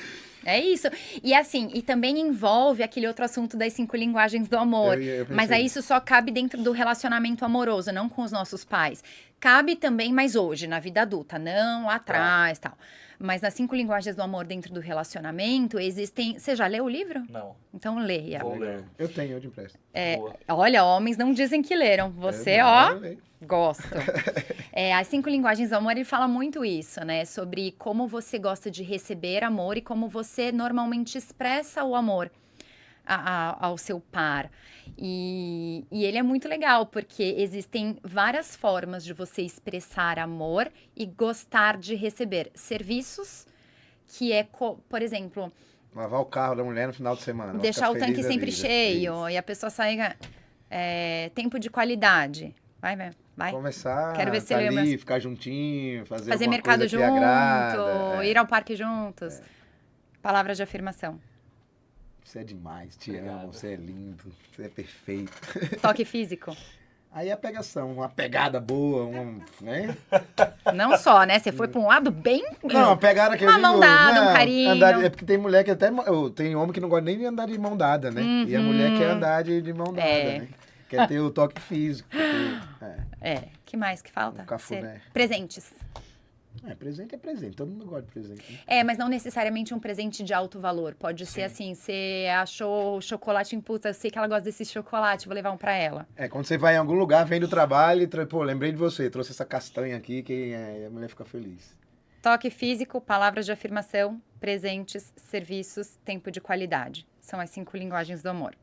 [SPEAKER 3] É isso. E assim, e também envolve aquele outro assunto das 5 linguagens do amor.
[SPEAKER 1] Eu pensei
[SPEAKER 3] Mas aí
[SPEAKER 1] nisso.
[SPEAKER 3] isso só cabe dentro do relacionamento amoroso, não com os nossos pais. Cabe também, mas hoje, na vida adulta, não lá atrás, tal. Mas nas 5 linguagens do amor dentro do relacionamento, existem... Você já leu o livro?
[SPEAKER 2] Não,
[SPEAKER 3] Então leia.
[SPEAKER 2] vou ler.
[SPEAKER 1] Eu tenho, eu te empresto.
[SPEAKER 2] Boa.
[SPEAKER 3] Olha, homens não dizem que leram. Você,
[SPEAKER 1] Eu
[SPEAKER 3] ó...
[SPEAKER 1] leio.
[SPEAKER 3] Gosto. As 5 linguagens do amor, ele fala muito isso, né? Sobre como você gosta de receber amor e como você normalmente expressa o amor ao seu par. E ele é muito legal, porque existem várias formas de você expressar amor e gostar de receber serviços, que é, por exemplo...
[SPEAKER 1] Lavar o carro da mulher no final de semana. ela
[SPEAKER 3] Deixar
[SPEAKER 1] fica
[SPEAKER 3] o tanque
[SPEAKER 1] feliz da
[SPEAKER 3] sempre
[SPEAKER 1] vida.
[SPEAKER 3] cheio
[SPEAKER 1] Isso.
[SPEAKER 3] e a pessoa sai... tempo de qualidade. Vai.
[SPEAKER 1] Conversar,
[SPEAKER 3] Quero ver se
[SPEAKER 1] tá
[SPEAKER 3] lembra.
[SPEAKER 1] ali, ficar juntinho, fazer
[SPEAKER 3] Fazer
[SPEAKER 1] alguma
[SPEAKER 3] mercado
[SPEAKER 1] coisa que
[SPEAKER 3] junto,
[SPEAKER 1] agrada.
[SPEAKER 3] ir ao parque juntos. Palavras de afirmação.
[SPEAKER 1] Você é demais, te
[SPEAKER 2] Obrigado.
[SPEAKER 1] amo, você é lindo, você é perfeito.
[SPEAKER 3] Toque físico.
[SPEAKER 1] Aí é a pegação, uma pegada boa, né?
[SPEAKER 3] Não só, né? Você foi pra um lado bem...
[SPEAKER 1] Não, a pegada que eu
[SPEAKER 3] Uma
[SPEAKER 1] digo...
[SPEAKER 3] mão dada, um
[SPEAKER 1] não,
[SPEAKER 3] carinho.
[SPEAKER 1] é porque tem mulher que até... Tem homem que não gosta nem de andar de mão dada, né? E a mulher quer andar de mão dada, né? Quer ter o toque físico.
[SPEAKER 3] Que mais que falta?
[SPEAKER 1] Um cafuné.
[SPEAKER 3] Presentes.
[SPEAKER 1] Presente é presente. Todo mundo gosta de presente. Né?
[SPEAKER 3] Mas não necessariamente um presente de alto valor. Pode ser assim, você achou chocolate em puta, eu sei que ela gosta desse chocolate, vou levar um pra ela.
[SPEAKER 1] Quando você vai em algum lugar, vem do trabalho e pô, lembrei de você, trouxe essa castanha aqui, que a mulher fica feliz.
[SPEAKER 3] Toque físico, palavras de afirmação, presentes, serviços, tempo de qualidade. São as 5 linguagens do amor.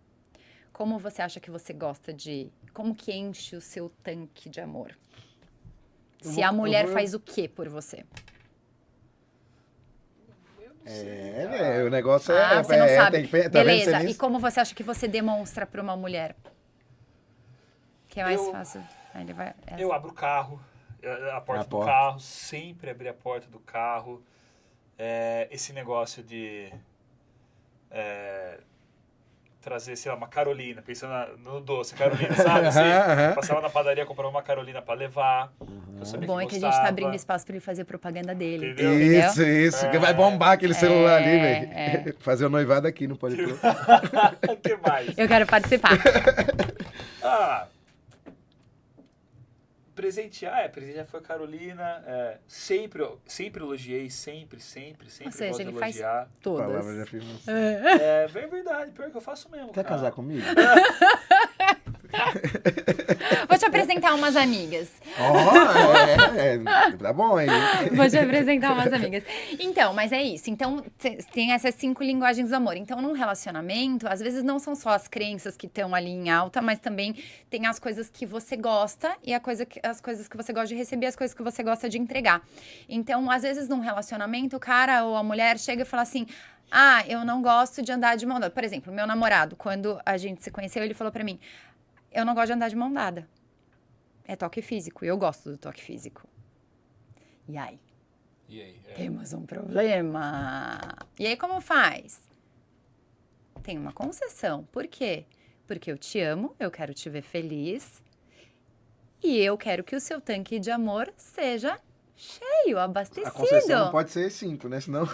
[SPEAKER 3] Como você acha que você gosta de... Como que enche o seu tanque de amor? Se a mulher faz o quê por você?
[SPEAKER 1] O negócio é...
[SPEAKER 3] Você não sabe.
[SPEAKER 1] Tá
[SPEAKER 3] Beleza, e como você acha que você demonstra para uma mulher? Que é mais fácil.
[SPEAKER 2] Eu abro o carro, a porta do carro, sempre abrir a porta do carro. Esse negócio de... trazer, sei lá, uma Carolina, pensando no doce, Carolina, sabe? Assim, passava na padaria, comprava uma Carolina pra levar.
[SPEAKER 3] O bom é que a gente tá abrindo espaço pra ele fazer propaganda dele.
[SPEAKER 2] Entendeu?
[SPEAKER 1] Isso, que vai bombar aquele celular ali, velho. Fazer o noivado aqui, não pode ter.
[SPEAKER 2] O que mais?
[SPEAKER 3] Eu quero participar.
[SPEAKER 2] Presentear foi a Carolina. Sempre elogiei, sempre
[SPEAKER 3] Ou seja,
[SPEAKER 2] gosto de
[SPEAKER 3] ele
[SPEAKER 2] elogiar.
[SPEAKER 3] faz todas.
[SPEAKER 1] Palavra de afirmação.
[SPEAKER 2] É verdade, pior que eu faço mesmo.
[SPEAKER 1] Quer
[SPEAKER 2] cara.
[SPEAKER 1] casar comigo?
[SPEAKER 3] Vou te apresentar umas amigas.
[SPEAKER 1] Tá bom aí.
[SPEAKER 3] Vou te apresentar umas amigas. Então, mas é isso. Então, tem essas 5 linguagens do amor. Então, num relacionamento, às vezes não são só as crenças que estão ali em alta, mas também tem as coisas que você gosta e as coisas que você gosta de receber, as coisas que você gosta de entregar. Então, às vezes, num relacionamento, o cara ou a mulher chega e fala assim... eu não gosto de andar de mão dada. Por exemplo, meu namorado, quando a gente se conheceu, ele falou pra mim... Eu não gosto de andar de mão dada. É toque físico. E eu gosto do toque físico. E aí? Temos um problema. E aí, como faz? Tem uma concessão. Por quê? Porque eu te amo, eu quero te ver feliz. E eu quero que o seu tanque de amor seja cheio, abastecido.
[SPEAKER 1] A concessão não pode ser 5, né? Senão...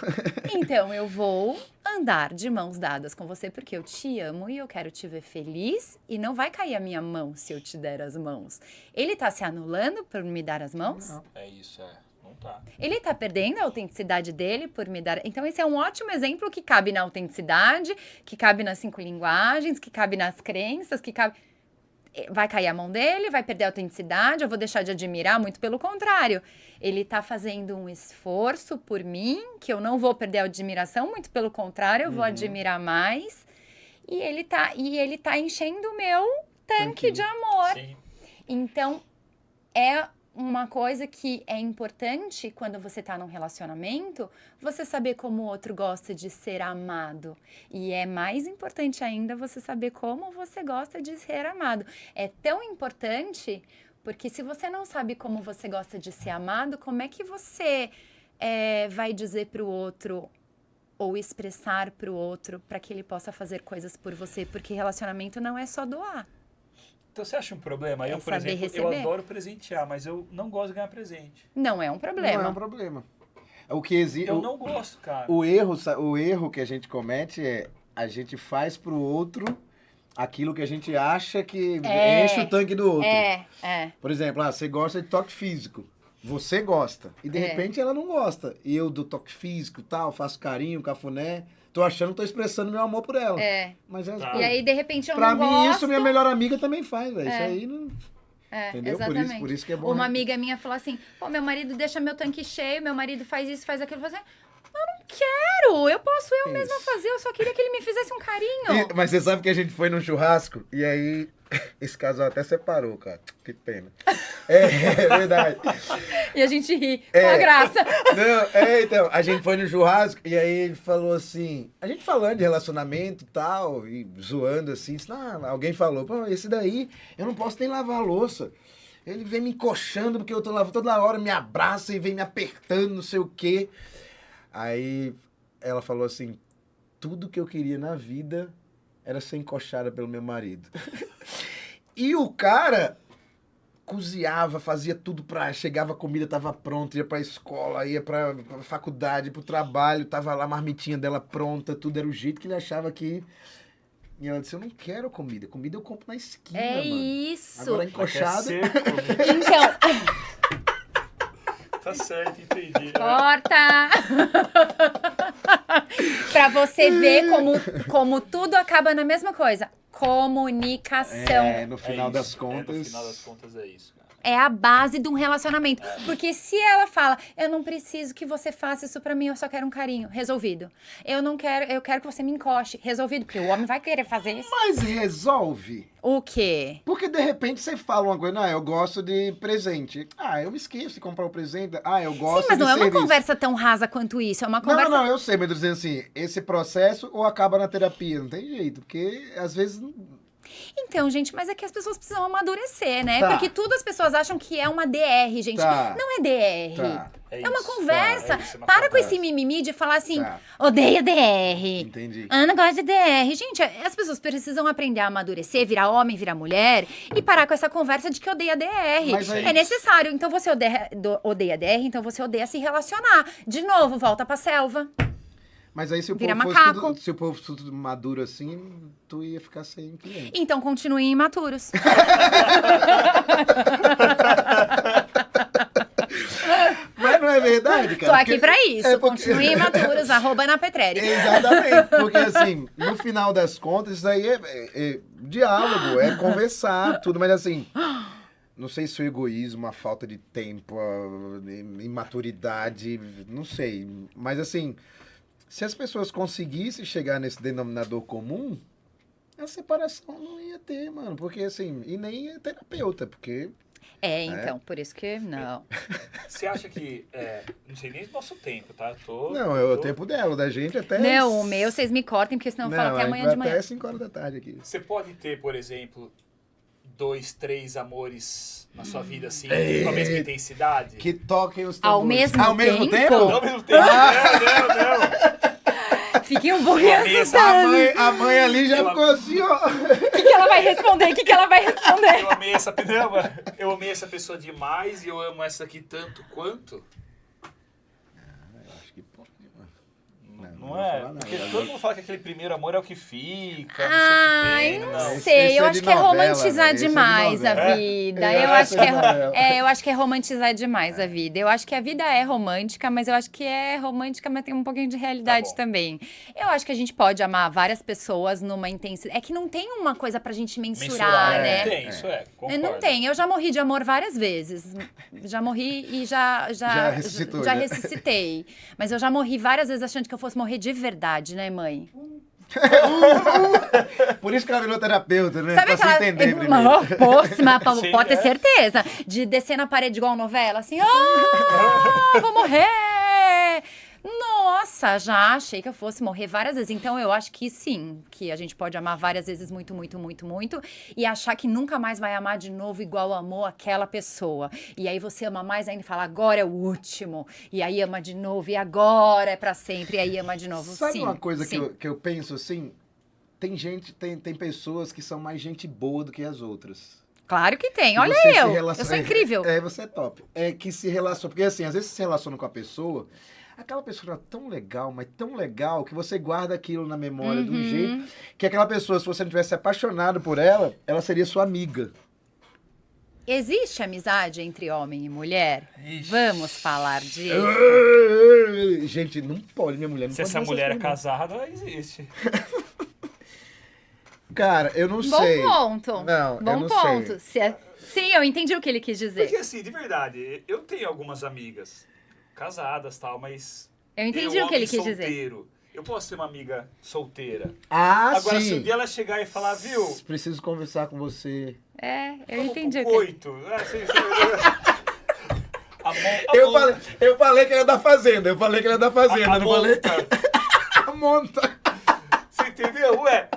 [SPEAKER 3] Então, eu vou andar de mãos dadas com você porque eu te amo e eu quero te ver feliz e não vai cair a minha mão se eu te der as mãos. Ele tá se anulando por me dar as mãos?
[SPEAKER 1] Não.
[SPEAKER 2] Não tá.
[SPEAKER 3] Ele tá perdendo a autenticidade dele por me dar... Então, esse é um ótimo exemplo que cabe na autenticidade, que cabe nas 5 linguagens, que cabe nas crenças, que cabe... Vai cair a mão dele, vai perder a autenticidade, eu vou deixar de admirar, muito pelo contrário. Ele tá fazendo um esforço por mim, que eu não vou perder a admiração, muito pelo contrário, eu vou admirar mais. E ele tá enchendo o meu tanque de amor.
[SPEAKER 2] Sim.
[SPEAKER 3] Então, é uma coisa que é importante quando você tá num relacionamento, você saber como o outro gosta de ser amado. E é mais importante ainda você saber como você gosta de ser amado. É tão importante porque se você não sabe como você gosta de ser amado, como é que você vai dizer pro outro ou expressar pro outro para que ele possa fazer coisas por você? Porque relacionamento não é só doar.
[SPEAKER 2] Então você acha um problema? Eu, por
[SPEAKER 3] saber
[SPEAKER 2] exemplo,
[SPEAKER 3] receber.
[SPEAKER 2] eu adoro presentear, mas eu não gosto de ganhar presente.
[SPEAKER 3] Não é um problema.
[SPEAKER 1] Não é um problema. O que existe...
[SPEAKER 2] Eu não gosto, cara.
[SPEAKER 1] O erro que a gente comete é a gente faz pro outro aquilo que a gente acha que enche o tanque do outro. Por exemplo, você gosta de toque físico. Você gosta. E de repente ela não gosta. E eu do toque físico e tal, faço carinho, cafuné. Tô achando que tô expressando meu amor por ela. Mas
[SPEAKER 2] Tá.
[SPEAKER 3] E aí, de repente, eu
[SPEAKER 1] pra
[SPEAKER 3] não
[SPEAKER 1] mim,
[SPEAKER 3] gosto.
[SPEAKER 1] isso minha melhor amiga também faz, velho. Isso aí não... Entendeu?
[SPEAKER 3] Exatamente.
[SPEAKER 1] Por isso que é bom.
[SPEAKER 3] Uma amiga minha falou assim, pô, meu marido deixa meu tanque cheio, meu marido faz isso, faz aquilo. Eu falei assim, eu não quero, eu posso mesma fazer, eu só queria que ele me fizesse um carinho.
[SPEAKER 1] Mas você sabe que a gente foi num churrasco e aí esse casal até separou, cara. Que pena. É verdade.
[SPEAKER 3] E a gente ri com a graça.
[SPEAKER 1] Não, então, a gente foi no churrasco e aí ele falou assim, a gente falando de relacionamento e tal, e zoando assim, alguém falou, pô, esse daí eu não posso nem lavar a louça. Ele vem me encoxando porque eu tô lavando toda hora, me abraça e vem me apertando, não sei o quê. Aí ela falou assim, tudo que eu queria na vida era ser encoxada pelo meu marido. E o cara cozinhava, fazia tudo chegava a comida, tava pronta, ia pra escola, ia pra faculdade, pro trabalho, tava lá a marmitinha dela pronta, tudo era o jeito que ele achava que... E ela disse, eu não quero comida eu compro na esquina,
[SPEAKER 3] É
[SPEAKER 1] mano.
[SPEAKER 3] isso.
[SPEAKER 1] Agora encoxada...
[SPEAKER 3] Então,
[SPEAKER 2] Tá certo, entendi.
[SPEAKER 3] corta! Pra você ver como tudo acaba na mesma coisa. Comunicação.
[SPEAKER 1] no final das
[SPEAKER 2] No
[SPEAKER 1] contas...
[SPEAKER 2] final das contas é isso, cara.
[SPEAKER 3] É a base de um relacionamento. Porque se ela fala, eu não preciso que você faça isso pra mim, eu só quero um carinho. Resolvido. Eu quero que você me encoste. Resolvido. Porque o homem vai querer fazer isso.
[SPEAKER 1] Mas resolve.
[SPEAKER 3] O quê?
[SPEAKER 1] Porque de repente você fala uma coisa, eu gosto de presente. Eu me esqueço de comprar o presente. Eu gosto
[SPEAKER 3] Sim, mas
[SPEAKER 1] de
[SPEAKER 3] não é uma
[SPEAKER 1] serviço.
[SPEAKER 3] conversa tão rasa quanto isso. É uma conversa...
[SPEAKER 1] Não, eu sei, mas eu tô dizendo assim, esse processo ou acaba na terapia, não tem jeito, porque às vezes...
[SPEAKER 3] Então, gente, mas é que as pessoas precisam amadurecer, né?
[SPEAKER 1] Tá.
[SPEAKER 3] Porque tudo as pessoas acham que é uma DR, gente.
[SPEAKER 1] Tá.
[SPEAKER 3] Não é DR.
[SPEAKER 1] Tá.
[SPEAKER 3] É uma
[SPEAKER 2] isso,
[SPEAKER 3] conversa.
[SPEAKER 2] tá, é isso, é uma
[SPEAKER 3] Para com
[SPEAKER 2] conversa.
[SPEAKER 3] esse mimimi de falar assim,
[SPEAKER 1] Tá.
[SPEAKER 3] odeia DR.
[SPEAKER 1] Entendi.
[SPEAKER 3] Ana gosta de DR. Gente, as pessoas precisam aprender a amadurecer, virar homem, virar mulher e parar com essa conversa de que odeia DR.
[SPEAKER 1] Mas aí-
[SPEAKER 3] É necessário. Então você odeia DR, então você odeia se relacionar. De novo, volta pra selva.
[SPEAKER 1] Mas aí se o
[SPEAKER 3] Vira
[SPEAKER 1] povo
[SPEAKER 3] macaco.
[SPEAKER 1] fosse se o povo fosse tudo maduro assim, tu ia ficar sem cliente.
[SPEAKER 3] Então continuem imaturos.
[SPEAKER 1] Mas não é verdade, cara?
[SPEAKER 3] Tô aqui pra isso.
[SPEAKER 1] É porque-
[SPEAKER 3] Continuem imaturos, @Ana Petrelli.
[SPEAKER 1] Exatamente, porque assim, no final das contas, isso aí é diálogo, é conversar, tudo, mas assim, não sei se o egoísmo, a falta de tempo, a imaturidade, não sei, mas assim, se as pessoas conseguissem chegar nesse denominador comum, a separação não ia ter, mano, porque assim, e nem é terapeuta, porque...
[SPEAKER 3] Então, por isso que não.
[SPEAKER 2] Você acha que... não sei nem o nosso tempo, tá?
[SPEAKER 1] Não, é o tempo dela, da gente até...
[SPEAKER 3] Não, o meu vocês me cortem, porque senão eu falo até
[SPEAKER 1] a gente
[SPEAKER 3] amanhã
[SPEAKER 1] vai
[SPEAKER 3] de manhã.
[SPEAKER 1] até 5 horas da tarde aqui.
[SPEAKER 2] Você pode ter, por exemplo, 2, 3 amores na sua vida, assim,
[SPEAKER 1] Ei.
[SPEAKER 2] com a mesma intensidade?
[SPEAKER 1] Que toquem os
[SPEAKER 3] Ao
[SPEAKER 1] tambores.
[SPEAKER 3] mesmo
[SPEAKER 1] Ao mesmo
[SPEAKER 3] tempo?
[SPEAKER 1] tempo?
[SPEAKER 2] Não ao mesmo tempo. Não.
[SPEAKER 3] Fiquei um pouquinho
[SPEAKER 2] Eu amei essa
[SPEAKER 3] assustada.
[SPEAKER 1] A mãe ali já
[SPEAKER 2] Ela-
[SPEAKER 1] ficou assim, ó.
[SPEAKER 3] O que ela vai responder? O que ela vai responder?
[SPEAKER 2] Eu amei essa... Não, mano, eu amei essa pessoa demais e eu amo essa aqui tanto quanto.
[SPEAKER 1] Acho que pode, mano.
[SPEAKER 2] Não
[SPEAKER 1] vou
[SPEAKER 2] é?
[SPEAKER 1] falar nada.
[SPEAKER 2] Porque todo mundo fala que aquele primeiro amor é o que fica,
[SPEAKER 3] Ai,
[SPEAKER 2] não
[SPEAKER 3] não
[SPEAKER 2] sei o que tem.
[SPEAKER 3] sei.
[SPEAKER 1] Esse
[SPEAKER 3] Eu
[SPEAKER 1] é
[SPEAKER 3] acho
[SPEAKER 1] de
[SPEAKER 3] que é
[SPEAKER 1] novela,
[SPEAKER 3] romantizar
[SPEAKER 1] velho, esse é de
[SPEAKER 3] demais a
[SPEAKER 1] novela.
[SPEAKER 3] vida.
[SPEAKER 1] É,
[SPEAKER 3] Eu acho
[SPEAKER 1] esse
[SPEAKER 3] que
[SPEAKER 1] é de novela.
[SPEAKER 3] eu acho que é romantizar demais a vida. Eu acho que a vida é romântica, mas eu acho que é romântica, mas tem um pouquinho de realidade
[SPEAKER 2] Tá bom.
[SPEAKER 3] também. Eu acho que a gente pode amar várias pessoas numa intensidade. É que não tem uma coisa pra gente mensurar, né?
[SPEAKER 2] Não tem, isso é. Concordo.
[SPEAKER 3] Não tem. Eu já morri de amor várias vezes. Já morri e
[SPEAKER 1] Já ressuscitou,
[SPEAKER 3] já
[SPEAKER 1] né?
[SPEAKER 3] ressuscitei. Mas eu já morri várias vezes achando que eu fosse morrer de verdade, né, mãe?
[SPEAKER 1] Por isso que ela virou terapeuta, né?
[SPEAKER 3] Sabe
[SPEAKER 1] pra
[SPEAKER 3] aquela...
[SPEAKER 1] se entender
[SPEAKER 3] é,
[SPEAKER 1] primeiro.
[SPEAKER 2] Sim,
[SPEAKER 3] pode ter
[SPEAKER 2] é.
[SPEAKER 3] certeza. De descer na parede igual novela, assim, ah, vou morrer! Nossa, já achei que eu fosse morrer várias vezes. Então, eu acho que sim, que a gente pode amar várias vezes muito, muito, muito, muito. E achar que nunca mais vai amar de novo igual amou aquela pessoa. E aí você ama mais ainda e fala, agora é o último. E aí ama de novo, e agora é pra sempre. E aí ama de novo,
[SPEAKER 1] Sabe
[SPEAKER 3] sim.
[SPEAKER 1] uma coisa
[SPEAKER 3] sim.
[SPEAKER 1] que eu penso assim? Tem pessoas que são mais gente boa do que as outras.
[SPEAKER 3] Claro que tem.
[SPEAKER 1] Que
[SPEAKER 3] Olha
[SPEAKER 1] você se
[SPEAKER 3] eu
[SPEAKER 1] relaciona-
[SPEAKER 3] sou incrível.
[SPEAKER 1] Você é top. É que se relaciona. Porque assim, às vezes você se relaciona com a pessoa, aquela pessoa é tão legal, mas tão legal, que você guarda aquilo na memória de um
[SPEAKER 3] Uhum.
[SPEAKER 1] jeito que aquela pessoa, se você não tivesse apaixonado por ela, ela seria sua amiga.
[SPEAKER 3] Existe amizade entre homem e mulher?
[SPEAKER 2] Ixi.
[SPEAKER 3] Vamos falar disso.
[SPEAKER 1] Gente, não pode, minha mulher não
[SPEAKER 2] Se
[SPEAKER 1] pode
[SPEAKER 2] essa
[SPEAKER 1] fazer
[SPEAKER 2] mulher é
[SPEAKER 1] essas coisas,
[SPEAKER 2] casada, existe.
[SPEAKER 1] não. Cara, eu não
[SPEAKER 3] Bom
[SPEAKER 1] sei.
[SPEAKER 3] ponto.
[SPEAKER 1] Não, eu
[SPEAKER 3] Bom
[SPEAKER 1] não
[SPEAKER 3] ponto.
[SPEAKER 1] sei.
[SPEAKER 3] Sim, eu entendi o que ele quis dizer.
[SPEAKER 2] Porque assim, de verdade, eu tenho algumas amigas casadas e tal, mas...
[SPEAKER 3] Eu entendi
[SPEAKER 2] eu,
[SPEAKER 3] o que ele
[SPEAKER 2] homem
[SPEAKER 3] quis dizer.
[SPEAKER 2] solteiro, eu posso ter uma amiga solteira.
[SPEAKER 1] Ah,
[SPEAKER 2] Agora, se
[SPEAKER 1] sim.
[SPEAKER 2] um dia ela chegar e falar, viu...
[SPEAKER 1] Preciso conversar com você.
[SPEAKER 3] É, eu
[SPEAKER 2] vamos
[SPEAKER 3] entendi
[SPEAKER 2] pro
[SPEAKER 3] o que ele...
[SPEAKER 2] coito.
[SPEAKER 1] Eu falei que ele é da Fazenda. Eu falei que ele é da Fazenda,
[SPEAKER 2] a
[SPEAKER 1] não falei?
[SPEAKER 2] monta.
[SPEAKER 1] A monta.
[SPEAKER 2] Você entendeu? Ué.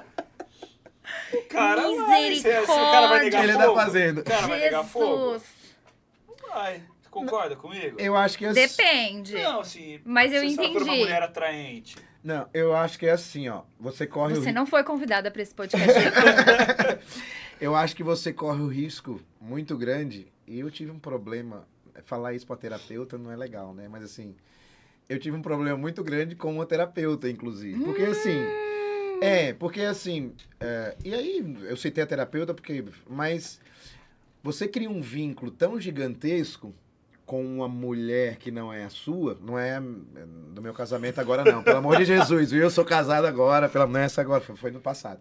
[SPEAKER 2] O cara vai. Se o cara vai negar
[SPEAKER 1] Ele é
[SPEAKER 2] fogo.
[SPEAKER 1] da Fazenda.
[SPEAKER 2] O cara vai negar fogo.
[SPEAKER 3] Jesus.
[SPEAKER 2] Vai. Você concorda comigo?
[SPEAKER 1] Eu acho que é
[SPEAKER 3] Depende.
[SPEAKER 2] Não, assim.
[SPEAKER 3] Mas eu
[SPEAKER 2] se ela for uma
[SPEAKER 3] entendi.
[SPEAKER 2] mulher atraente.
[SPEAKER 1] Não, eu acho que é assim, ó. Você corre
[SPEAKER 3] Você
[SPEAKER 1] o
[SPEAKER 3] não foi convidada pra esse podcast.
[SPEAKER 1] Eu acho que você corre o risco muito grande eu tive um problema, falar isso pra terapeuta não é legal, né? Mas assim, eu tive um problema muito grande com uma terapeuta, inclusive. Porque assim, e aí eu citei a terapeuta mas você cria um vínculo tão gigantesco com uma mulher que não é a sua, não é do meu casamento agora não, pelo amor de Jesus, viu? Eu sou casado agora, não é essa agora, foi no passado.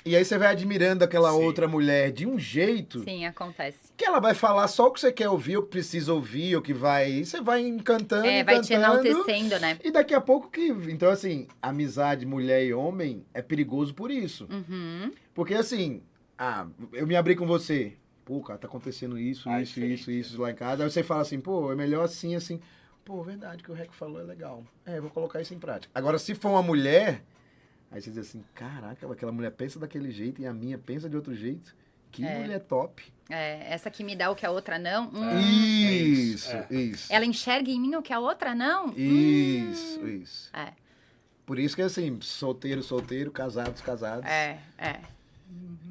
[SPEAKER 1] E aí você vai admirando aquela outra mulher de um jeito...
[SPEAKER 3] Sim, acontece.
[SPEAKER 1] Que ela vai falar só o que você quer ouvir, o que precisa ouvir, o que vai... E você vai encantando,
[SPEAKER 3] vai te enaltecendo, né?
[SPEAKER 1] E daqui a pouco que... Então, assim, amizade mulher e homem é perigoso por isso.
[SPEAKER 3] Uhum.
[SPEAKER 1] Porque, assim, eu me abri com você. Pô, cara, tá acontecendo isso lá em casa. Aí você fala assim, pô, é melhor assim, assim. Pô, verdade, o que o Reco falou é legal. Vou colocar isso em prática. Agora, se for uma mulher... Aí você diz assim, caraca, aquela mulher pensa daquele jeito e a minha pensa de outro jeito. Que mulher top.
[SPEAKER 3] Essa que me dá o que a outra não.
[SPEAKER 1] Isso.
[SPEAKER 3] Ela enxerga em mim o que a outra não?
[SPEAKER 1] Isso. Por isso que é assim, solteiro, casados.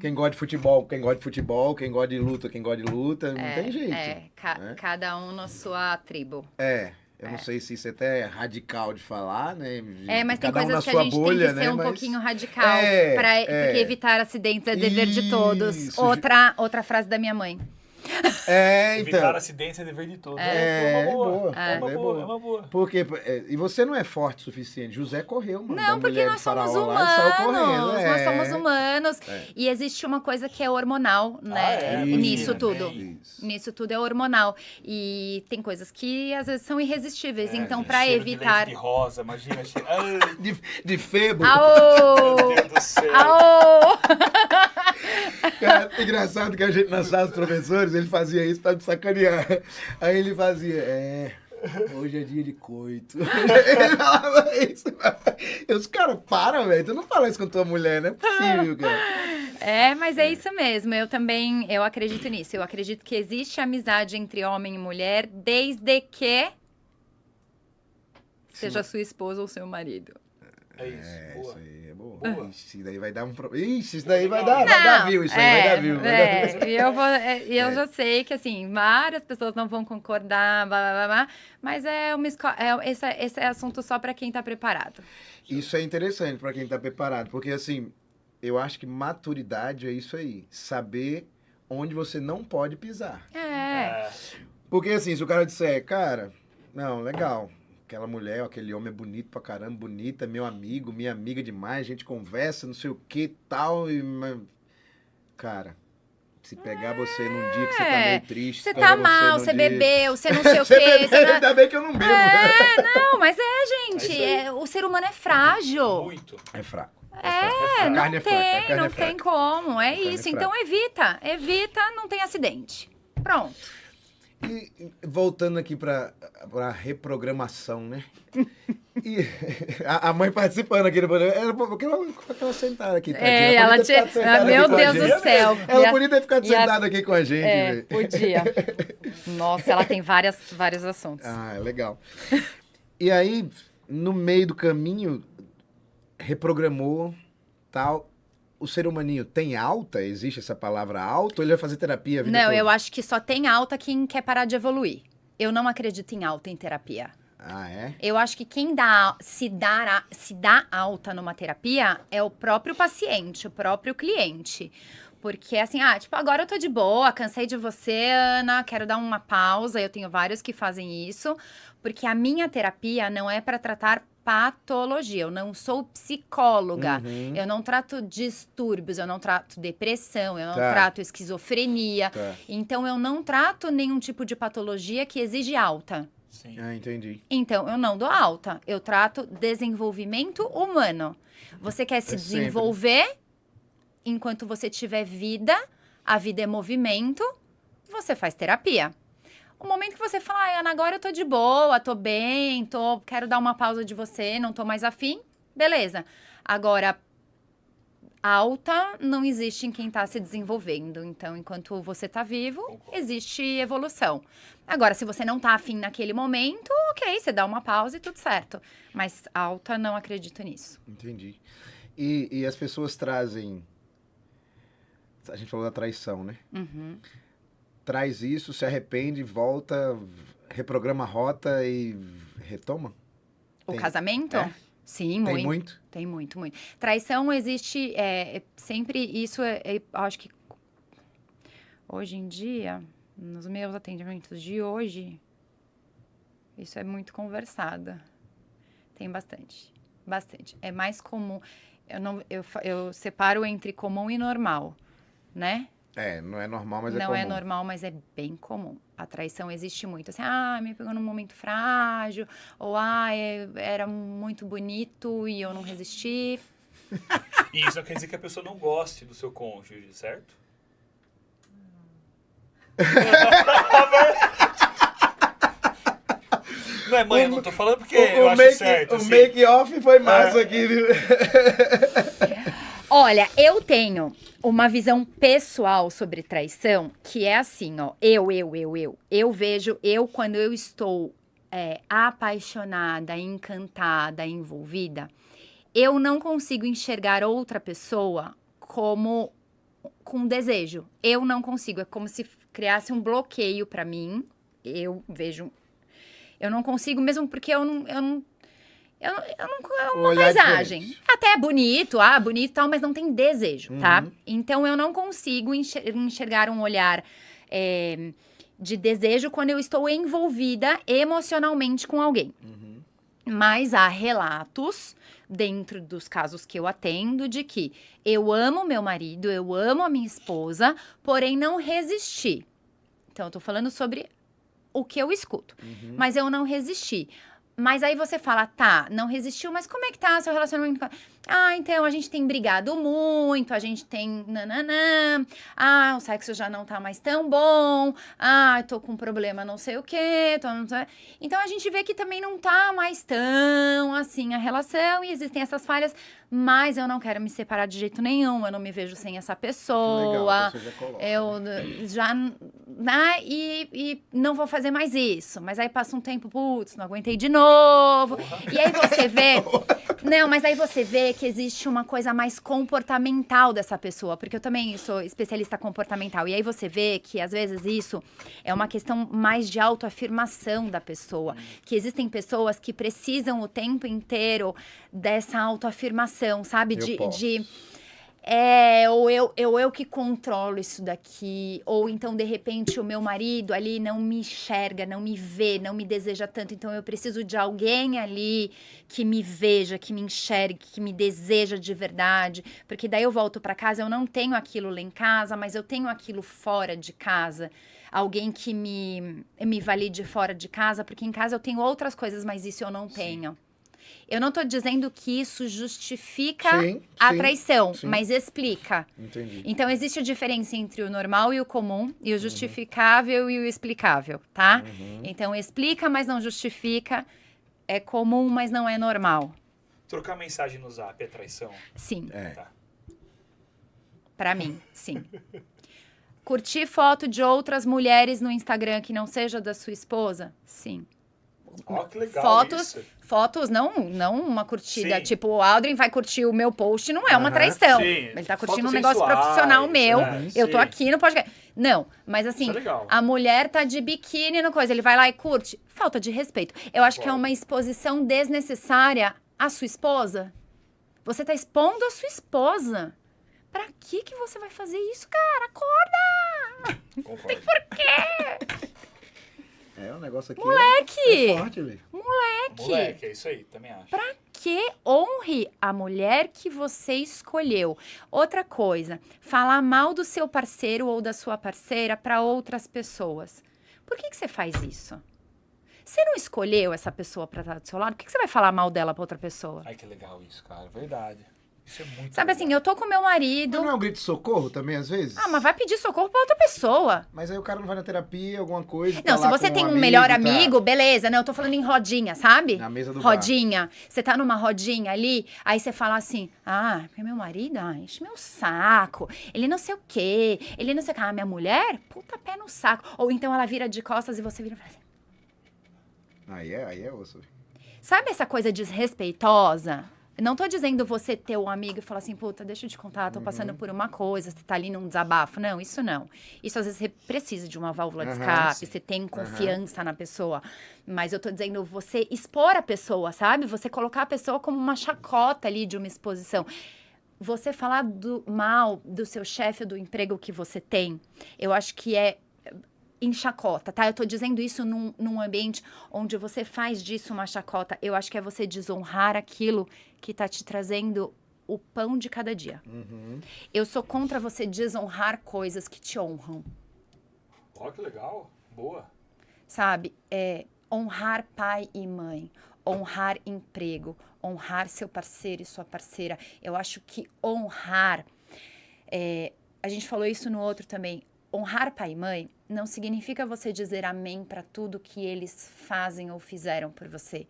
[SPEAKER 1] Quem gosta de futebol, quem gosta de luta, não tem jeito.
[SPEAKER 3] Cada um na sua tribo.
[SPEAKER 1] Eu não sei se isso é até radical de falar, né?
[SPEAKER 3] Mas tem
[SPEAKER 1] Cada
[SPEAKER 3] coisas
[SPEAKER 1] um
[SPEAKER 3] que a gente tem que ser um
[SPEAKER 1] mas...
[SPEAKER 3] pouquinho radical. Porque evitar acidentes é dever de todos.
[SPEAKER 1] Isso.
[SPEAKER 3] Outra frase da minha mãe.
[SPEAKER 1] Então.
[SPEAKER 2] Evitar acidentes é dever de todos.
[SPEAKER 1] É
[SPEAKER 2] uma boa.
[SPEAKER 1] Porque, e você não é forte o suficiente. José correu, mano.
[SPEAKER 3] Não, porque nós somos humanos. Nós somos humanos. E existe uma coisa que é hormonal, né? Nisso tudo. Nisso tudo é hormonal. E tem coisas que às vezes são irresistíveis. Então, pra evitar.
[SPEAKER 2] De rosa, imagina.
[SPEAKER 1] De febo.
[SPEAKER 3] Meu
[SPEAKER 2] Deus do céu.
[SPEAKER 1] Cara, engraçado que a gente na sala dos professores, ele fazia isso pra me sacanear. Aí ele fazia, hoje é dia de coito. Ele falava isso. E os caras, velho, tu não fala isso com tua mulher, não é possível, cara.
[SPEAKER 3] Mas é isso mesmo, eu acredito nisso. Eu acredito que existe amizade entre homem e mulher, desde que seja sua esposa ou seu marido.
[SPEAKER 2] É isso, boa.
[SPEAKER 1] Isso aí é boa. Ixi, daí vai dar um problema. Ixi, isso daí vai dar view, isso aí vai dar view.
[SPEAKER 3] E eu já sei que, assim, várias pessoas não vão concordar, blá, blá, blá, mas esse é assunto só para quem tá preparado.
[SPEAKER 1] Isso é interessante para quem tá preparado, porque, assim, eu acho que maturidade é isso aí, saber onde você não pode pisar. Porque, assim, se o cara disser, cara, não, legal... Aquela mulher, aquele homem é bonito pra caramba, bonita, meu amigo, minha amiga demais, a gente conversa, não sei o que tal. Cara, se pegar você num dia que você tá meio triste...
[SPEAKER 3] Você tá mal, você bebeu, você não sei o quê...
[SPEAKER 1] Ainda bem que eu não bebo.
[SPEAKER 3] Mas gente, o ser humano é frágil.
[SPEAKER 2] Muito.
[SPEAKER 1] É fraco.
[SPEAKER 3] A carne é fraca. Não tem como, isso.
[SPEAKER 1] É
[SPEAKER 3] então evita, não tem acidente. Pronto.
[SPEAKER 1] E voltando aqui para reprogramação, né? E a mãe participando aqui do programa, ela sentada aqui.
[SPEAKER 3] Ela tinha... Meu Deus do céu.
[SPEAKER 1] Ela podia ter ficado sentada aqui com a gente. Véio.
[SPEAKER 3] Podia. Nossa, ela tem vários assuntos.
[SPEAKER 1] Legal. E aí, no meio do caminho, reprogramou, tal... O ser humaninho tem alta? Existe essa palavra alta? Ou ele vai fazer terapia a vida toda?
[SPEAKER 3] Eu acho que só tem alta quem quer parar de evoluir. Eu não acredito em alta em terapia. Eu acho que quem se dá alta numa terapia é o próprio paciente, o próprio cliente. Porque assim, agora eu tô de boa, cansei de você, Ana, quero dar uma pausa. Eu tenho vários que fazem isso. Porque a minha terapia não é para tratar patologia, eu não sou psicóloga, eu não trato distúrbios, eu não trato depressão, eu não trato esquizofrenia, então eu não trato nenhum tipo de patologia que exige alta.
[SPEAKER 2] Sim.
[SPEAKER 1] Entendi.
[SPEAKER 3] Então eu não dou alta, eu trato desenvolvimento humano. Você quer se desenvolver enquanto você tiver vida, a vida é movimento, você faz terapia. O momento que você fala, Ana, agora eu tô de boa, tô bem, quero dar uma pausa de você, não tô mais afim, beleza. Agora, alta não existe em quem tá se desenvolvendo. Então, enquanto você tá vivo, existe evolução. Agora, se você não tá afim naquele momento, ok, você dá uma pausa e tudo certo. Mas alta, não acredito nisso.
[SPEAKER 1] Entendi. E as pessoas trazem... A gente falou da traição, né? traz isso, se arrepende, volta, reprograma a rota e retoma?
[SPEAKER 3] O
[SPEAKER 1] Tem-
[SPEAKER 3] casamento?
[SPEAKER 1] É?
[SPEAKER 3] Sim,
[SPEAKER 1] Tem
[SPEAKER 3] muito.
[SPEAKER 1] muito?
[SPEAKER 3] Tem muito, muito. Traição existe sempre, isso eu acho que hoje em dia, nos meus atendimentos de hoje, isso é muito conversado. Tem bastante, bastante. É mais comum, eu separo entre comum e normal, né?
[SPEAKER 1] Não é normal, mas é
[SPEAKER 3] Não
[SPEAKER 1] comum.
[SPEAKER 3] é normal, mas é bem comum. A traição existe muito. Assim, me pegou num momento frágil. Ou, era muito bonito e eu não resisti.
[SPEAKER 2] E isso não quer dizer que a pessoa não goste do seu cônjuge, certo? Não é, mãe, eu não tô falando porque eu acho certo.
[SPEAKER 1] O
[SPEAKER 2] assim.
[SPEAKER 1] make-off foi massa aqui, viu?
[SPEAKER 3] Olha, eu tenho uma visão pessoal sobre traição que é assim, ó. Eu vejo, quando eu estou apaixonada, encantada, envolvida, eu não consigo enxergar outra pessoa como com desejo. Eu não consigo. É como se criasse um bloqueio pra mim. Eu vejo. Eu não consigo, mesmo porque é uma
[SPEAKER 1] Olhar
[SPEAKER 3] paisagem.
[SPEAKER 1] diferente.
[SPEAKER 3] Até é bonito, bonito e tal, mas não tem desejo, tá? Então eu não consigo enxergar um olhar de desejo quando eu estou envolvida emocionalmente com alguém. Mas há relatos, dentro dos casos que eu atendo, de que eu amo meu marido, eu amo a minha esposa, porém não resisti. Então, eu tô falando sobre o que eu escuto. Mas eu não resisti. Mas aí você fala, tá, não resistiu, mas como é que tá seu relacionamento? Então a gente tem brigado muito, a gente tem nananã, o sexo já não tá mais tão bom, tô com problema não sei o quê, então a gente vê que também não tá mais tão assim a relação e existem essas falhas, mas eu não quero me separar de jeito nenhum, eu não me vejo sem essa pessoa,
[SPEAKER 1] Legal, você já coloca.
[SPEAKER 3] eu já, né, e não vou fazer mais isso, mas aí passa um tempo, putz, não aguentei de novo, e aí você vê, não, mas aí você vê que existe uma coisa mais comportamental dessa pessoa, porque eu também sou especialista comportamental, e aí você vê que às vezes isso é uma questão mais de autoafirmação da pessoa, que existem pessoas que precisam o tempo inteiro dessa autoafirmação, sabe? Ou eu que controlo isso daqui, ou então, de repente, o meu marido ali não me enxerga, não me vê, não me deseja tanto, então eu preciso de alguém ali que me veja, que me enxergue, que me deseja de verdade, porque daí eu volto pra casa, eu não tenho aquilo lá em casa, mas eu tenho aquilo fora de casa, alguém que me valide fora de casa, porque em casa eu tenho outras coisas, mas isso eu não tenho. Eu não tô dizendo que isso justifica a traição, mas explica.
[SPEAKER 1] Entendi.
[SPEAKER 3] Então, existe a diferença entre o normal e o comum, e o justificável e o explicável, tá? Então, explica, mas não justifica. É comum, mas não é normal.
[SPEAKER 2] Trocar mensagem no Zap é traição?
[SPEAKER 3] Sim.
[SPEAKER 2] Tá.
[SPEAKER 3] Pra mim, sim. Curtir foto de outras mulheres no Instagram que não seja da sua esposa? Sim.
[SPEAKER 2] Ó, que legal
[SPEAKER 3] Fotos, não uma curtida.
[SPEAKER 2] Sim.
[SPEAKER 3] Tipo, o Aldrin vai curtir o meu post, não é uma traição.
[SPEAKER 2] Sim.
[SPEAKER 3] Ele tá curtindo
[SPEAKER 2] Fotos
[SPEAKER 3] um negócio
[SPEAKER 2] sensuais,
[SPEAKER 3] profissional meu. Eu tô
[SPEAKER 2] sim.
[SPEAKER 3] aqui no podcast. Não, mas assim,
[SPEAKER 2] Isso é legal.
[SPEAKER 3] a mulher tá de biquíni no coisa, ele vai lá e curte. Falta de respeito. Eu acho que é uma exposição desnecessária à sua esposa. Você tá expondo a sua esposa. Pra que você vai fazer isso, cara? Acorda!
[SPEAKER 2] Concordo.
[SPEAKER 3] Tem por quê?
[SPEAKER 1] O negócio aqui
[SPEAKER 3] Moleque!
[SPEAKER 1] é forte, velho.
[SPEAKER 2] Moleque, é isso aí, também acho.
[SPEAKER 3] Pra que honre a mulher que você escolheu? Outra coisa, falar mal do seu parceiro ou da sua parceira pra outras pessoas. Por que você faz isso? Você não escolheu essa pessoa pra estar do seu lado? Por que você vai falar mal dela pra outra pessoa?
[SPEAKER 2] Ai, que legal isso, cara. Verdade. Isso é muito
[SPEAKER 3] Sabe
[SPEAKER 2] legal.
[SPEAKER 3] assim, eu tô com meu marido...
[SPEAKER 1] Mas não é um grito de socorro também, às vezes?
[SPEAKER 3] mas vai pedir socorro pra outra pessoa.
[SPEAKER 1] Mas aí o cara não vai na terapia, alguma coisa...
[SPEAKER 3] Não,
[SPEAKER 1] tá
[SPEAKER 3] se
[SPEAKER 1] lá
[SPEAKER 3] você
[SPEAKER 1] com
[SPEAKER 3] tem um
[SPEAKER 1] amigo,
[SPEAKER 3] melhor
[SPEAKER 1] tá
[SPEAKER 3] amigo, beleza. Não, eu tô falando em rodinha, sabe?
[SPEAKER 1] Na mesa do bar.
[SPEAKER 3] rodinha. Você tá numa rodinha ali, aí você fala assim, porque meu marido, enche meu saco. Ele não sei o quê. Ele não sei o quê. Minha mulher, puta pé no saco. Ou então ela vira de costas e você vira e fala assim.
[SPEAKER 1] Aí é osso.
[SPEAKER 3] Sabe essa coisa desrespeitosa? Não tô dizendo você ter um amigo e falar assim, puta, deixa eu te contar, tô passando por uma coisa, você tá ali num desabafo. Não, isso não. Isso às vezes você precisa de uma válvula de escape, você tem confiança na pessoa. Mas eu tô dizendo você expor a pessoa, sabe? Você colocar a pessoa como uma chacota ali de uma exposição. Você falar mal do seu chefe ou do emprego que você tem, eu acho que é em chacota, tá? Eu tô dizendo isso num ambiente onde você faz disso uma chacota. Eu acho que é você desonrar aquilo que tá te trazendo o pão de cada dia. Eu sou contra você desonrar coisas que te honram.
[SPEAKER 2] Ó, que legal. Boa.
[SPEAKER 3] Sabe? Honrar pai e mãe, honrar emprego, honrar seu parceiro e sua parceira. Eu acho que honrar... a gente falou isso no outro também. Honrar pai e mãe não significa você dizer amém para tudo que eles fazem ou fizeram por você.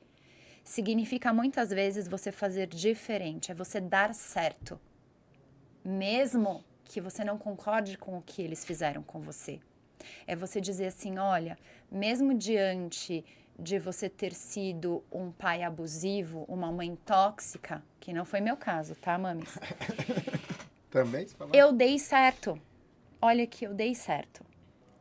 [SPEAKER 3] Significa muitas vezes você fazer diferente, é você dar certo. Mesmo que você não concorde com o que eles fizeram com você. É você dizer assim, olha, mesmo diante de você ter sido um pai abusivo, uma mãe tóxica, que não foi meu caso, tá, mames?
[SPEAKER 1] Também? Você falou?
[SPEAKER 3] Eu dei certo. Olha que eu dei certo.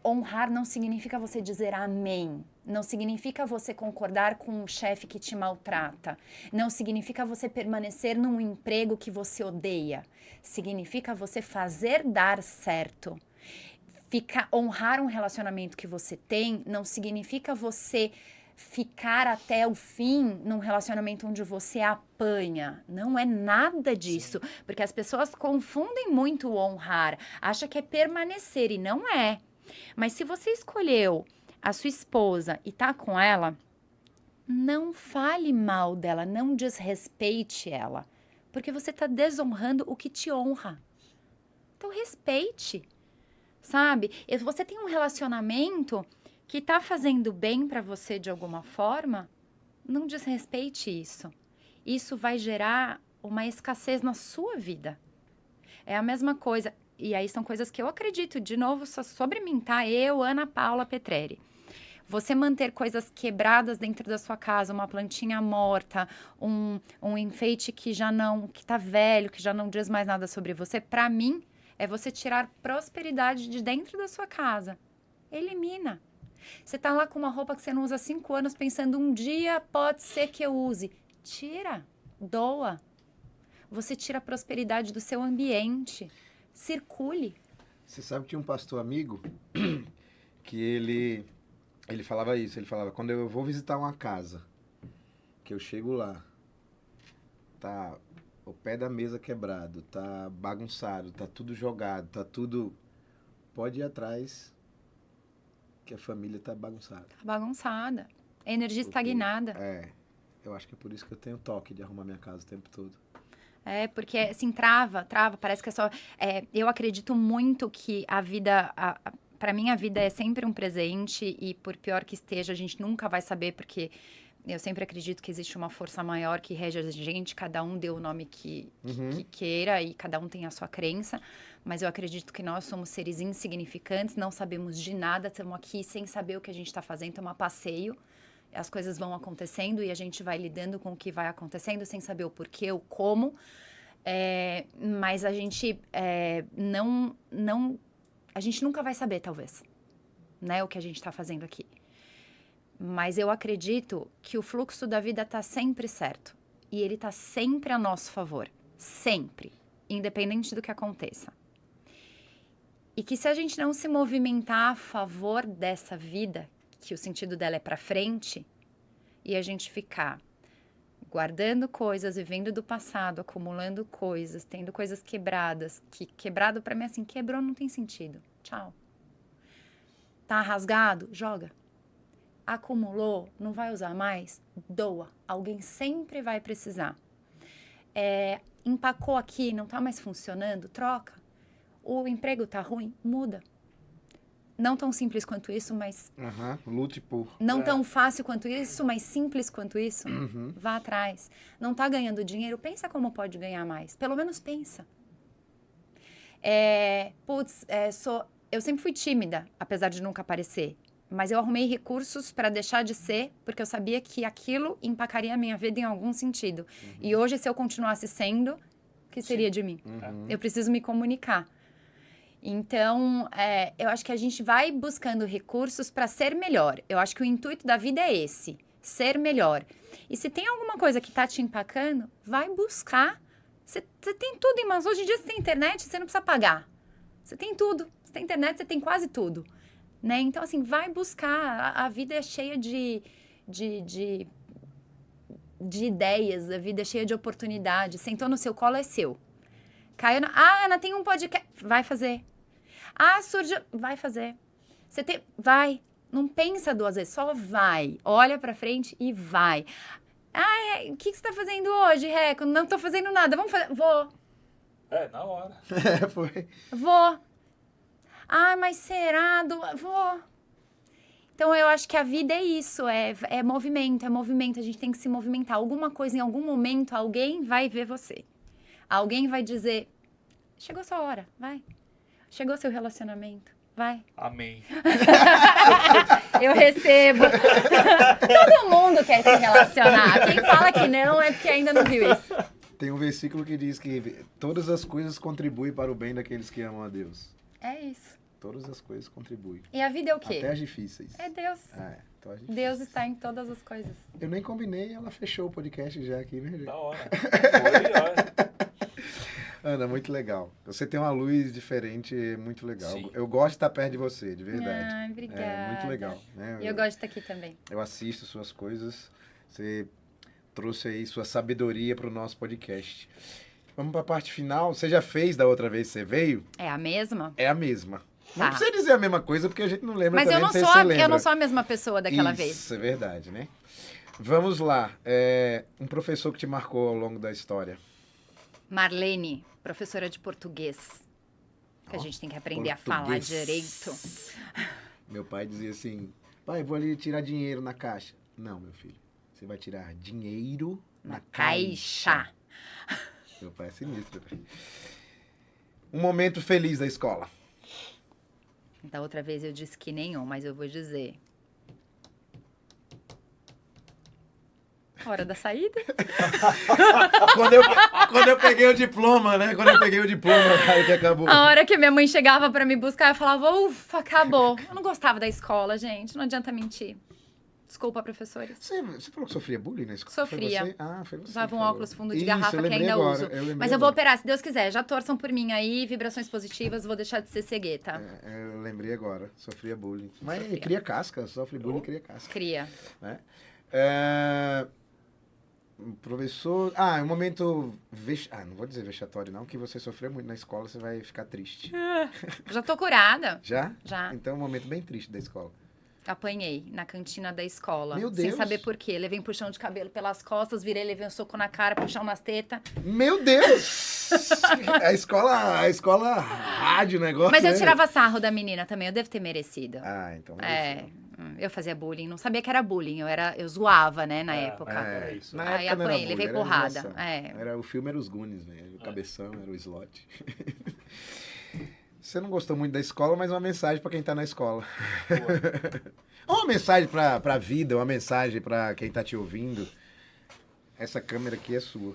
[SPEAKER 3] Honrar não significa você dizer amém. Não significa você concordar com um chefe que te maltrata. Não significa você permanecer num emprego que você odeia. Significa você fazer dar certo. Honrar um relacionamento que você tem não significa você ficar até o fim num relacionamento onde você apanha. Não é nada disso. Sim. Porque as pessoas confundem muito o honrar. Acham que é permanecer e não é. Mas se você escolheu a sua esposa e tá com ela, não fale mal dela, não desrespeite ela. Porque você tá desonrando o que te honra. Então respeite. Sabe? Você tem um relacionamento que tá fazendo bem para você de alguma forma, não desrespeite isso. Isso vai gerar uma escassez na sua vida. É a mesma coisa. E aí são coisas que eu acredito, de novo, só sobre mim, tá? Eu, Ana Paula Petrelli. Você manter coisas quebradas dentro da sua casa, uma plantinha morta, um enfeite que tá velho, que já não diz mais nada sobre você, para mim, é você tirar prosperidade de dentro da sua casa. Elimina. Você tá lá com uma roupa que você não usa há 5 anos, pensando, um dia pode ser que eu use. Tira. Doa. Você tira a prosperidade do seu ambiente. Circule.
[SPEAKER 1] Você sabe que tinha um pastor amigo que ele falava isso. Ele falava, quando eu vou visitar uma casa, que eu chego lá, tá o pé da mesa quebrado, tá bagunçado, tá tudo jogado, tá tudo... Pode ir atrás, que a família tá bagunçada.
[SPEAKER 3] Tá bagunçada. Energia estagnada.
[SPEAKER 1] Eu acho que é por isso que eu tenho toque de arrumar minha casa o tempo todo.
[SPEAKER 3] Porque assim, trava, parece que é só... eu acredito muito que a vida... Pra mim, a vida é sempre um presente e por pior que esteja, a gente nunca vai saber, porque... Eu sempre acredito que existe uma força maior que rege a gente, cada um dê o nome que queira e cada um tem a sua crença, mas eu acredito que nós somos seres insignificantes, não sabemos de nada, estamos aqui sem saber o que a gente está fazendo, estamos a passeio, as coisas vão acontecendo e a gente vai lidando com o que vai acontecendo sem saber o porquê, o como, mas a gente a gente nunca vai saber, talvez, né, o que a gente está fazendo aqui. Mas eu acredito que o fluxo da vida está sempre certo. E ele está sempre a nosso favor. Sempre. Independente do que aconteça. E que se a gente não se movimentar a favor dessa vida, que o sentido dela é para frente, e a gente ficar guardando coisas, vivendo do passado, acumulando coisas, tendo coisas quebradas, que quebrado para mim assim, quebrou não tem sentido. Tchau. Tá rasgado? Joga. Acumulou, não vai usar mais? Doa. Alguém sempre vai precisar. Empacou aqui, não tá mais funcionando? Troca. O emprego tá ruim? Muda. Não tão simples quanto isso, mas...
[SPEAKER 1] Lute por...
[SPEAKER 3] Não tão fácil quanto isso, mas simples quanto isso. Vá atrás. Não tá ganhando dinheiro? Pensa como pode ganhar mais. Pelo menos pensa. Eu sempre fui tímida, apesar de nunca aparecer. Mas eu arrumei recursos para deixar de ser, porque eu sabia que aquilo empacaria a minha vida em algum sentido. E hoje, se eu continuasse sendo, o que seria de mim? Eu preciso me comunicar. Então, eu acho que a gente vai buscando recursos para ser melhor. Eu acho que o intuito da vida é esse, ser melhor. E se tem alguma coisa que está te empacando, vai buscar. Você tem tudo em mãos. Hoje em dia, você tem internet, você não precisa pagar. Você tem tudo. Você tem internet, você tem quase tudo. Né? Então, assim, vai buscar. A vida é cheia de ideias, a vida é cheia de oportunidades. Sentou no seu colo, é seu. Caiu na... Ana, tem um podcast. Vai fazer. Surge... Vai fazer. Vai. Não pensa 2 vezes, só vai. Olha pra frente e vai. O que você tá fazendo hoje, Reco? Não tô fazendo nada. Vamos fazer... Vou.
[SPEAKER 2] Na hora.
[SPEAKER 1] Foi.
[SPEAKER 3] Vou. Mas será? Vou. Então, eu acho que a vida é isso, é movimento, a gente tem que se movimentar. Alguma coisa, em algum momento, alguém vai ver você. Alguém vai dizer, chegou sua hora, vai. Chegou seu relacionamento, vai.
[SPEAKER 2] Amém.
[SPEAKER 3] Eu recebo. Todo mundo quer se relacionar. Quem fala que não é porque ainda não viu isso.
[SPEAKER 1] Tem um versículo que diz que todas as coisas contribuem para o bem daqueles que amam a Deus.
[SPEAKER 3] É isso.
[SPEAKER 1] Todas as coisas contribuem.
[SPEAKER 3] E a vida é o quê?
[SPEAKER 1] Até as difíceis.
[SPEAKER 3] É Deus.
[SPEAKER 1] Então as difíceis.
[SPEAKER 3] Deus está em todas as coisas.
[SPEAKER 1] Eu nem combinei, ela fechou o podcast já aqui, né, gente?
[SPEAKER 2] Da hora. Foi, olha.
[SPEAKER 1] Ana, muito legal. Você tem uma luz diferente, muito legal.
[SPEAKER 2] Sim.
[SPEAKER 1] Eu gosto de estar perto de você, de verdade.
[SPEAKER 3] Obrigada.
[SPEAKER 1] É muito legal. Né?
[SPEAKER 3] E eu gosto de estar aqui também.
[SPEAKER 1] Eu assisto suas coisas. Você trouxe aí sua sabedoria para o nosso podcast. Vamos para a parte final. Você já fez da outra vez que você veio?
[SPEAKER 3] É a mesma?
[SPEAKER 1] É a mesma. Não
[SPEAKER 3] Tá.
[SPEAKER 1] precisa dizer a mesma coisa, porque a gente não lembra
[SPEAKER 3] Mas
[SPEAKER 1] também,
[SPEAKER 3] eu não,
[SPEAKER 1] não sei
[SPEAKER 3] sou
[SPEAKER 1] se você
[SPEAKER 3] eu
[SPEAKER 1] lembra.
[SPEAKER 3] não sou a mesma pessoa daquela vez.
[SPEAKER 1] Isso, é verdade, né? Vamos lá. Um professor que te marcou ao longo da história.
[SPEAKER 3] Marlene, professora de português. Que a gente tem que aprender a falar
[SPEAKER 1] português.
[SPEAKER 3] direito.
[SPEAKER 1] Meu pai dizia assim, pai, vou ali tirar dinheiro na caixa. Não, meu filho, você vai tirar dinheiro na caixa. Meu pai é sinistro. Um momento feliz da escola.
[SPEAKER 3] Da outra vez eu disse que nenhum, mas eu vou dizer. Hora da saída?
[SPEAKER 1] Quando eu peguei o diploma, né? Cara, que acabou.
[SPEAKER 3] A hora que minha mãe chegava pra me buscar, eu falava, ufa, acabou. Eu não gostava da escola, gente. Não adianta mentir. Desculpa, professores.
[SPEAKER 1] Você falou que sofria bullying na escola?
[SPEAKER 3] Sofria.
[SPEAKER 1] Foi você? Foi você.
[SPEAKER 3] Usava
[SPEAKER 1] que
[SPEAKER 3] um
[SPEAKER 1] falou.
[SPEAKER 3] óculos fundo de
[SPEAKER 1] Isso,
[SPEAKER 3] garrafa
[SPEAKER 1] eu
[SPEAKER 3] que
[SPEAKER 1] lembrei
[SPEAKER 3] ainda
[SPEAKER 1] agora,
[SPEAKER 3] uso.
[SPEAKER 1] eu lembrei
[SPEAKER 3] Mas eu vou
[SPEAKER 1] agora.
[SPEAKER 3] operar, se Deus quiser. Já torçam por mim aí, vibrações positivas, vou deixar de ser cegueta.
[SPEAKER 1] Eu lembrei agora, sofria bullying. Mas
[SPEAKER 3] Sofria.
[SPEAKER 1] cria casca, sofre bullying, cria casca.
[SPEAKER 3] Cria.
[SPEAKER 1] Né? Um professor... um momento... não vou dizer vexatório não, que você sofreu muito na escola, você vai ficar triste.
[SPEAKER 3] Já tô curada.
[SPEAKER 1] Já?
[SPEAKER 3] Já.
[SPEAKER 1] Então é um momento bem triste da escola.
[SPEAKER 3] Apanhei na cantina da escola.
[SPEAKER 1] Meu
[SPEAKER 3] Sem
[SPEAKER 1] Deus.
[SPEAKER 3] saber por quê. Levei um puxão de cabelo pelas costas, levei um soco na cara, puxão nas tetas.
[SPEAKER 1] Meu Deus! a escola rádio, negócio.
[SPEAKER 3] Mas eu
[SPEAKER 1] né?
[SPEAKER 3] tirava sarro da menina também, eu devo ter merecido.
[SPEAKER 1] Então...
[SPEAKER 3] Eu fazia bullying, não sabia que era bullying, eu zoava, né, na época.
[SPEAKER 2] Era isso.
[SPEAKER 1] Na
[SPEAKER 3] Aí
[SPEAKER 1] época não era
[SPEAKER 3] apanhei,
[SPEAKER 1] bullying,
[SPEAKER 3] levei
[SPEAKER 1] era
[SPEAKER 3] porrada.
[SPEAKER 1] zoação. O filme era os Goonies, né? O cabeção era o slot. Você não gostou muito da escola, mas uma mensagem pra quem tá na escola. Uma mensagem pra vida, uma mensagem pra quem tá te ouvindo. Essa câmera aqui é sua.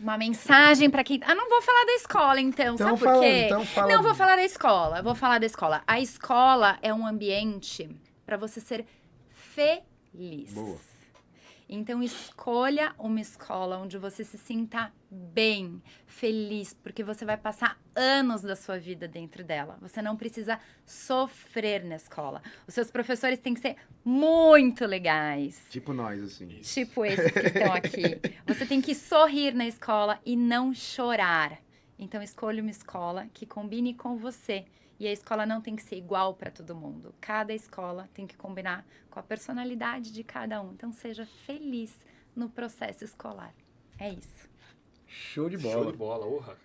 [SPEAKER 3] Uma mensagem pra quem... não vou falar da escola, então. Sabe por quê?
[SPEAKER 1] Então fala.
[SPEAKER 3] Não, vou falar da escola. Vou falar da escola. A escola é um ambiente pra você ser feliz.
[SPEAKER 1] Boa.
[SPEAKER 3] Então, escolha uma escola onde você se sinta bem, feliz, porque você vai passar anos da sua vida dentro dela. Você não precisa sofrer na escola. Os seus professores têm que ser muito legais.
[SPEAKER 1] Tipo nós, assim.
[SPEAKER 3] Tipo esses que estão aqui. Você tem que sorrir na escola e não chorar. Então, escolha uma escola que combine com você. E a escola não tem que ser igual para todo mundo. Cada escola tem que combinar com a personalidade de cada um. Então, seja feliz no processo escolar. É isso.
[SPEAKER 1] Show de bola.
[SPEAKER 2] Show de bola, orra.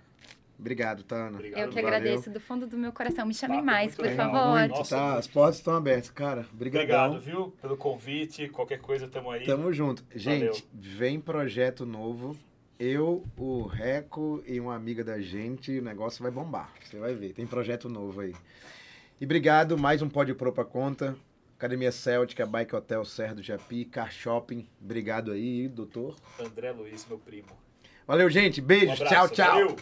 [SPEAKER 1] Obrigado, Tana.
[SPEAKER 2] Obrigado,
[SPEAKER 3] Eu que
[SPEAKER 1] valeu.
[SPEAKER 3] agradeço do fundo do meu coração. Me chamem
[SPEAKER 2] Papo
[SPEAKER 3] mais,
[SPEAKER 2] muito
[SPEAKER 3] por
[SPEAKER 2] legal.
[SPEAKER 3] favor.
[SPEAKER 1] Muito,
[SPEAKER 2] Nossa,
[SPEAKER 1] tá?
[SPEAKER 2] muito.
[SPEAKER 1] As portas estão abertas, cara. Obrigadão.
[SPEAKER 2] Obrigado, viu? Pelo convite. Qualquer coisa, tamo aí.
[SPEAKER 1] Tamo junto. Gente,
[SPEAKER 2] Valeu.
[SPEAKER 1] vem projeto novo. Eu, o Reco e uma amiga da gente, o negócio vai bombar. Você vai ver, tem projeto novo aí. E obrigado, mais um Pode Pro pra conta. Academia Céltica, Bike Hotel Serra do Japi, Car Shopping. Obrigado aí, doutor.
[SPEAKER 2] André Luiz, meu primo.
[SPEAKER 1] Valeu, gente. Beijo.
[SPEAKER 2] Um abraço,
[SPEAKER 1] Tchau, tchau.
[SPEAKER 2] valeu.